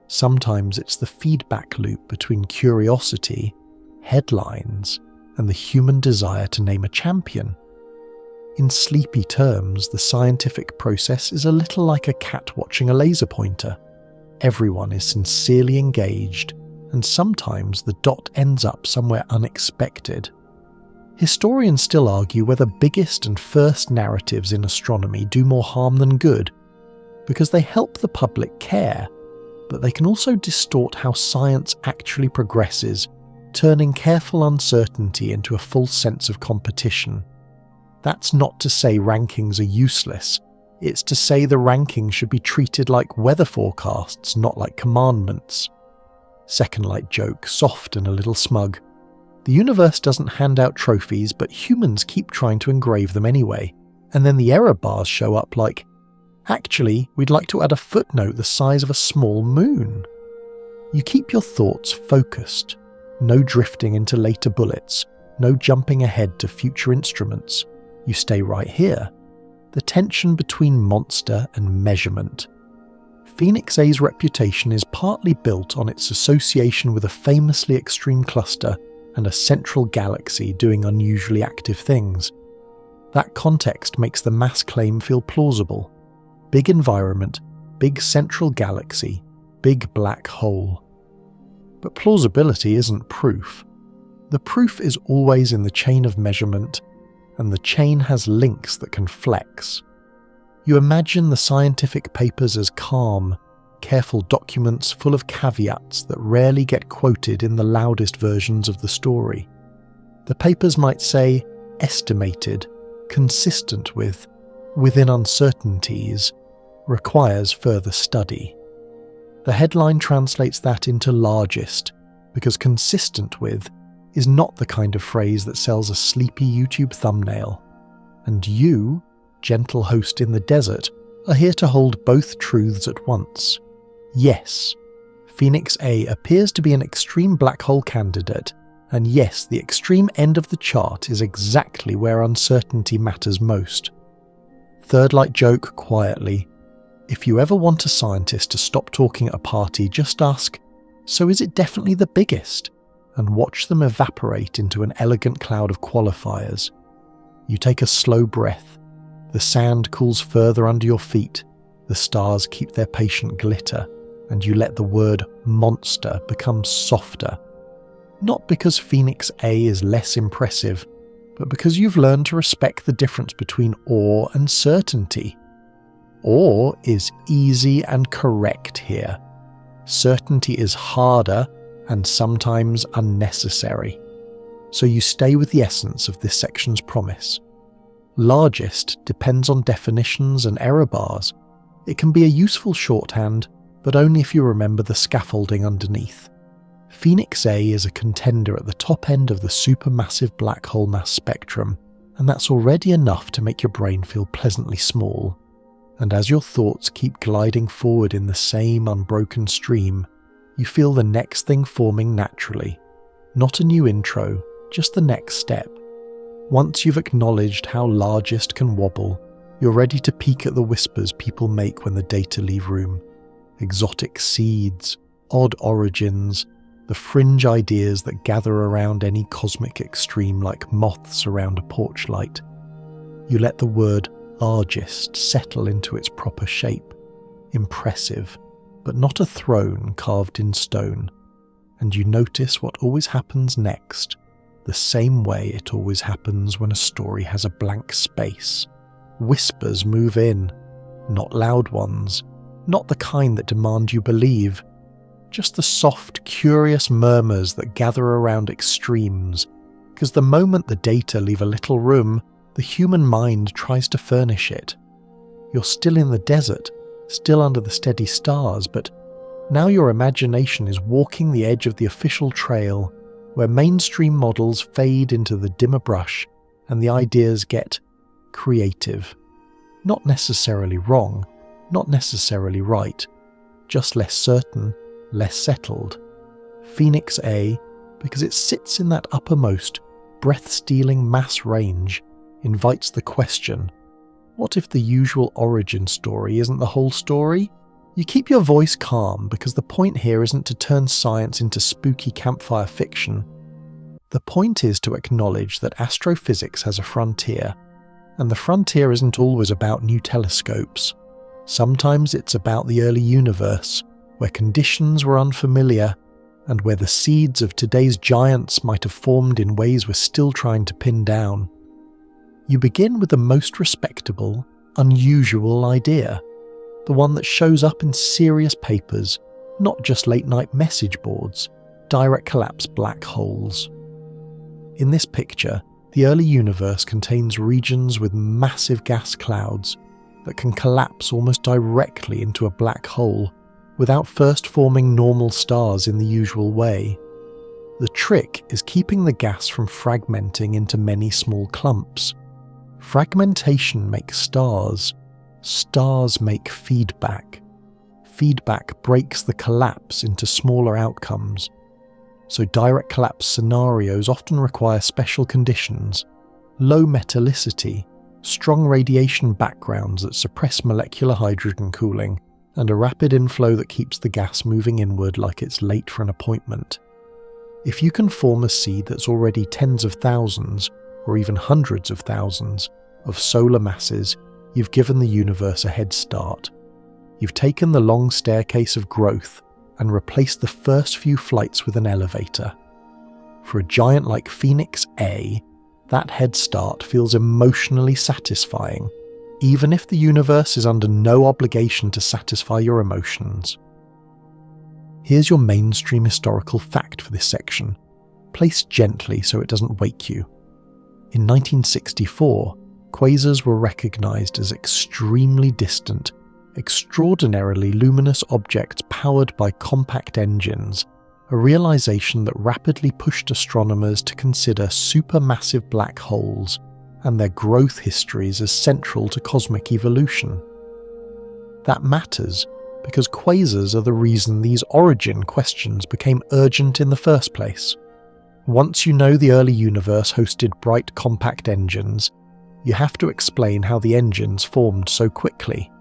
Sometimes it's the feedback loop between curiosity, headlines, and the human desire to name a champion. In sleepy terms, the scientific process is a little like a cat watching a laser pointer. Everyone is sincerely engaged, and sometimes the dot ends up somewhere unexpected. Historians still argue whether biggest and first narratives in astronomy do more harm than good, because they help the public care, but they can also distort how science actually progresses, turning careful uncertainty into a false sense of competition. That's not to say rankings are useless, it's to say the rankings should be treated like weather forecasts, not like commandments. Second light joke, soft and a little smug. The universe doesn't hand out trophies, but humans keep trying to engrave them anyway, and then the error bars show up like, actually, we'd like to add a footnote the size of a small moon. You keep your thoughts focused. No drifting into later bullets, no jumping ahead to future instruments. You stay right here. The tension between monster and measurement. Phoenix A's reputation is partly built on its association with a famously extreme cluster and a central galaxy doing unusually active things. That context makes the mass claim feel plausible. Big environment, big central galaxy, big black hole. But plausibility isn't proof. The proof is always in the chain of measurement, and the chain has links that can flex. You imagine the scientific papers as calm, careful documents full of caveats that rarely get quoted in the loudest versions of the story. The papers might say, estimated, consistent with, within uncertainties, requires further study. The headline translates that into largest, because consistent with is not the kind of phrase that sells a sleepy YouTube thumbnail. And you, gentle host in the desert, are here to hold both truths at once. Yes, Phoenix A appears to be an extreme black hole candidate, and yes, the extreme end of the chart is exactly where uncertainty matters most. Third light joke quietly. If you ever want a scientist to stop talking at a party, just ask, so is it definitely the biggest? And watch them evaporate into an elegant cloud of qualifiers. You take a slow breath. The sand cools further under your feet. The stars keep their patient glitter, and you let the word monster become softer. Not because Phoenix A is less impressive, but because you've learned to respect the difference between awe and certainty. Awe is easy and correct here. Certainty is harder and sometimes unnecessary. So you stay with the essence of this section's promise. Largest depends on definitions and error bars. It can be a useful shorthand, but only if you remember the scaffolding underneath. Phoenix A is a contender at the top end of the supermassive black hole mass spectrum, and that's already enough to make your brain feel pleasantly small. And as your thoughts keep gliding forward in the same unbroken stream, you feel the next thing forming naturally. Not a new intro, just the next step. Once you've acknowledged how largest can wobble, you're ready to peek at the whispers people make when the data leave room. Exotic seeds, odd origins, the fringe ideas that gather around any cosmic extreme like moths around a porch light. You let the word largest settle into its proper shape. Impressive, but not a throne carved in stone. And you notice what always happens next. the same way it always happens when a story has a blank space. Whispers move in, not loud ones, not the kind that demand you believe, just the soft, curious murmurs that gather around extremes, because the moment the data leave a little room, the human mind tries to furnish it. You're still in the desert, still under the steady stars, but now your imagination is walking the edge of the official trail, where mainstream models fade into the dimmer brush and the ideas get creative. Not necessarily wrong, not necessarily right, just less certain, less settled. Phoenix A, because it sits in that uppermost, breath-stealing mass range, invites the question, what if the usual origin story isn't the whole story? You keep your voice calm because the point here isn't to turn science into spooky campfire fiction. The point is to acknowledge that astrophysics has a frontier, and the frontier isn't always about new telescopes. Sometimes it's about the early universe, where conditions were unfamiliar, and where the seeds of today's giants might have formed in ways we're still trying to pin down. You begin with the most respectable, unusual idea, the one that shows up in serious papers, not just late-night message boards, direct collapse black holes. In this picture, the early universe contains regions with massive gas clouds that can collapse almost directly into a black hole without first forming normal stars in the usual way. The trick is keeping the gas from fragmenting into many small clumps. Fragmentation makes stars. Stars make feedback. Feedback breaks the collapse into smaller outcomes. So direct collapse scenarios often require special conditions, low metallicity, strong radiation backgrounds that suppress molecular hydrogen cooling, and a rapid inflow that keeps the gas moving inward like it's late for an appointment. If you can form a seed that's already tens of thousands, or even hundreds of thousands, of solar masses, you've given the universe a head start. You've taken the long staircase of growth and replaced the first few flights with an elevator. For a giant like Phoenix A, that head start feels emotionally satisfying, even if the universe is under no obligation to satisfy your emotions. Here's your mainstream historical fact for this section, placed gently so it doesn't wake you. In 1964, quasars were recognized as extremely distant, extraordinarily luminous objects powered by compact engines, a realization that rapidly pushed astronomers to consider supermassive black holes and their growth histories as central to cosmic evolution. That matters because quasars are the reason these origin questions became urgent in the first place. Once you know the early universe hosted bright compact engines, you have to explain how the engines formed so quickly.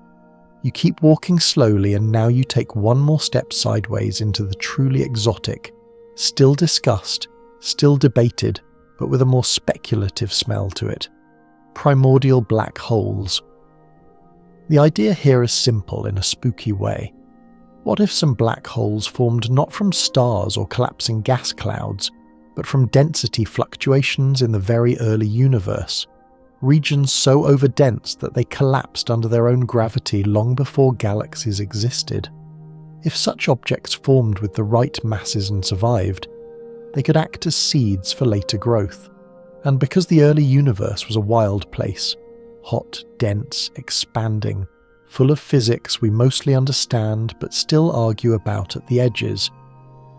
You keep walking slowly and now you take one more step sideways into the truly exotic, still discussed, still debated, but with a more speculative smell to it. Primordial black holes. The idea here is simple in a spooky way. What if some black holes formed not from stars or collapsing gas clouds, but from density fluctuations in the very early universe? Regions so overdense that they collapsed under their own gravity long before galaxies existed. If such objects formed with the right masses and survived, they could act as seeds for later growth. And because the early universe was a wild place, hot, dense, expanding, full of physics we mostly understand but still argue about at the edges,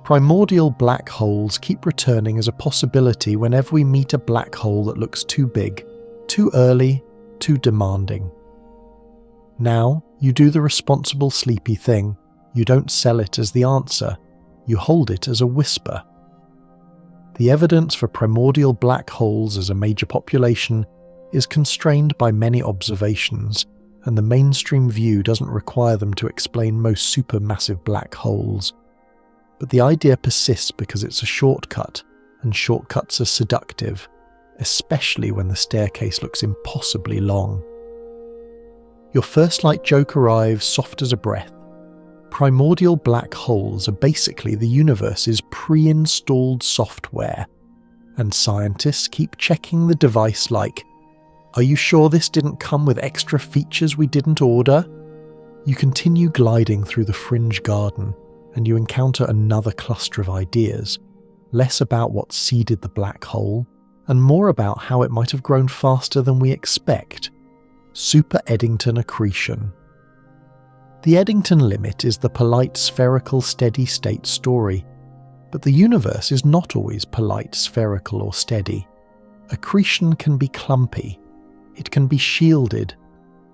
primordial black holes keep returning as a possibility whenever we meet a black hole that looks too big, too early, too demanding. Now, you do the responsible sleepy thing. You don't sell it as the answer. You hold it as a whisper. The evidence for primordial black holes as a major population is constrained by many observations, and the mainstream view doesn't require them to explain most supermassive black holes. But the idea persists because it's a shortcut, and shortcuts are seductive, especially when the staircase looks impossibly long. Your first light joke arrives soft as a breath. Primordial black holes are basically the universe's pre-installed software, and scientists keep checking the device like, "Are you sure this didn't come with extra features we didn't order?" You continue gliding through the fringe garden, and you encounter another cluster of ideas, less about what seeded the black hole, and more about how it might have grown faster than we expect. Super Eddington accretion. The Eddington limit is the polite spherical steady-state story, but the universe is not always polite, spherical, or steady. Accretion can be clumpy. It can be shielded.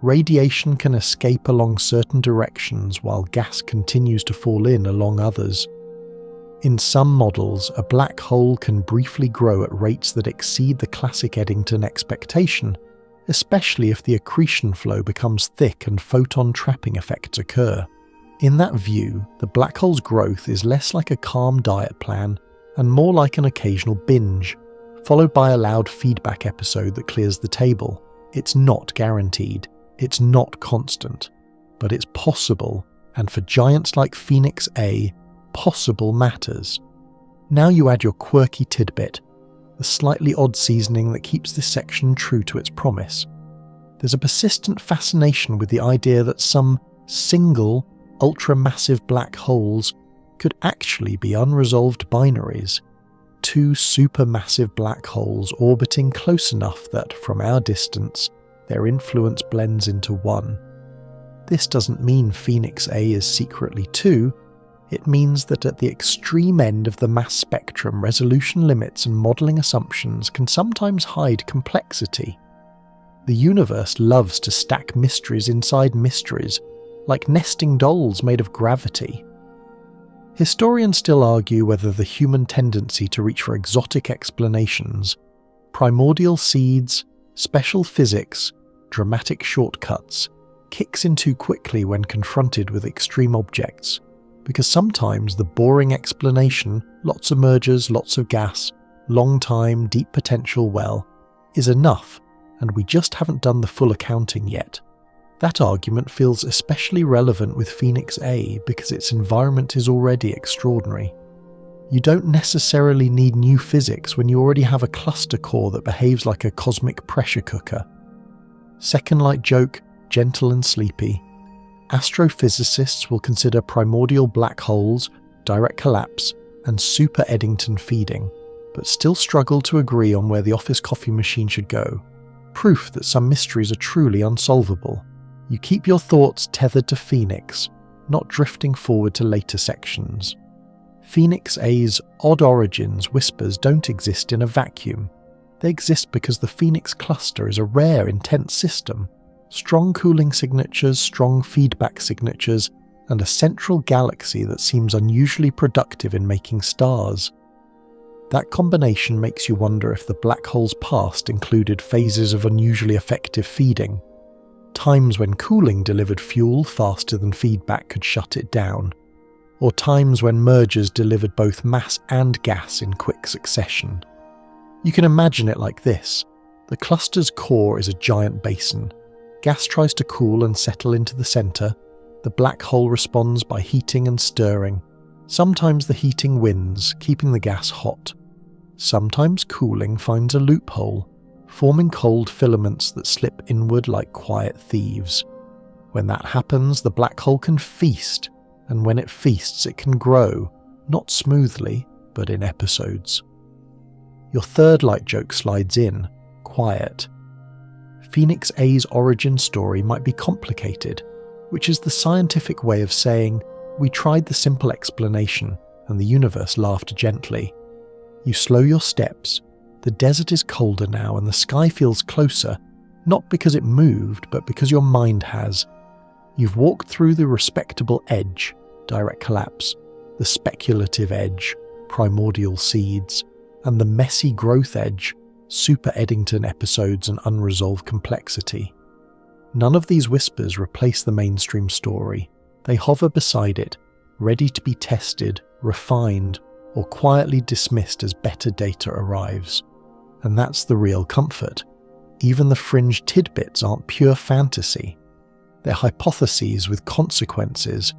Radiation can escape along certain directions while gas continues to fall in along others. In some models, a black hole can briefly grow at rates that exceed the classic Eddington expectation, especially if the accretion flow becomes thick and photon trapping effects occur. In that view, the black hole's growth is less like a calm diet plan and more like an occasional binge, followed by a loud feedback episode that clears the table. It's not guaranteed, it's not constant, but it's possible, and for giants like Phoenix A, possible matters. Now you add your quirky tidbit, the slightly odd seasoning that keeps this section true to its promise. There's a persistent fascination with the idea that some single, ultra-massive black holes could actually be unresolved binaries. Two supermassive black holes orbiting close enough that, from our distance, their influence blends into one. This doesn't mean Phoenix A is secretly two. It means that at the extreme end of the mass spectrum, resolution limits and modelling assumptions can sometimes hide complexity. The universe loves to stack mysteries inside mysteries, like nesting dolls made of gravity. Historians still argue whether the human tendency to reach for exotic explanations, primordial seeds, special physics, dramatic shortcuts, kicks in too quickly when confronted with extreme objects, because sometimes the boring explanation, lots of mergers, lots of gas, long time, deep potential well, is enough, and we just haven't done the full accounting yet. That argument feels especially relevant with Phoenix A because its environment is already extraordinary. You don't necessarily need new physics when you already have a cluster core that behaves like a cosmic pressure cooker. Second light joke, gentle and sleepy. Astrophysicists will consider primordial black holes, direct collapse, and super Eddington feeding, but still struggle to agree on where the office coffee machine should go. Proof that some mysteries are truly unsolvable. You keep your thoughts tethered to Phoenix, not drifting forward to later sections. Phoenix A's odd origins whispers don't exist in a vacuum. They exist because the Phoenix cluster is a rare, intense system. Strong cooling signatures, strong feedback signatures, and a central galaxy that seems unusually productive in making stars. That combination makes you wonder if the black hole's past included phases of unusually effective feeding. Times when cooling delivered fuel faster than feedback could shut it down, or times when mergers delivered both mass and gas in quick succession. You can imagine it like this. The cluster's core is a giant basin. Gas tries to cool and settle into the centre. The black hole responds by heating and stirring. Sometimes the heating wins, keeping the gas hot. Sometimes cooling finds a loophole, forming cold filaments that slip inward like quiet thieves. When that happens, the black hole can feast, and when it feasts it can grow, not smoothly, but in episodes. Your third light joke slides in, quiet. Phoenix A's origin story might be complicated, which is the scientific way of saying, we tried the simple explanation, and the universe laughed gently. You slow your steps. The desert is colder now and the sky feels closer, not because it moved, but because your mind has. You've walked through the respectable edge, direct collapse, the speculative edge, primordial seeds, and the messy growth edge, super Eddington episodes and unresolved complexity. None of these whispers replace the mainstream story. They hover beside it, ready to be tested, refined, or quietly dismissed as better data arrives. And that's the real comfort. Even the fringe tidbits aren't pure fantasy. They're hypotheses with consequences,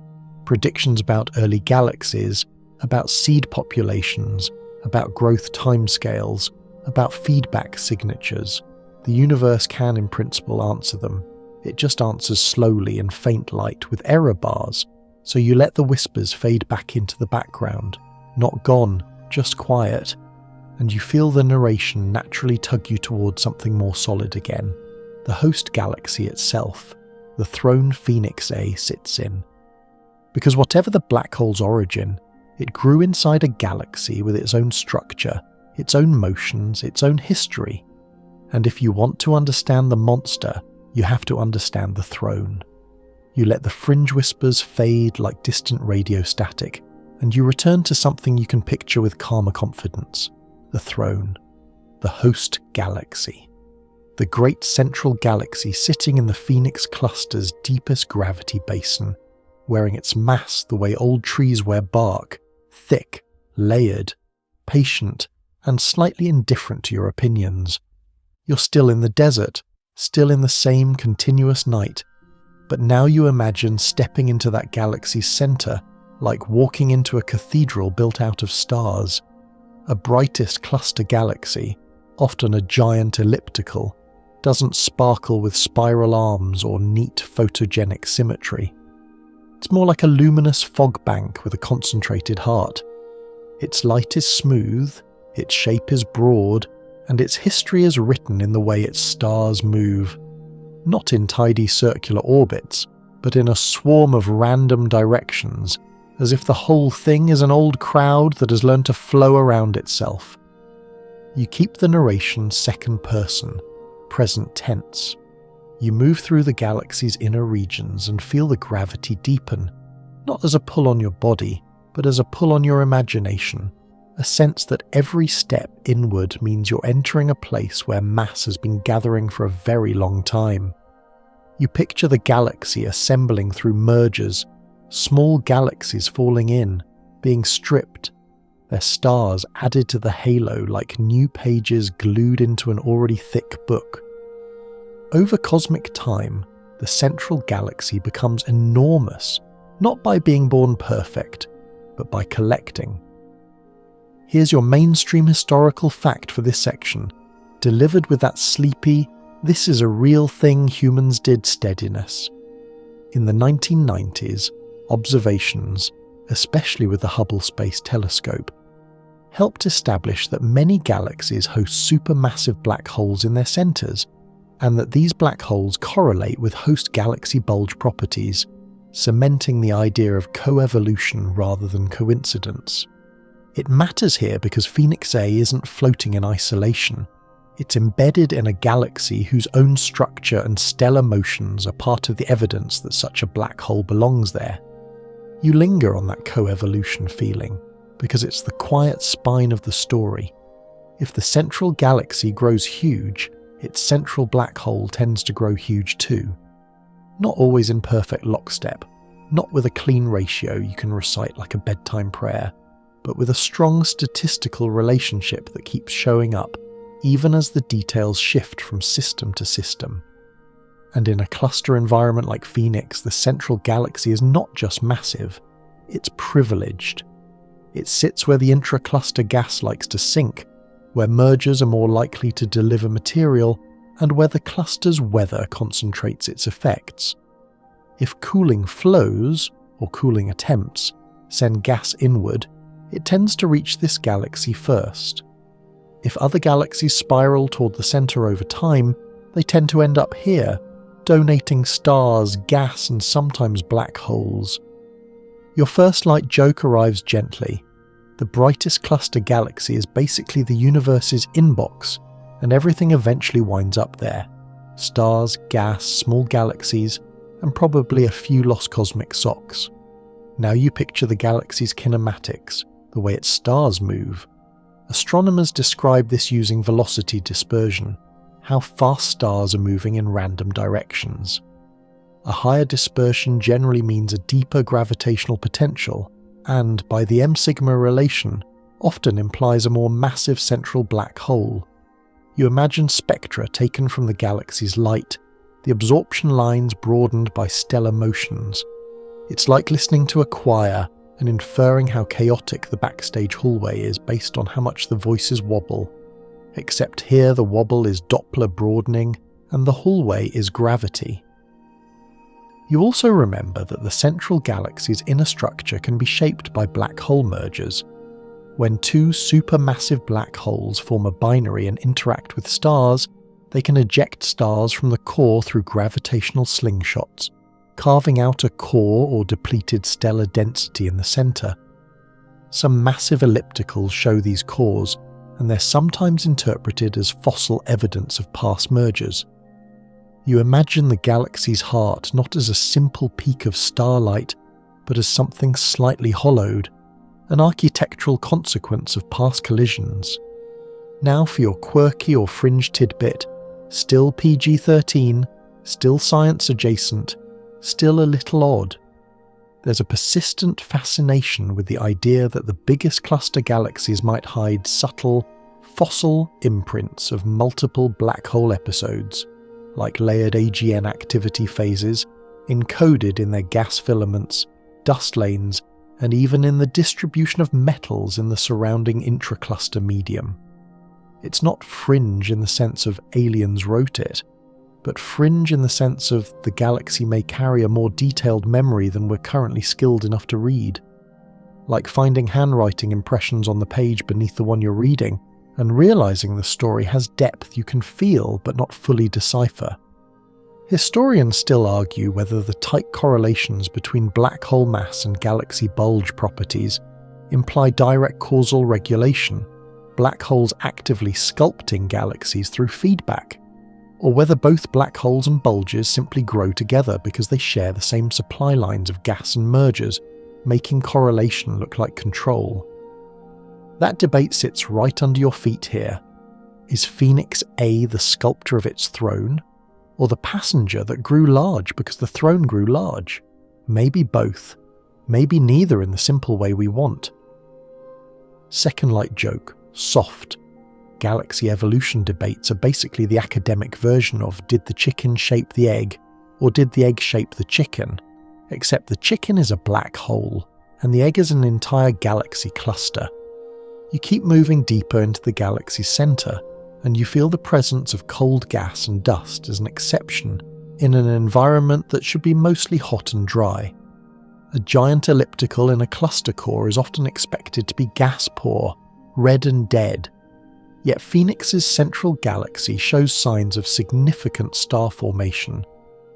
predictions about early galaxies, about seed populations, about growth timescales, about feedback signatures. The universe can, in principle, answer them. It just answers slowly in faint light with error bars, so you let the whispers fade back into the background, not gone, just quiet, and you feel the narration naturally tug you towards something more solid again, the host galaxy itself, the throne Phoenix A sits in. Because whatever the black hole's origin, it grew inside a galaxy with its own structure, its own motions, its own history. And if you want to understand the monster, you have to understand the throne. You let the fringe whispers fade like distant radio static, and you return to something you can picture with calmer confidence: the throne, the host galaxy. The great central galaxy sitting in the Phoenix cluster's deepest gravity basin, wearing its mass the way old trees wear bark, thick, layered, patient, and slightly indifferent to your opinions. You're still in the desert, still in the same continuous night, but now you imagine stepping into that galaxy's center like walking into a cathedral built out of stars. A brightest cluster galaxy, often a giant elliptical, doesn't sparkle with spiral arms or neat photogenic symmetry. It's more like a luminous fog bank with a concentrated heart. Its light is smooth, its shape is broad, and its history is written in the way its stars move. Not in tidy circular orbits, but in a swarm of random directions, as if the whole thing is an old crowd that has learned to flow around itself. You keep the narration second person, present tense. You move through the galaxy's inner regions and feel the gravity deepen, not as a pull on your body, but as a pull on your imagination, a sense that every step inward means you're entering a place where mass has been gathering for a very long time. You picture the galaxy assembling through mergers, small galaxies falling in, being stripped, their stars added to the halo like new pages glued into an already thick book. Over cosmic time, the central galaxy becomes enormous, not by being born perfect, but by collecting. Here's your mainstream historical fact for this section, delivered with that sleepy, this is a real thing humans did steadiness. In the 1990s, observations, especially with the Hubble Space Telescope, helped establish that many galaxies host supermassive black holes in their centers, and that these black holes correlate with host galaxy bulge properties, cementing the idea of coevolution rather than coincidence. It matters here because Phoenix A isn't floating in isolation. It's embedded in a galaxy whose own structure and stellar motions are part of the evidence that such a black hole belongs there. You linger on that coevolution feeling because it's the quiet spine of the story. If the central galaxy grows huge, its central black hole tends to grow huge too. Not always in perfect lockstep, not with a clean ratio you can recite like a bedtime prayer, but with a strong statistical relationship that keeps showing up, even as the details shift from system to system. And in a cluster environment like Phoenix, the central galaxy is not just massive, it's privileged. It sits where the intra-cluster gas likes to sink, where mergers are more likely to deliver material, and where the cluster's weather concentrates its effects. If cooling flows, or cooling attempts, send gas inward, it tends to reach this galaxy first. If other galaxies spiral toward the center over time, they tend to end up here, donating stars, gas, and sometimes black holes. Your first light joke arrives gently. The brightest cluster galaxy is basically the universe's inbox, and everything eventually winds up there. Stars, gas, small galaxies, and probably a few lost cosmic socks. Now you picture the galaxy's kinematics, the way its stars move. Astronomers describe this using velocity dispersion, how fast stars are moving in random directions. A higher dispersion generally means a deeper gravitational potential, and, by the M-sigma relation, often implies a more massive central black hole. You imagine spectra taken from the galaxy's light, the absorption lines broadened by stellar motions. It's like listening to a choir, and inferring how chaotic the backstage hallway is based on how much the voices wobble, except here the wobble is Doppler broadening and the hallway is gravity. You also remember that the central galaxy's inner structure can be shaped by black hole mergers. When two supermassive black holes form a binary and interact with stars, they can eject stars from the core through gravitational slingshots, carving out a core or depleted stellar density in the centre. Some massive ellipticals show these cores, and they're sometimes interpreted as fossil evidence of past mergers. You imagine the galaxy's heart not as a simple peak of starlight, but as something slightly hollowed, an architectural consequence of past collisions. Now for your quirky or fringe tidbit, still PG-13, still science adjacent, still a little odd. There's a persistent fascination with the idea that the biggest cluster galaxies might hide subtle, fossil imprints of multiple black hole episodes, like layered AGN activity phases, encoded in their gas filaments, dust lanes, and even in the distribution of metals in the surrounding intracluster medium. It's not fringe in the sense of aliens wrote it, but fringe in the sense of the galaxy may carry a more detailed memory than we're currently skilled enough to read. Like finding handwriting impressions on the page beneath the one you're reading, and realizing the story has depth you can feel but not fully decipher. Historians still argue whether the tight correlations between black hole mass and galaxy bulge properties imply direct causal regulation, black holes actively sculpting galaxies through feedback, or whether both black holes and bulges simply grow together because they share the same supply lines of gas and mergers, making correlation look like control. That debate sits right under your feet here. Is Phoenix A the sculptor of its throne, or the passenger that grew large because the throne grew large? Maybe both, maybe neither in the simple way we want. Second light joke, soft. Galaxy evolution debates are basically the academic version of did the chicken shape the egg, or did the egg shape the chicken? Except the chicken is a black hole, and the egg is an entire galaxy cluster. You keep moving deeper into the galaxy's centre, and you feel the presence of cold gas and dust as an exception in an environment that should be mostly hot and dry. A giant elliptical in a cluster core is often expected to be gas poor, red and dead. Yet Phoenix's central galaxy shows signs of significant star formation,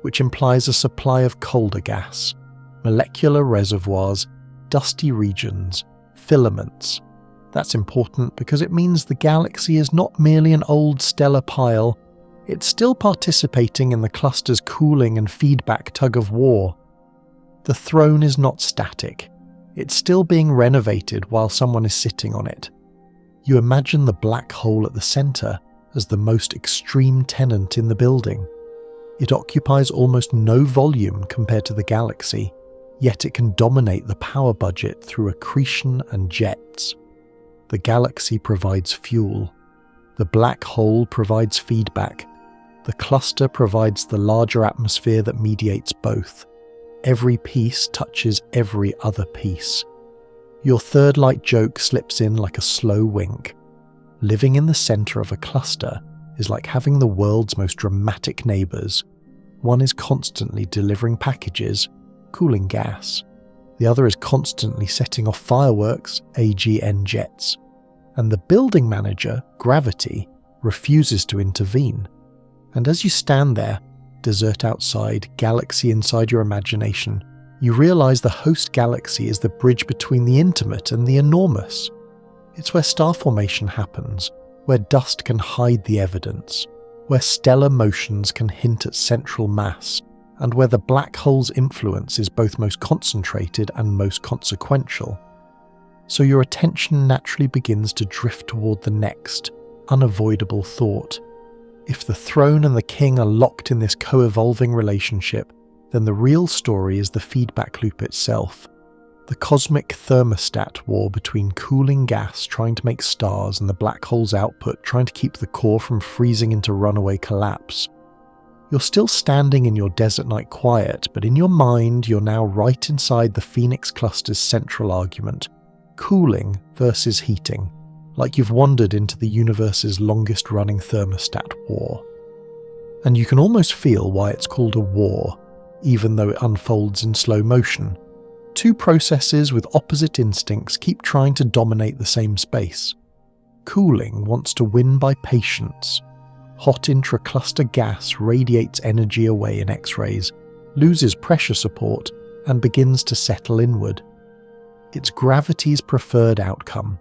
which implies a supply of colder gas, molecular reservoirs, dusty regions, filaments. That's important because it means the galaxy is not merely an old stellar pile, it's still participating in the cluster's cooling and feedback tug-of-war. The throne is not static, it's still being renovated while someone is sitting on it. You imagine the black hole at the centre as the most extreme tenant in the building. It occupies almost no volume compared to the galaxy, yet it can dominate the power budget through accretion and jets. The galaxy provides fuel. The black hole provides feedback. The cluster provides the larger atmosphere that mediates both. Every piece touches every other piece. Your third light joke slips in like a slow wink. Living in the centre of a cluster is like having the world's most dramatic neighbours. One is constantly delivering packages, cooling gas. The other is constantly setting off fireworks, AGN jets. And the building manager, gravity, refuses to intervene. And as you stand there, desert outside, galaxy inside your imagination, you realise the host galaxy is the bridge between the intimate and the enormous. It's where star formation happens, where dust can hide the evidence, where stellar motions can hint at central mass, and where the black hole's influence is both most concentrated and most consequential. So your attention naturally begins to drift toward the next, unavoidable thought. If the throne and the king are locked in this co-evolving relationship, then the real story is the feedback loop itself. The cosmic thermostat war between cooling gas trying to make stars and the black hole's output trying to keep the core from freezing into runaway collapse. You're still standing in your desert night quiet, but in your mind you're now right inside the Phoenix Cluster's central argument, cooling versus heating, like you've wandered into the universe's longest-running thermostat war. And you can almost feel why it's called a war, even though it unfolds in slow motion. Two processes with opposite instincts keep trying to dominate the same space. Cooling wants to win by patience. Hot intracluster gas radiates energy away in X-rays, loses pressure support, and begins to settle inward. It's gravity's preferred outcome.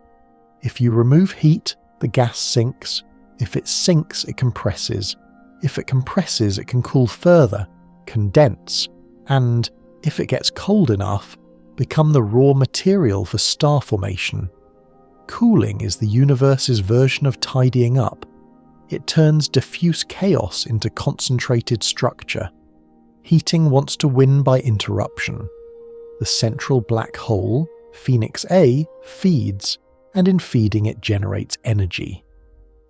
If you remove heat, the gas sinks. If it sinks, it compresses. If it compresses, it can cool further, condense, and, if it gets cold enough, become the raw material for star formation. Cooling is the universe's version of tidying up. It turns diffuse chaos into concentrated structure. Heating wants to win by interruption. The central black hole, Phoenix A, feeds, and in feeding it generates energy.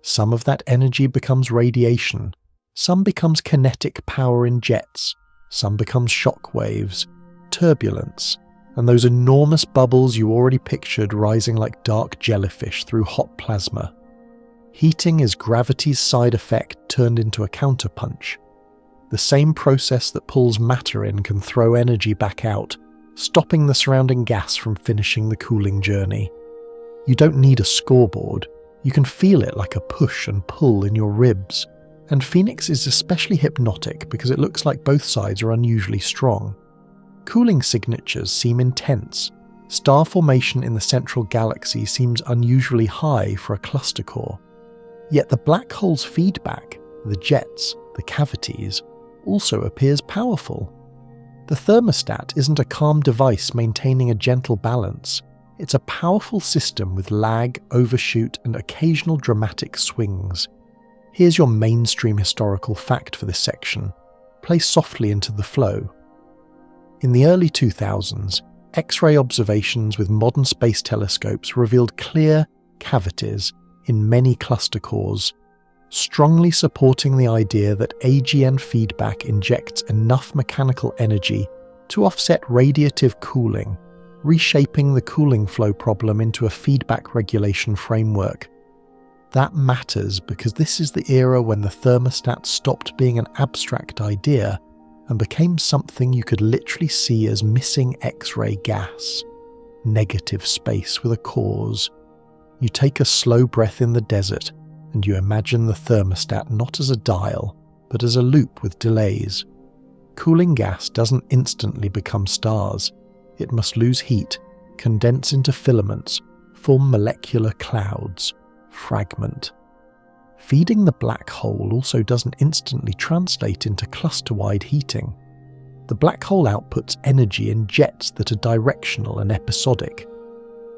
Some of that energy becomes radiation, some becomes kinetic power in jets, some becomes shock waves, turbulence, and those enormous bubbles you already pictured rising like dark jellyfish through hot plasma. Heating is gravity's side effect turned into a counterpunch. The same process that pulls matter in can throw energy back out, stopping the surrounding gas from finishing the cooling journey. You don't need a scoreboard, you can feel it like a push and pull in your ribs, and Phoenix is especially hypnotic because it looks like both sides are unusually strong. Cooling signatures seem intense. Star formation in the central galaxy seems unusually high for a cluster core. Yet the black hole's feedback, the jets, the cavities, also appears powerful. The thermostat isn't a calm device maintaining a gentle balance. It's a powerful system with lag, overshoot, and occasional dramatic swings. Here's your mainstream historical fact for this section. Play softly into the flow. In the early 2000s, X-ray observations with modern space telescopes revealed clear cavities in many cluster cores, strongly supporting the idea that AGN feedback injects enough mechanical energy to offset radiative cooling, reshaping the cooling flow problem into a feedback regulation framework. That matters because this is the era when the thermostat stopped being an abstract idea and became something you could literally see as missing X-ray gas, negative space with a cause. You take a slow breath in the desert and you imagine the thermostat not as a dial, but as a loop with delays. Cooling gas doesn't instantly become stars. It must lose heat, condense into filaments, form molecular clouds, fragment. Feeding the black hole also doesn't instantly translate into cluster-wide heating. The black hole outputs energy in jets that are directional and episodic.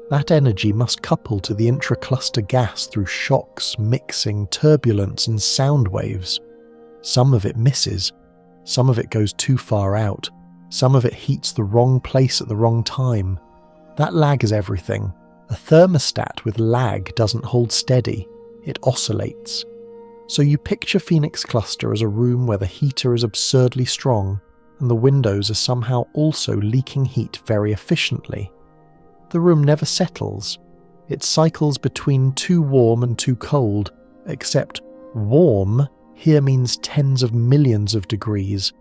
That energy must couple to the intracluster gas through shocks, mixing, turbulence, and sound waves. Some of it misses, some of it goes too far out, some of it heats the wrong place at the wrong time. That lag is everything. A thermostat with lag doesn't hold steady, it oscillates. So you picture Phoenix Cluster as a room where the heater is absurdly strong, and the windows are somehow also leaking heat very efficiently. The room never settles. It cycles between too warm and too cold, except warm here means tens of millions of degrees,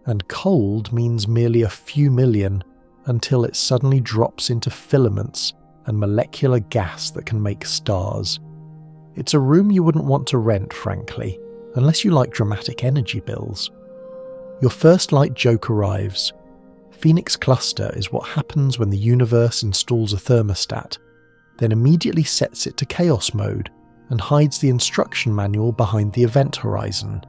and cold means merely a few million, until it suddenly drops into filaments and molecular gas that can make stars. It's a room you wouldn't want to rent, frankly, unless you like dramatic energy bills. Your first light joke arrives. Phoenix Cluster is what happens when the universe installs a thermostat, then immediately sets it to chaos mode and hides the instruction manual behind the event horizon.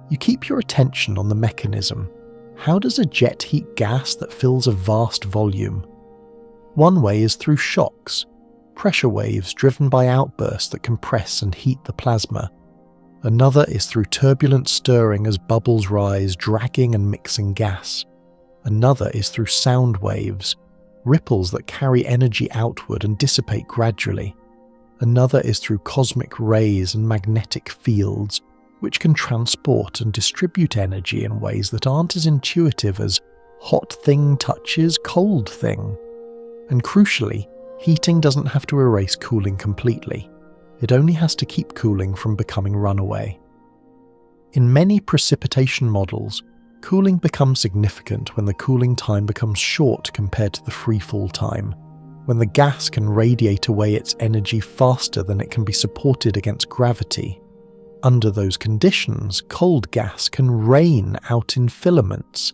You keep your attention on the mechanism. How does a jet heat gas that fills a vast volume? One way is through shocks, pressure waves driven by outbursts that compress and heat the plasma. Another is through turbulent stirring as bubbles rise, dragging and mixing gas. Another is through sound waves, ripples that carry energy outward and dissipate gradually. Another is through cosmic rays and magnetic fields, which can transport and distribute energy in ways that aren't as intuitive as hot thing touches cold thing. And crucially, heating doesn't have to erase cooling completely. It only has to keep cooling from becoming runaway. In many precipitation models, cooling becomes significant when the cooling time becomes short compared to the freefall time, when the gas can radiate away its energy faster than it can be supported against gravity. Under those conditions, cold gas can rain out in filaments,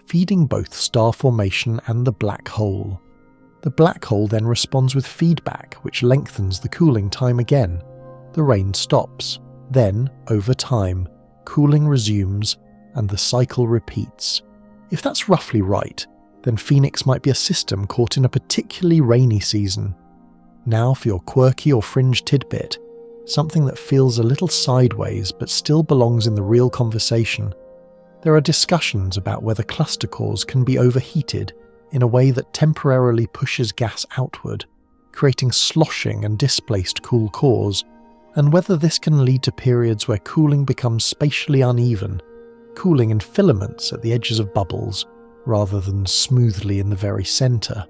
feeding both star formation and the black hole. The black hole then responds with feedback, which lengthens the cooling time again. The rain stops. Then, over time, cooling resumes and the cycle repeats. If that's roughly right, then Phoenix might be a system caught in a particularly rainy season. Now for your quirky or fringe tidbit, something that feels a little sideways but still belongs in the real conversation. There are discussions about whether cluster cores can be overheated in a way that temporarily pushes gas outward, creating sloshing and displaced cool cores, and whether this can lead to periods where cooling becomes spatially uneven, cooling in filaments at the edges of bubbles, rather than smoothly in the very centre.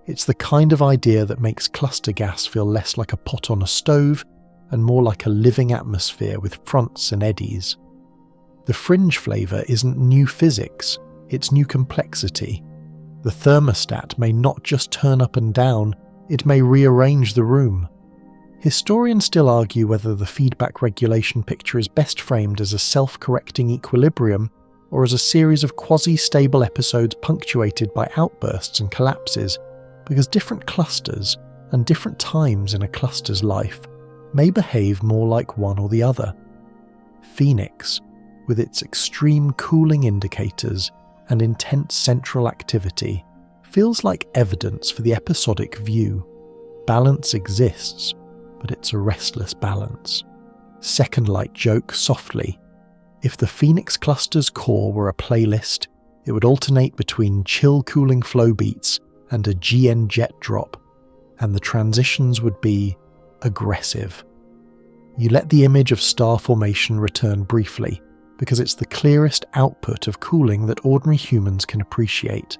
It's the kind of idea that makes cluster gas feel less like a pot on a stove and more like a living atmosphere with fronts and eddies. The fringe flavour isn't new physics, it's new complexity. The thermostat may not just turn up and down, it may rearrange the room. Historians still argue whether the feedback regulation picture is best framed as a self-correcting equilibrium or as a series of quasi-stable episodes punctuated by outbursts and collapses, because different clusters and different times in a cluster's life may behave more like one or the other. Phoenix, with its extreme cooling indicators and intense central activity, feels like evidence for the episodic view. Balance exists, but it's a restless balance. Second light joke softly. If the Phoenix cluster's core were a playlist, it would alternate between chill cooling flow beats and a GN jet drop, and the transitions would be aggressive. You let the image of star formation return briefly, because it's the clearest output of cooling that ordinary humans can appreciate.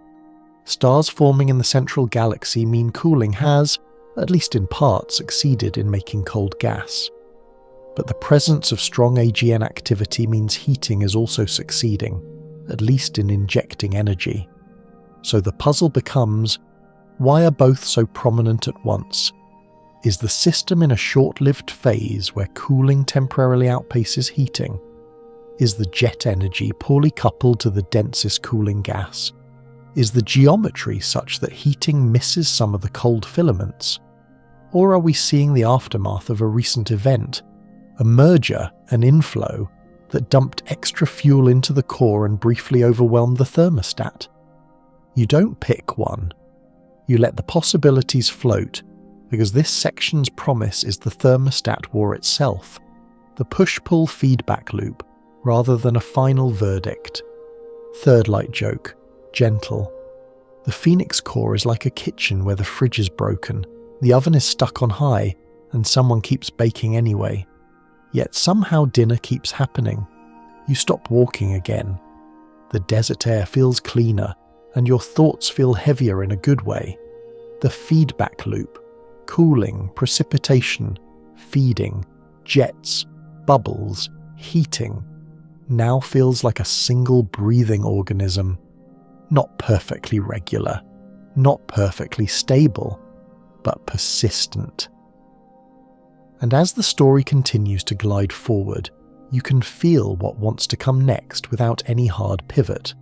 Stars forming in the central galaxy mean cooling has, at least in part, succeeded in making cold gas. But the presence of strong AGN activity means heating is also succeeding, at least in injecting energy. So the puzzle becomes, why are both so prominent at once? Is the system in a short-lived phase where cooling temporarily outpaces heating? Is the jet energy poorly coupled to the densest cooling gas? Is the geometry such that heating misses some of the cold filaments? Or are we seeing the aftermath of a recent event, a merger, an inflow, that dumped extra fuel into the core and briefly overwhelmed the thermostat? You don't pick one. You let the possibilities float, because this section's promise is the thermostat war itself, the push-pull feedback loop, rather than a final verdict. Third light joke, gentle. The Phoenix core is like a kitchen where the fridge is broken, the oven is stuck on high, and someone keeps baking anyway. Yet somehow dinner keeps happening. You stop walking again. The desert air feels cleaner, and your thoughts feel heavier in a good way. The feedback loop, cooling, precipitation, feeding, jets, bubbles, heating, now feels like a single breathing organism. Not perfectly regular, not perfectly stable, but persistent. And as the story continues to glide forward, you can feel what wants to come next without any hard pivot.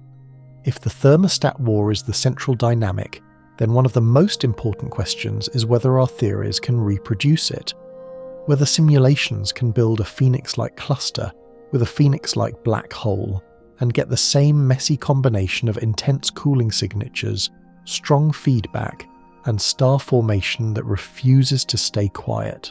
If the thermostat war is the central dynamic, then one of the most important questions is whether our theories can reproduce it, whether simulations can build a Phoenix-like cluster with a Phoenix-like black hole and get the same messy combination of intense cooling signatures, strong feedback, and star formation that refuses to stay quiet.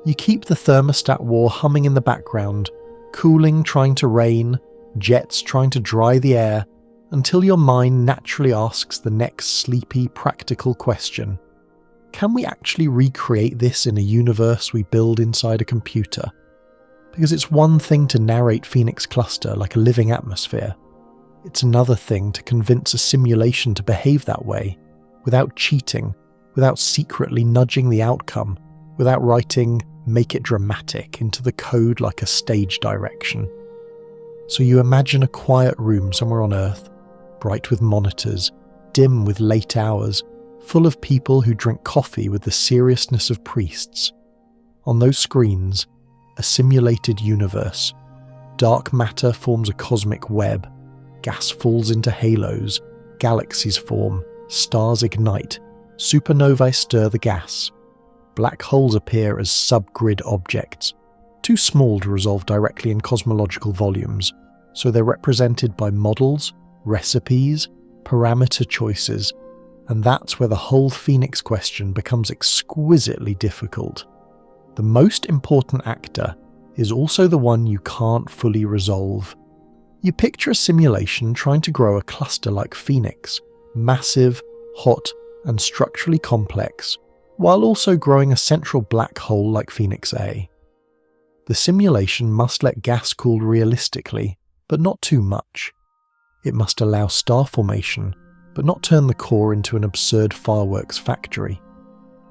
You keep the thermostat war humming in the background, cooling trying to rain, jets trying to dry the air, until your mind naturally asks the next sleepy, practical question. Can we actually recreate this in a universe we build inside a computer? Because it's one thing to narrate Phoenix Cluster like a living atmosphere. It's another thing to convince a simulation to behave that way, without cheating, without secretly nudging the outcome, without writing "make it dramatic" into the code like a stage direction. So you imagine a quiet room somewhere on Earth, bright with monitors, dim with late hours, full of people who drink coffee with the seriousness of priests. On those screens, a simulated universe. Dark matter forms a cosmic web, gas falls into halos, galaxies form, stars ignite, supernovae stir the gas. Black holes appear as subgrid objects, too small to resolve directly in cosmological volumes, so they're represented by models, recipes, parameter choices, and that's where the whole Phoenix question becomes exquisitely difficult. The most important actor is also the one you can't fully resolve. You picture a simulation trying to grow a cluster like Phoenix, massive, hot, and structurally complex, while also growing a central black hole like Phoenix A. The simulation must let gas cool realistically, but not too much. It must allow star formation, but not turn the core into an absurd fireworks factory.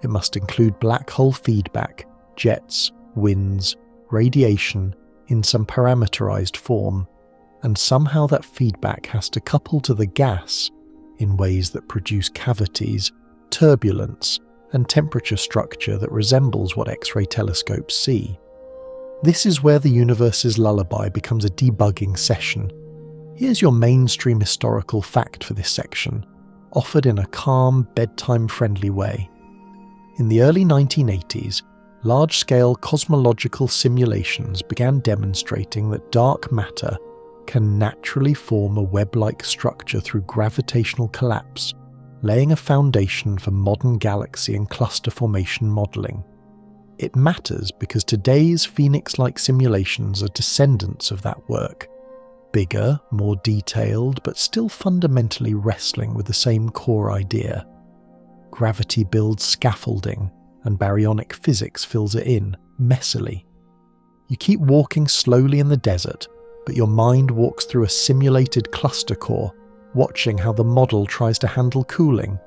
It must include black hole feedback, jets, winds, radiation in some parameterized form, and somehow that feedback has to couple to the gas in ways that produce cavities, turbulence, and temperature structure that resembles what X-ray telescopes see. This is where the universe's lullaby becomes a debugging session. Here's your mainstream historical fact for this section, offered in a calm, bedtime-friendly way. In the early 1980s, large-scale cosmological simulations began demonstrating that dark matter can naturally form a web-like structure through gravitational collapse, laying a foundation for modern galaxy and cluster formation modelling. It matters because today's Phoenix-like simulations are descendants of that work. Bigger, more detailed, but still fundamentally wrestling with the same core idea. Gravity builds scaffolding, and baryonic physics fills it in, messily. You keep walking slowly in the desert, but your mind walks through a simulated cluster core, watching how the model tries to handle cooling.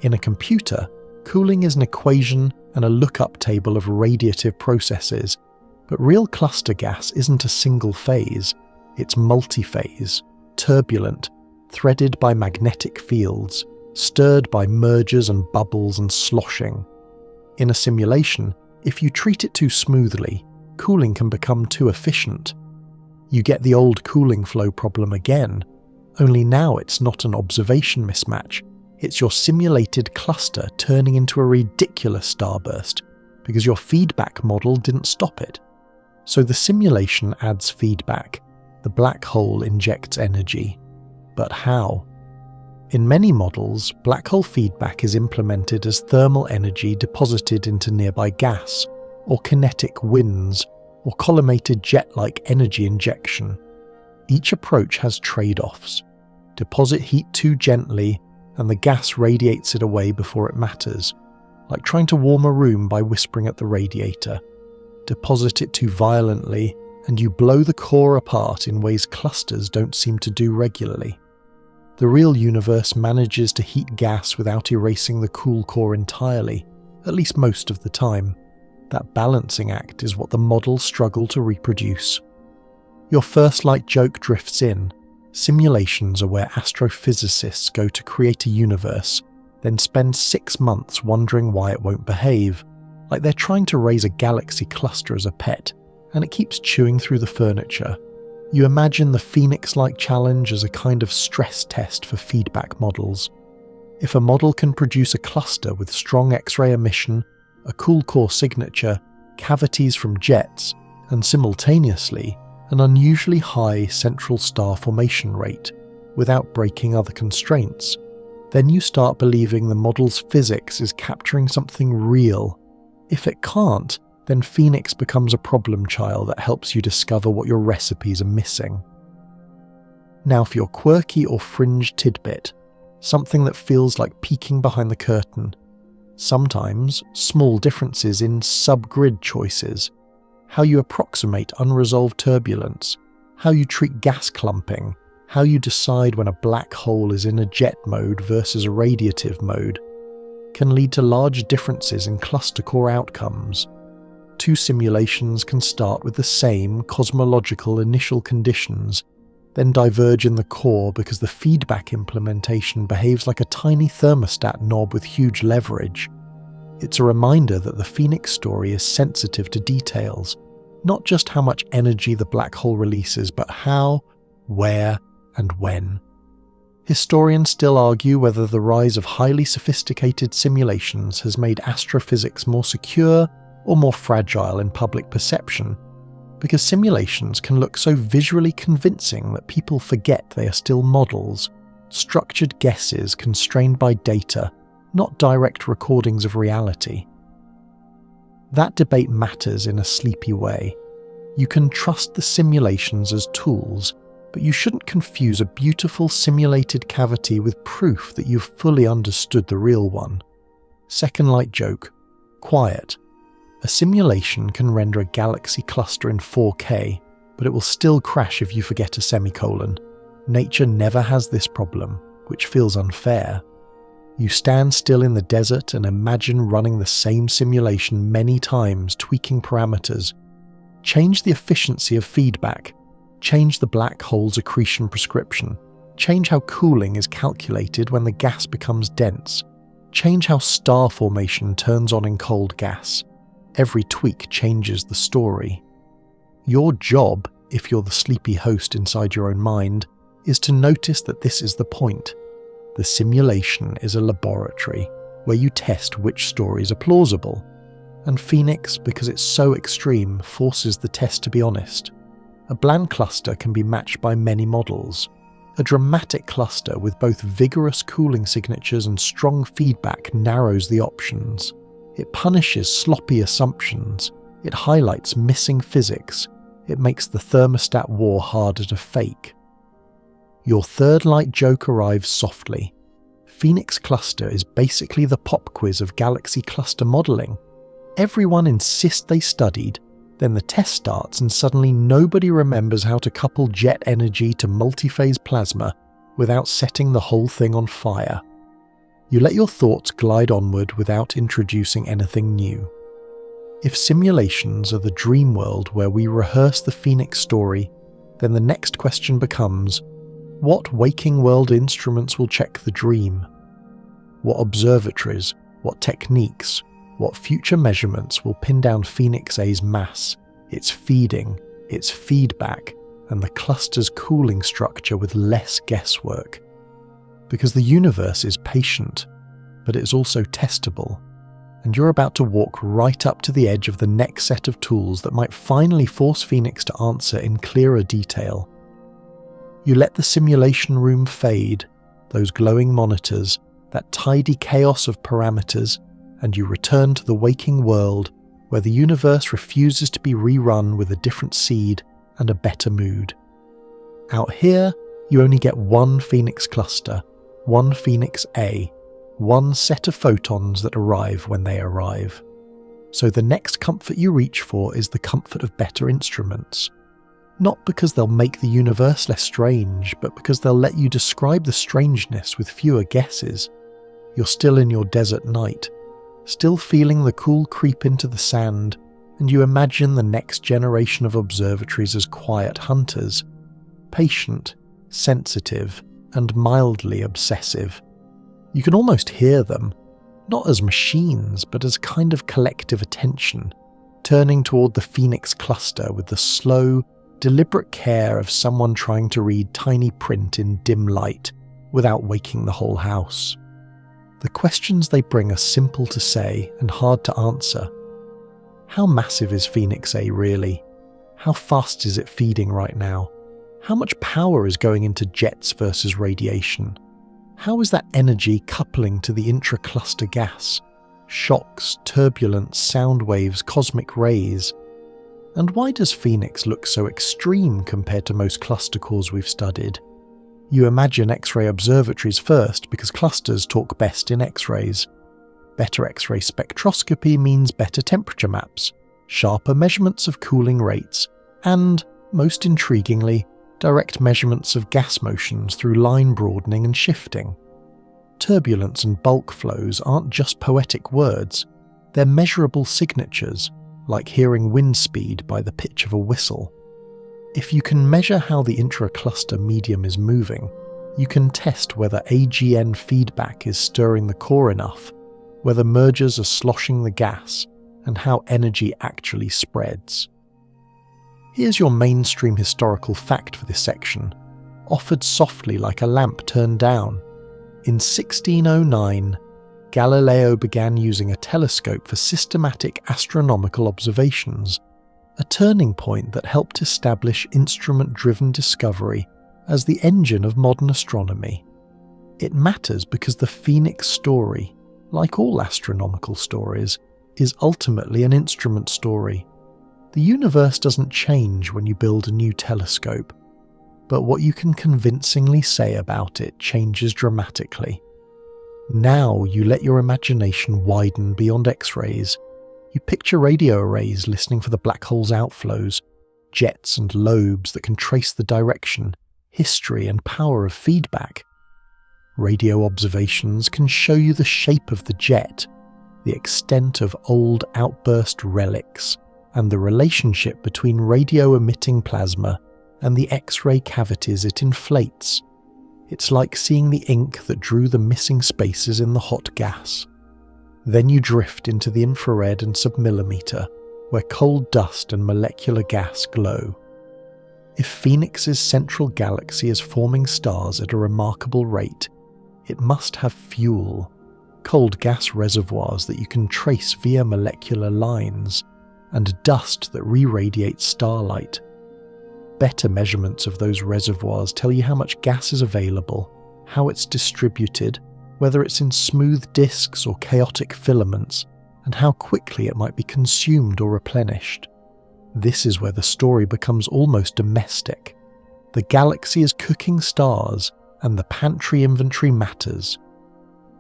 In a computer, cooling is an equation and a lookup table of radiative processes, but real cluster gas isn't a single phase, it's multi-phase, turbulent, threaded by magnetic fields, stirred by mergers and bubbles and sloshing. In a simulation, if you treat it too smoothly, cooling can become too efficient. You get the old cooling flow problem again, only now it's not an observation mismatch, it's your simulated cluster turning into a ridiculous starburst, because your feedback model didn't stop it. So the simulation adds feedback, the black hole injects energy. But how? In many models, black hole feedback is implemented as thermal energy deposited into nearby gas, or kinetic winds, or collimated jet-like energy injection. Each approach has trade-offs. Deposit heat too gently, and the gas radiates it away before it matters, like trying to warm a room by whispering at the radiator. Deposit it too violently, and you blow the core apart in ways clusters don't seem to do regularly. The real universe manages to heat gas without erasing the cool core entirely, at least most of the time. That balancing act is what the models struggle to reproduce. Your first light joke drifts in. Simulations are where astrophysicists go to create a universe, then spend 6 months wondering why it won't behave, like they're trying to raise a galaxy cluster as a pet, and it keeps chewing through the furniture. You imagine the Phoenix-like challenge as a kind of stress test for feedback models. If a model can produce a cluster with strong X-ray emission, a cool core signature, cavities from jets, and simultaneously an unusually high central star formation rate, without breaking other constraints, then you start believing the model's physics is capturing something real. If it can't, then Phoenix becomes a problem child that helps you discover what your recipes are missing. Now for your quirky or fringe tidbit, something that feels like peeking behind the curtain. Sometimes, small differences in subgrid choices. how you approximate unresolved turbulence, how you treat gas clumping, how you decide when a black hole is in a jet mode versus a radiative mode, can lead to large differences in cluster core outcomes. Two simulations can start with the same cosmological initial conditions, then diverge in the core because the feedback implementation behaves like a tiny thermostat knob with huge leverage. It's a reminder that the Phoenix story is sensitive to details, not just how much energy the black hole releases, but how, where, and when. Historians still argue whether the rise of highly sophisticated simulations has made astrophysics more secure or more fragile in public perception, because simulations can look so visually convincing that people forget they are still models, structured guesses constrained by data, not direct recordings of reality. That debate matters in a sleepy way. You can trust the simulations as tools, but you shouldn't confuse a beautiful simulated cavity with proof that you've fully understood the real one. Second light joke. Quiet. A simulation can render a galaxy cluster in 4K, but it will still crash if you forget a semicolon. Nature never has this problem, which feels unfair. You stand still in the desert and imagine running the same simulation many times, tweaking parameters. Change the efficiency of feedback. Change the black hole's accretion prescription. Change how cooling is calculated when the gas becomes dense. Change how star formation turns on in cold gas. Every tweak changes the story. Your job, if you're the sleepy host inside your own mind, is to notice that this is the point. The simulation is a laboratory where you test which stories are plausible. And Phoenix, because it's so extreme, forces the test to be honest. A bland cluster can be matched by many models. A dramatic cluster with both vigorous cooling signatures and strong feedback narrows the options. It punishes sloppy assumptions. It highlights missing physics. It makes the thermostat war harder to fake. Your third light joke arrives softly. Phoenix cluster is basically the pop quiz of galaxy cluster modelling. Everyone insists they studied, then the test starts and suddenly nobody remembers how to couple jet energy to multiphase plasma without setting the whole thing on fire. You let your thoughts glide onward without introducing anything new. If simulations are the dream world where we rehearse the Phoenix story, then the next question becomes, what waking world instruments will check the dream? What observatories, what techniques, what future measurements will pin down Phoenix A's mass, its feeding, its feedback, and the cluster's cooling structure with less guesswork? Because the universe is patient, but it's also testable, and you're about to walk right up to the edge of the next set of tools that might finally force Phoenix to answer in clearer detail. You let the simulation room fade, those glowing monitors, that tidy chaos of parameters, and you return to the waking world where the universe refuses to be rerun with a different seed and a better mood. Out here, you only get one Phoenix cluster, one Phoenix A, one set of photons that arrive when they arrive. So the next comfort you reach for is the comfort of better instruments. Not because they'll make the universe less strange, but because they'll let you describe the strangeness with fewer guesses. You're still in your desert night, still feeling the cool creep into the sand, and you imagine the next generation of observatories as quiet hunters, patient, sensitive, and mildly obsessive. You can almost hear them, not as machines, but as kind of collective attention, turning toward the Phoenix cluster with the slow, deliberate care of someone trying to read tiny print in dim light without waking the whole house. The questions they bring are simple to say and hard to answer. How massive is Phoenix A really? How fast is it feeding right now? How much power is going into jets versus radiation? How is that energy coupling to the intra-cluster gas? Shocks, turbulence, sound waves, cosmic rays. And why does Phoenix look so extreme compared to most cluster cores we've studied? You imagine X-ray observatories first because clusters talk best in X-rays. Better X-ray spectroscopy means better temperature maps. sharper measurements of cooling rates, and, most intriguingly, direct measurements of gas motions through line broadening and shifting. Turbulence and bulk flows aren't just poetic words, they're measurable signatures, like hearing wind speed by the pitch of a whistle. If you can measure how the intra-cluster medium is moving, you can test whether AGN feedback is stirring the core enough, whether mergers are sloshing the gas, and how energy actually spreads. Here's your mainstream historical fact for this section, offered softly like a lamp turned down. In 1609, Galileo began using a telescope for systematic astronomical observations, a turning point that helped establish instrument-driven discovery as the engine of modern astronomy. It matters because the Phoenix story, like all astronomical stories, is ultimately an instrument story. The universe doesn't change when you build a new telescope, but what you can convincingly say about it changes dramatically. Now you let your imagination widen beyond X-rays. You picture radio arrays listening for the black hole's outflows, jets and lobes that can trace the direction, history and power of feedback. Radio observations can show you the shape of the jet, the extent of old outburst relics, and the relationship between radio-emitting plasma and the X-ray cavities it inflates. It's like seeing the ink that drew the missing spaces in the hot gas. Then you drift into the infrared and submillimeter, where cold dust and molecular gas glow. If Phoenix's central galaxy is forming stars at a remarkable rate, it must have fuel, cold gas reservoirs that you can trace via molecular lines, and dust that re-radiates starlight. Better measurements of those reservoirs tell you how much gas is available, how it's distributed, whether it's in smooth disks or chaotic filaments, and how quickly it might be consumed or replenished. This is where the story becomes almost domestic. The galaxy is cooking stars, and the pantry inventory matters.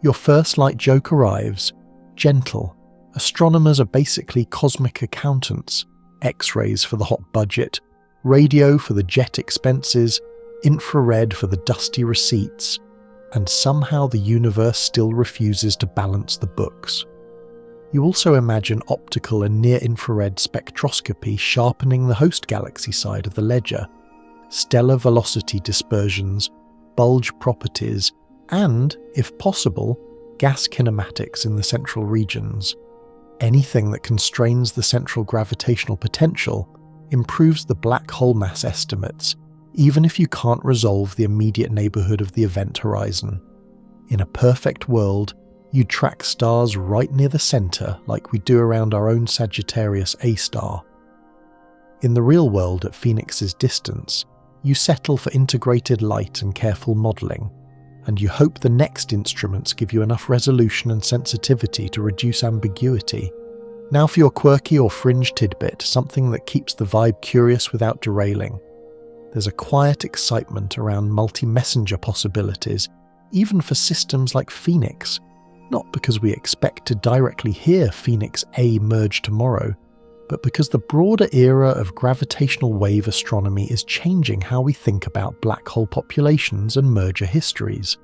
Your first light joke arrives, gentle. Astronomers are basically cosmic accountants, X-rays for the hot budget, radio for the jet expenses, infrared for the dusty receipts, and somehow the universe still refuses to balance the books. You also imagine optical and near-infrared spectroscopy sharpening the host galaxy side of the ledger, stellar velocity dispersions, bulge properties, and, if possible, gas kinematics in the central regions. Anything that constrains the central gravitational potential improves the black hole mass estimates, even if you can't resolve the immediate neighbourhood of the event horizon. In a perfect world, you'd track stars right near the centre like we do around our own Sagittarius A star. In the real world at Phoenix's distance, you settle for integrated light and careful modelling, and you hope the next instruments give you enough resolution and sensitivity to reduce ambiguity. Now for your quirky or fringe tidbit, something that keeps the vibe curious without derailing. There's a quiet excitement around multi-messenger possibilities, even for systems like Phoenix, not because we expect to directly hear Phoenix A merge tomorrow, but because the broader era of gravitational wave astronomy is changing how we think about black hole populations and merger histories.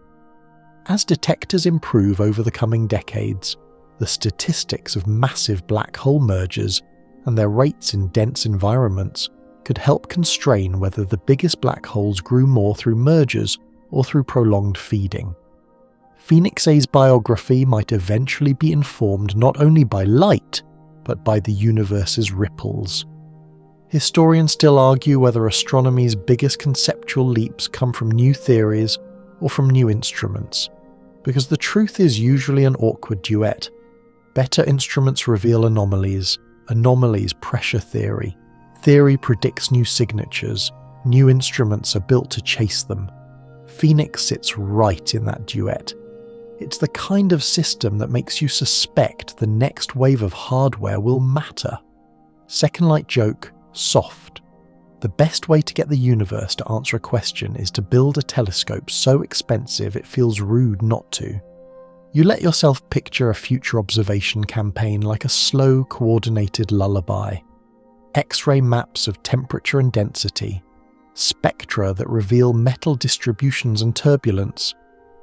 As detectors improve over the coming decades, the statistics of massive black hole mergers and their rates in dense environments could help constrain whether the biggest black holes grew more through mergers or through prolonged feeding. Phoenix A's biography might eventually be informed not only by light, but by the universe's ripples. Historians still argue whether astronomy's biggest conceptual leaps come from new theories or from new instruments, because the truth is usually an awkward duet. Better instruments reveal anomalies, anomalies pressure theory, theory predicts new signatures, new instruments are built to chase them. Phoenix sits right in that duet. It's the kind of system that makes you suspect the next wave of hardware will matter. Second light joke, soft. The best way to get the universe to answer a question is to build a telescope so expensive it feels rude not to. You let yourself picture a future observation campaign like a slow, coordinated lullaby. X-ray maps of temperature and density, spectra that reveal metal distributions and turbulence,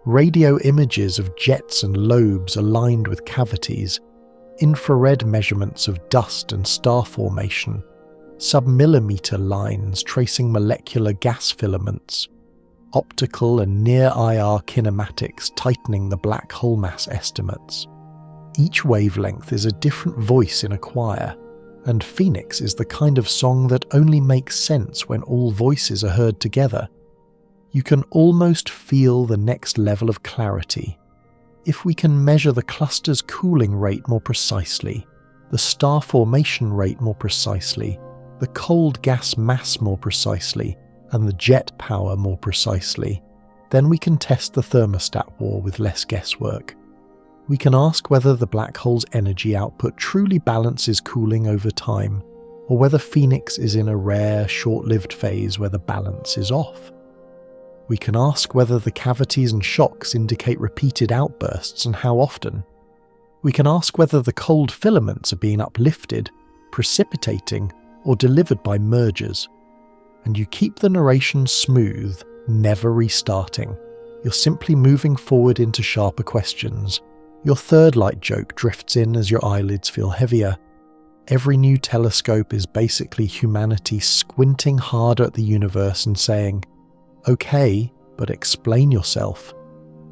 radio images of jets and lobes aligned with cavities, infrared measurements of dust and star formation, sub-millimeter lines tracing molecular gas filaments, optical and near-IR kinematics tightening the black hole mass estimates. Each wavelength is a different voice in a choir, and Phoenix is the kind of song that only makes sense when all voices are heard together. You can almost feel the next level of clarity. If we can measure the cluster's cooling rate more precisely, the star formation rate more precisely, the cold gas mass more precisely, and the jet power more precisely, then we can test the thermostat war with less guesswork. We can ask whether the black hole's energy output truly balances cooling over time, or whether Phoenix is in a rare, short-lived phase where the balance is off. We can ask whether the cavities and shocks indicate repeated outbursts and how often. We can ask whether the cold filaments are being uplifted, precipitating, or delivered by mergers. And you keep the narration smooth, never restarting. You're simply moving forward into sharper questions. Your third light joke drifts in as your eyelids feel heavier. Every new telescope is basically humanity squinting harder at the universe and saying, "Okay, but explain yourself,"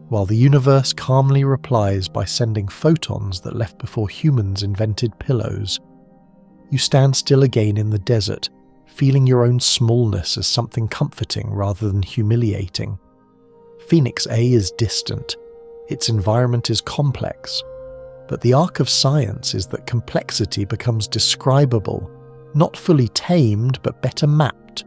while the universe calmly replies by sending photons that left before humans invented pillows. You stand still again in the desert, feeling your own smallness as something comforting rather than humiliating. Phoenix A is distant. Its environment is complex. But the arc of science is that complexity becomes describable, not fully tamed but better mapped.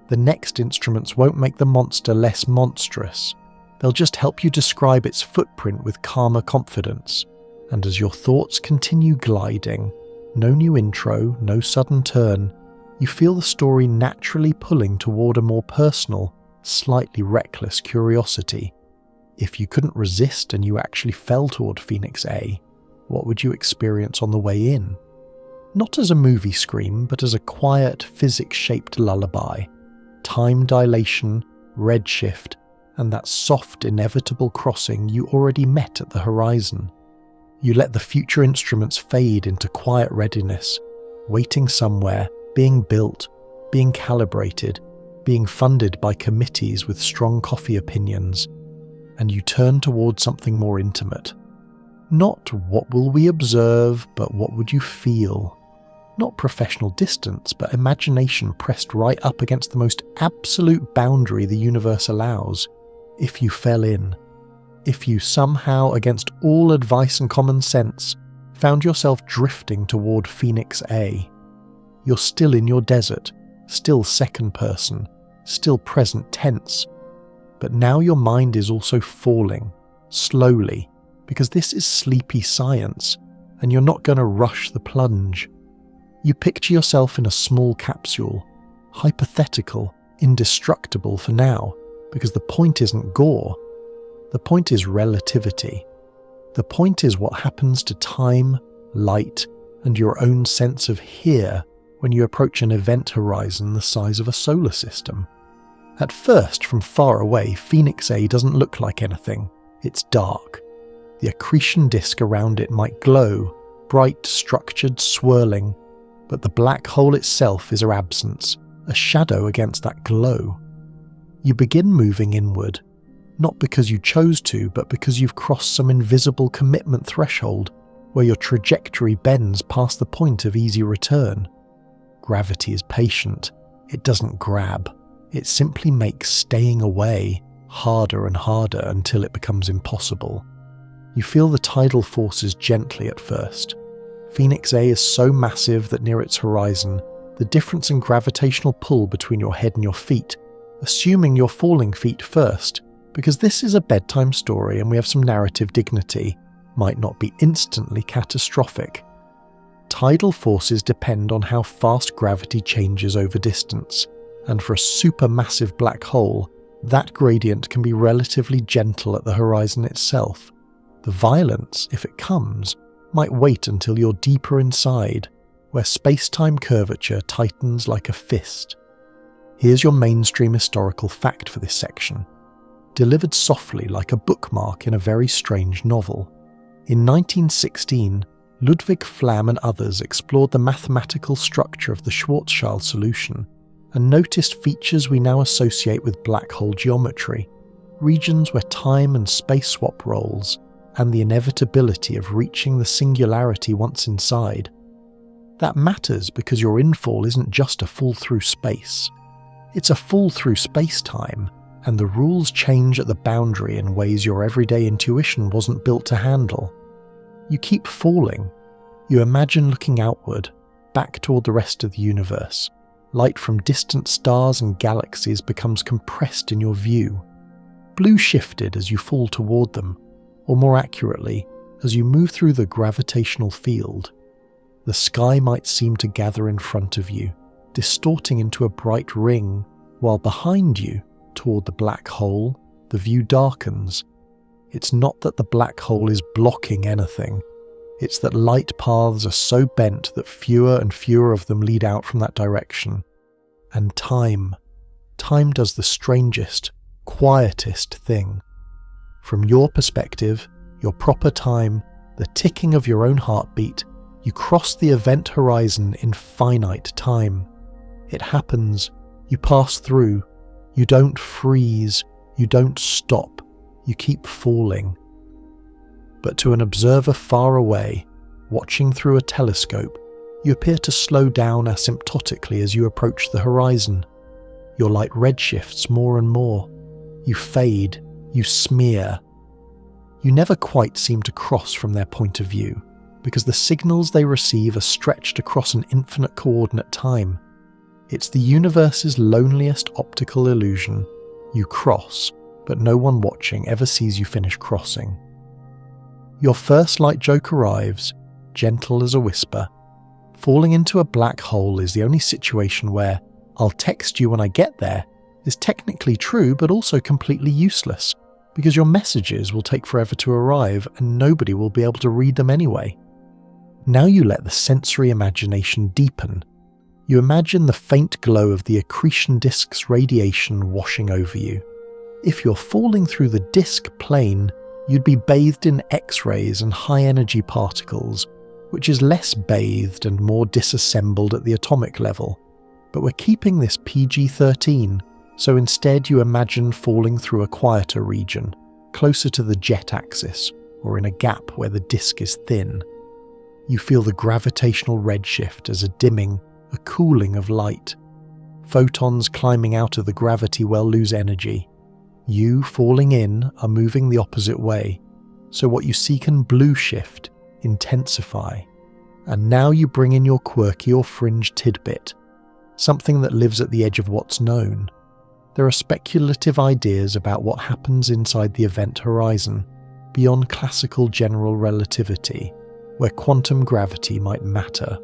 The next instruments won't make the monster less monstrous. They'll just help you describe its footprint with calmer confidence. And as your thoughts continue gliding, no new intro, no sudden turn, you feel the story naturally pulling toward a more personal, slightly reckless curiosity. If you couldn't resist and you actually fell toward Phoenix A, what would you experience on the way in? Not as a movie scream, but as a quiet, physics-shaped lullaby. Time dilation, redshift, and that soft, inevitable crossing you already met at the horizon. You let the future instruments fade into quiet readiness, waiting somewhere, being built, being calibrated, being funded by committees with strong coffee opinions, and you turn towards something more intimate. Not what will we observe, but what would you feel? Not professional distance, but imagination pressed right up against the most absolute boundary the universe allows. If you fell in, if you somehow, against all advice and common sense, found yourself drifting toward Phoenix A. You're still in your desert, still second person, still present tense. But now your mind is also falling, slowly, because this is sleepy science, and you're not going to rush the plunge. You picture yourself in a small capsule, hypothetical, indestructible for now, because the point isn't gore. The point is relativity. The point is what happens to time, light, and your own sense of here when you approach an event horizon the size of a solar system. At first, from far away, Phoenix A doesn't look like anything. It's dark. The accretion disk around it might glow, bright, structured, swirling, but the black hole itself is her absence, a shadow against that glow. You begin moving inward, not because you chose to, but because you've crossed some invisible commitment threshold where your trajectory bends past the point of easy return. Gravity is patient. It doesn't grab. It simply makes staying away harder and harder until it becomes impossible. You feel the tidal forces gently at first. Phoenix A is so massive that near its horizon, the difference in gravitational pull between your head and your feet, assuming you're falling feet first, because this is a bedtime story and we have some narrative dignity, might not be instantly catastrophic. Tidal forces depend on how fast gravity changes over distance, and for a supermassive black hole, that gradient can be relatively gentle at the horizon itself. The violence, if it comes, might wait until you're deeper inside, where space-time curvature tightens like a fist. Here's your mainstream historical fact for this section, delivered softly like a bookmark in a very strange novel. In 1916, Ludwig Flamm and others explored the mathematical structure of the Schwarzschild solution and noticed features we now associate with black hole geometry, regions where time and space swap roles, and the inevitability of reaching the singularity once inside. That matters because your infall isn't just a fall through space. It's a fall through space-time, and the rules change at the boundary in ways your everyday intuition wasn't built to handle. You keep falling. You imagine looking outward, back toward the rest of the universe. Light from distant stars and galaxies becomes compressed in your view. Blue shifted as you fall toward them, or more accurately, as you move through the gravitational field. The sky might seem to gather in front of you, distorting into a bright ring, while behind you, toward the black hole, the view darkens. It's not that the black hole is blocking anything. It's that light paths are so bent that fewer and fewer of them lead out from that direction. And time does the strangest, quietest thing. From your perspective, your proper time, the ticking of your own heartbeat, you cross the event horizon in finite time. It happens, you pass through, you don't freeze, you don't stop, you keep falling. But to an observer far away, watching through a telescope, you appear to slow down asymptotically as you approach the horizon. Your light redshifts more and more. You fade, you smear. You never quite seem to cross from their point of view, because the signals they receive are stretched across an infinite coordinate time. It's the universe's loneliest optical illusion. You cross, but no one watching ever sees you finish crossing. Your first light joke arrives, gentle as a whisper. Falling into a black hole is the only situation where "I'll text you when I get there" is technically true but also completely useless, because your messages will take forever to arrive and nobody will be able to read them anyway. Now you let the sensory imagination deepen. You imagine the faint glow of the accretion disk's radiation washing over you. If you're falling through the disk plane, you'd be bathed in X-rays and high-energy particles, which is less bathed and more disassembled at the atomic level. But we're keeping this PG-13, so instead you imagine falling through a quieter region, closer to the jet axis, or in a gap where the disk is thin. You feel the gravitational redshift as a dimming, a cooling of light. Photons climbing out of the gravity well lose energy. You, falling in, are moving the opposite way, so what you see can blue shift, intensify. And now you bring in your quirky or fringe tidbit, something that lives at the edge of what's known. There are speculative ideas about what happens inside the event horizon, beyond classical general relativity, where quantum gravity might matter.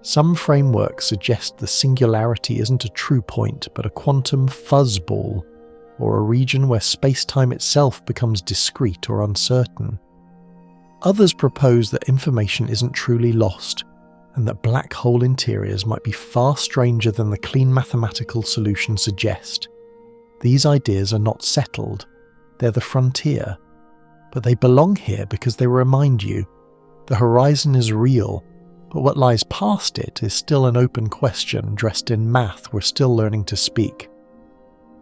Some frameworks suggest the singularity isn't a true point but a quantum fuzzball, or a region where space-time itself becomes discrete or uncertain. Others propose that information isn't truly lost, and that black hole interiors might be far stranger than the clean mathematical solution suggest. These ideas are not settled, they're the frontier, but they belong here because they remind you the horizon is real, but what lies past it is still an open question dressed in math we're still learning to speak.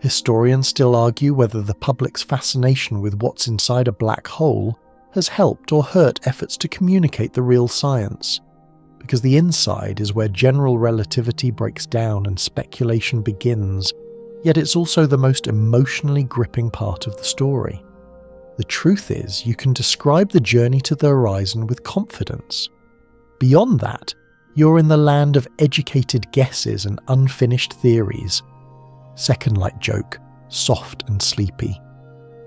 Historians still argue whether the public's fascination with what's inside a black hole has helped or hurt efforts to communicate the real science, because the inside is where general relativity breaks down and speculation begins, yet it's also the most emotionally gripping part of the story. The truth is, you can describe the journey to the horizon with confidence. Beyond that, you're in the land of educated guesses and unfinished theories. Second light joke, soft and sleepy.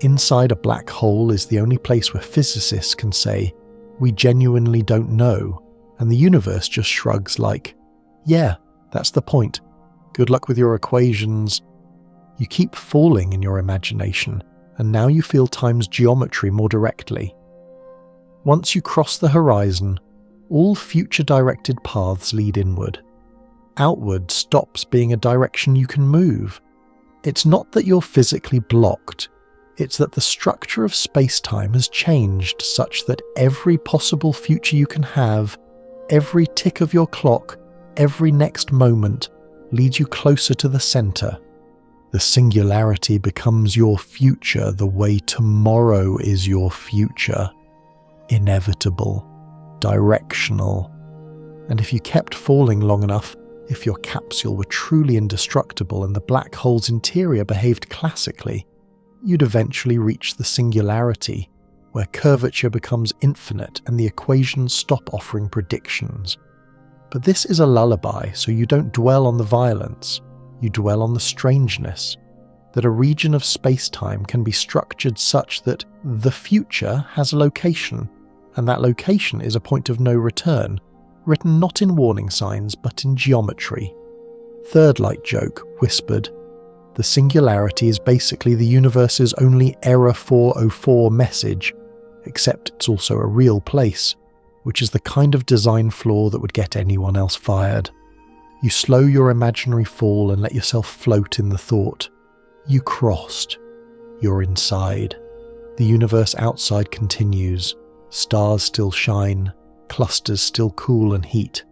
Inside a black hole is the only place where physicists can say, "We genuinely don't know," and the universe just shrugs like, "Yeah, that's the point. Good luck with your equations." You keep falling in your imagination, and now you feel time's geometry more directly. Once you cross the horizon, all future-directed paths lead inward. Outward stops being a direction you can move. It's not that you're physically blocked, it's that the structure of space-time has changed such that every possible future you can have, every tick of your clock, every next moment, leads you closer to the center. The singularity becomes your future the way tomorrow is your future. Inevitable, directional. And if you kept falling long enough, if your capsule were truly indestructible and the black hole's interior behaved classically, you'd eventually reach the singularity, where curvature becomes infinite and the equations stop offering predictions. But this is a lullaby, so you don't dwell on the violence, you dwell on the strangeness, that a region of space-time can be structured such that the future has a location, and that location is a point of no return, written not in warning signs but in geometry. Third light joke, whispered. The singularity is basically the universe's only Error 404 message, except it's also a real place, which is the kind of design flaw that would get anyone else fired. You slow your imaginary fall and let yourself float in the thought. You crossed. You're inside. The universe outside continues. Stars still shine. Clusters still cool and heat.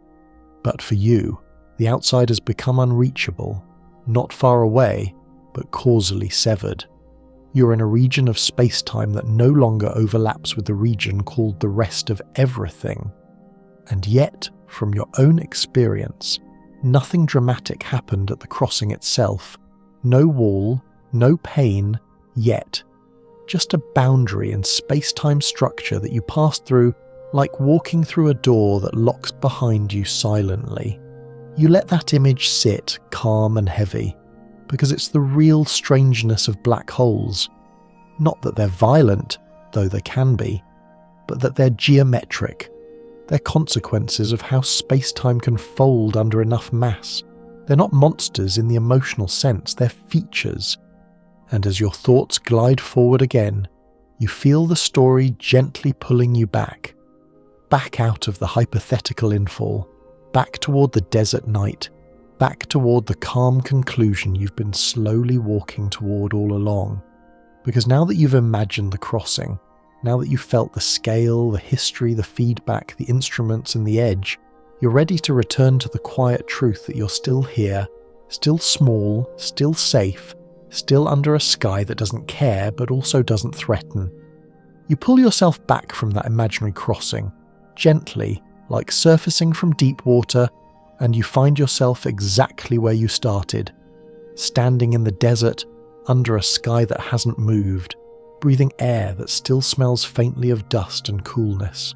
But for you, the outside has become unreachable. Not far away, but causally severed. You're in a region of space-time that no longer overlaps with the region called the rest of everything. And yet, from your own experience, nothing dramatic happened at the crossing itself. No wall, no pain, yet. Just a boundary and space-time structure that you passed through like walking through a door that locks behind you silently. You let that image sit calm and heavy, because it's the real strangeness of black holes. Not that they're violent, though they can be, but that they're geometric. They're consequences of how space-time can fold under enough mass. They're not monsters in the emotional sense, they're features. And as your thoughts glide forward again, you feel the story gently pulling you back out of the hypothetical infall, back toward the desert night, back toward the calm conclusion you've been slowly walking toward all along. Because now that you've imagined the crossing, now that you've felt the scale, the history, the feedback, the instruments and the edge, you're ready to return to the quiet truth that you're still here, still small, still safe, still under a sky that doesn't care but also doesn't threaten. You pull yourself back from that imaginary crossing, gently, like surfacing from deep water, and you find yourself exactly where you started, standing in the desert, under a sky that hasn't moved, breathing air that still smells faintly of dust and coolness.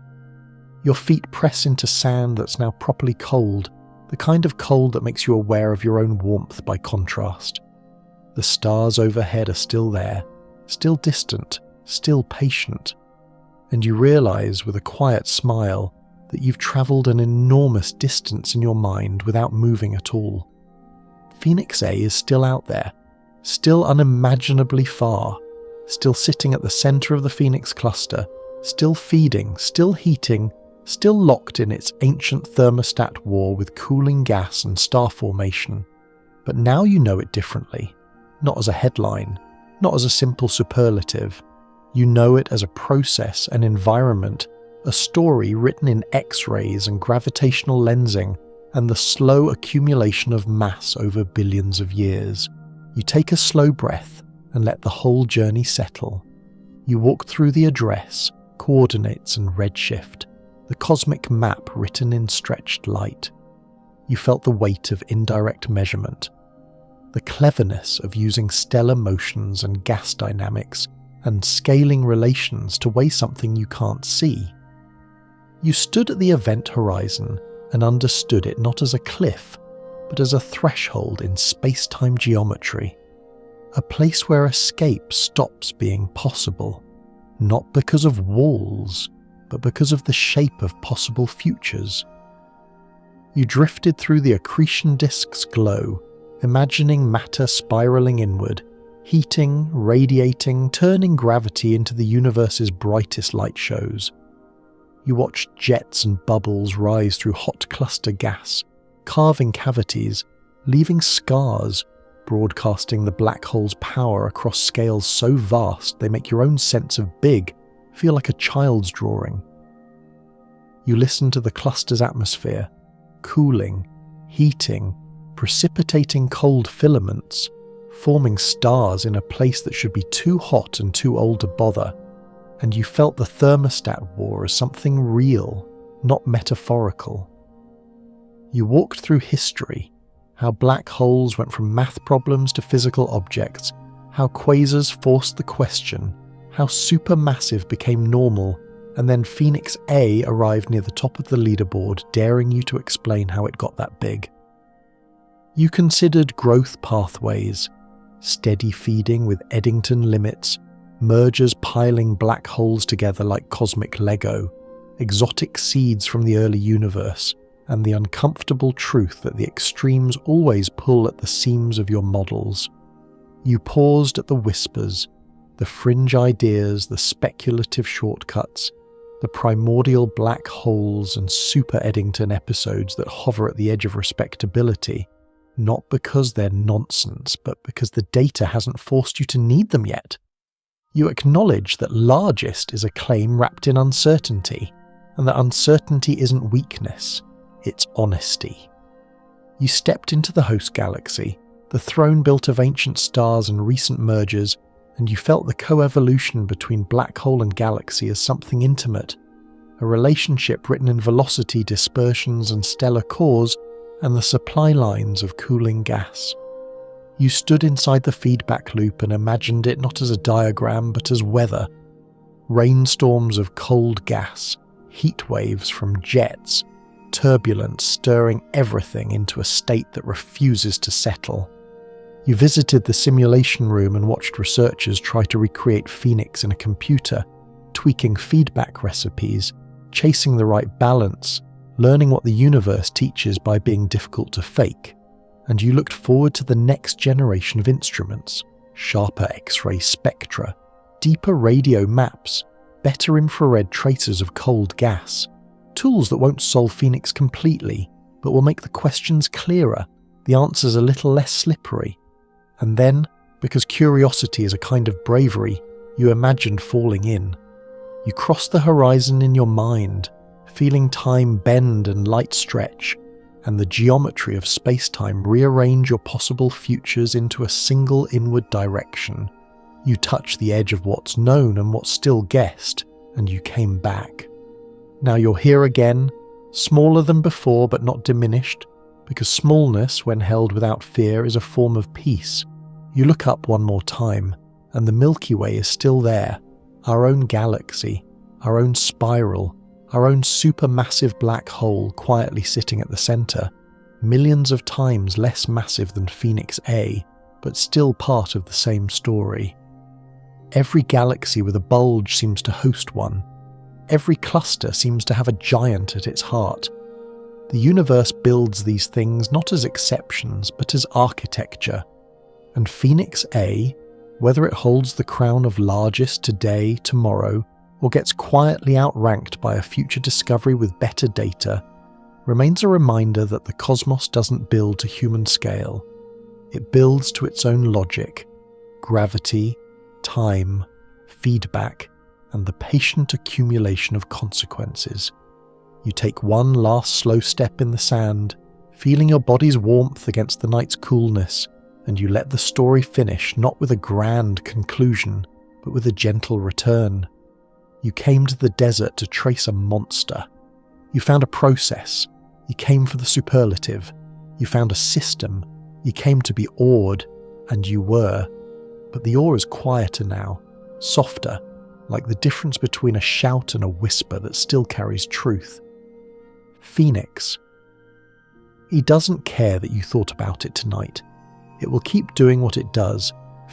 Your feet press into sand that's now properly cold, the kind of cold that makes you aware of your own warmth by contrast. The stars overhead are still there, still distant, still patient, and you realise with a quiet smile that you've travelled an enormous distance in your mind without moving at all. Phoenix A is still out there, still unimaginably far, still sitting at the centre of the Phoenix cluster, still feeding, still heating, still locked in its ancient thermostat war with cooling gas and star formation. But now you know it differently, not as a headline, not as a simple superlative. You know it as a process, an environment, a story written in X-rays and gravitational lensing and the slow accumulation of mass over billions of years. You take a slow breath and let the whole journey settle. You walk through the address, coordinates and redshift, the cosmic map written in stretched light. You felt the weight of indirect measurement, the cleverness of using stellar motions and gas dynamics and scaling relations to weigh something you can't see. You stood at the event horizon and understood it not as a cliff, but as a threshold in space-time geometry, a place where escape stops being possible, not because of walls, but because of the shape of possible futures. You drifted through the accretion disk's glow, imagining matter spiraling inward, heating, radiating, turning gravity into the universe's brightest light shows. You watched jets and bubbles rise through hot cluster gas, carving cavities, leaving scars, broadcasting the black hole's power across scales so vast they make your own sense of big feel like a child's drawing. You listen to the cluster's atmosphere, cooling, heating, precipitating cold filaments, forming stars in a place that should be too hot and too old to bother, and you felt the thermostat war as something real, not metaphorical. You walked through history, how black holes went from math problems to physical objects, how quasars forced the question, how supermassive became normal, and then Phoenix A arrived near the top of the leaderboard, daring you to explain how it got that big. You considered growth pathways, steady feeding with Eddington limits, mergers piling black holes together like cosmic Lego, exotic seeds from the early universe, and the uncomfortable truth that the extremes always pull at the seams of your models. You paused at the whispers, the fringe ideas, the speculative shortcuts, the primordial black holes and super Eddington episodes that hover at the edge of respectability, not because they're nonsense, but because the data hasn't forced you to need them yet. You acknowledge that largest is a claim wrapped in uncertainty, and that uncertainty isn't weakness, it's honesty. You stepped into the host galaxy, the throne built of ancient stars and recent mergers, and you felt the coevolution between black hole and galaxy as something intimate, a relationship written in velocity dispersions and stellar cores and the supply lines of cooling gas. You stood inside the feedback loop and imagined it not as a diagram but as weather, rainstorms of cold gas, heat waves from jets, turbulence stirring everything into a state that refuses to settle. You visited the simulation room and watched researchers try to recreate Phoenix in a computer, tweaking feedback recipes, chasing the right balance, learning what the universe teaches by being difficult to fake. And you looked forward to the next generation of instruments, sharper X-ray spectra, deeper radio maps, better infrared tracers of cold gas, tools that won't solve Phoenix completely, but will make the questions clearer, the answers a little less slippery. And then, because curiosity is a kind of bravery, you imagined falling in. You crossed the horizon in your mind, feeling time bend and light stretch, and the geometry of space-time rearrange your possible futures into a single inward direction. You touched the edge of what's known and what's still guessed, and you came back. Now you're here again, smaller than before but not diminished, because smallness, when held without fear, is a form of peace. You look up one more time, and the Milky Way is still there, our own galaxy, our own spiral, our own supermassive black hole quietly sitting at the centre, millions of times less massive than Phoenix A, but still part of the same story. Every galaxy with a bulge seems to host one. Every cluster seems to have a giant at its heart. The universe builds these things not as exceptions, but as architecture. And Phoenix A, whether it holds the crown of largest today, tomorrow, or gets quietly outranked by a future discovery with better data, remains a reminder that the cosmos doesn't build to human scale. It builds to its own logic, gravity, time, feedback, and the patient accumulation of consequences. You take one last slow step in the sand, feeling your body's warmth against the night's coolness, and you let the story finish not with a grand conclusion, but with a gentle return. You came to the desert to trace a monster. You found a process. You came for the superlative. You found a system. You came to be awed, and you were. But the awe is quieter now, softer, like the difference between a shout and a whisper that still carries truth. Phoenix. He doesn't care that you thought about it tonight. It will keep doing what it does,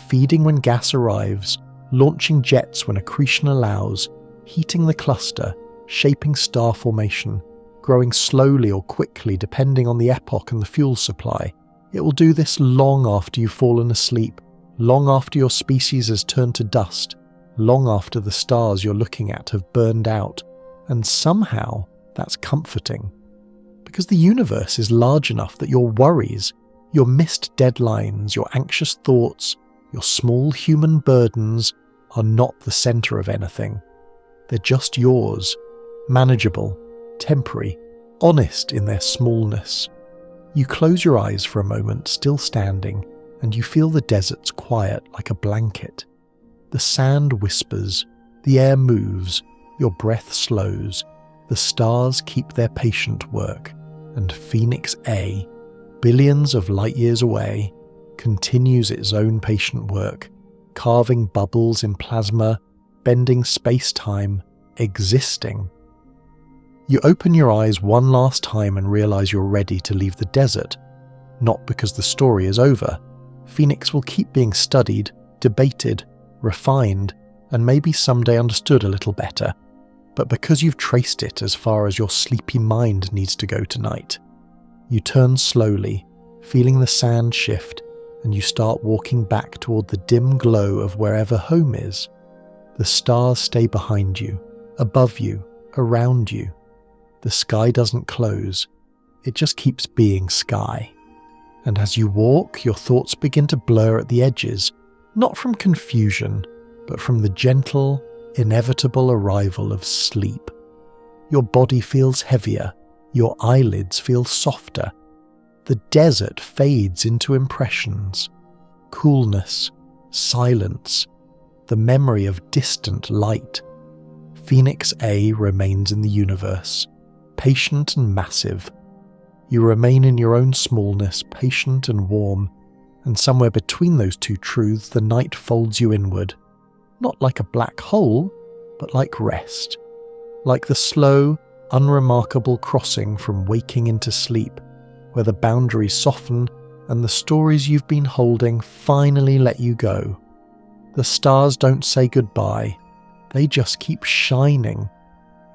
feeding when gas arrives, launching jets when accretion allows, heating the cluster, shaping star formation, growing slowly or quickly depending on the epoch and the fuel supply. It will do this long after you've fallen asleep, long after your species has turned to dust, long after the stars you're looking at have burned out, And somehow that's comforting, because the universe is large enough that your worries, your missed deadlines, your anxious thoughts, your small human burdens are not the center of anything. They're just yours, manageable, temporary, honest in their smallness. You close your eyes for a moment, still standing, and you feel the desert's quiet like a blanket. The sand whispers, the air moves, your breath slows, the stars keep their patient work, and Phoenix A, billions of light years away, continues its own patient work, carving bubbles in plasma, bending space-time, existing. You open your eyes one last time and realize you're ready to leave the desert. Not because the story is over. Phoenix will keep being studied, debated, refined, and maybe someday understood a little better, but because you've traced it as far as your sleepy mind needs to go tonight. You turn slowly, feeling the sand shift, and you start walking back toward the dim glow of wherever home is. The stars stay behind you, above you, around you. The sky doesn't close, it just keeps being sky. And as you walk, your thoughts begin to blur at the edges, not from confusion, but from the gentle, inevitable arrival of sleep. Your body feels heavier, your eyelids feel softer. The desert fades into impressions, coolness, silence, the memory of distant light. Phoenix A remains in the universe, patient and massive. You remain in your own smallness, patient and warm, and somewhere between those two truths the night folds you inward, not like a black hole, but like rest, like the slow, unremarkable crossing from waking into sleep, where the boundaries soften and the stories you've been holding finally let you go. The stars don't say goodbye, they just keep shining,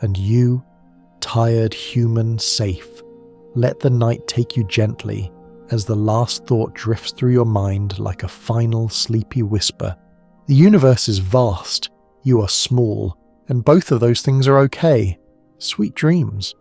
and you, tired human safe, let the night take you gently as the last thought drifts through your mind like a final sleepy whisper. The universe is vast, you are small, and both of those things are okay. Sweet dreams.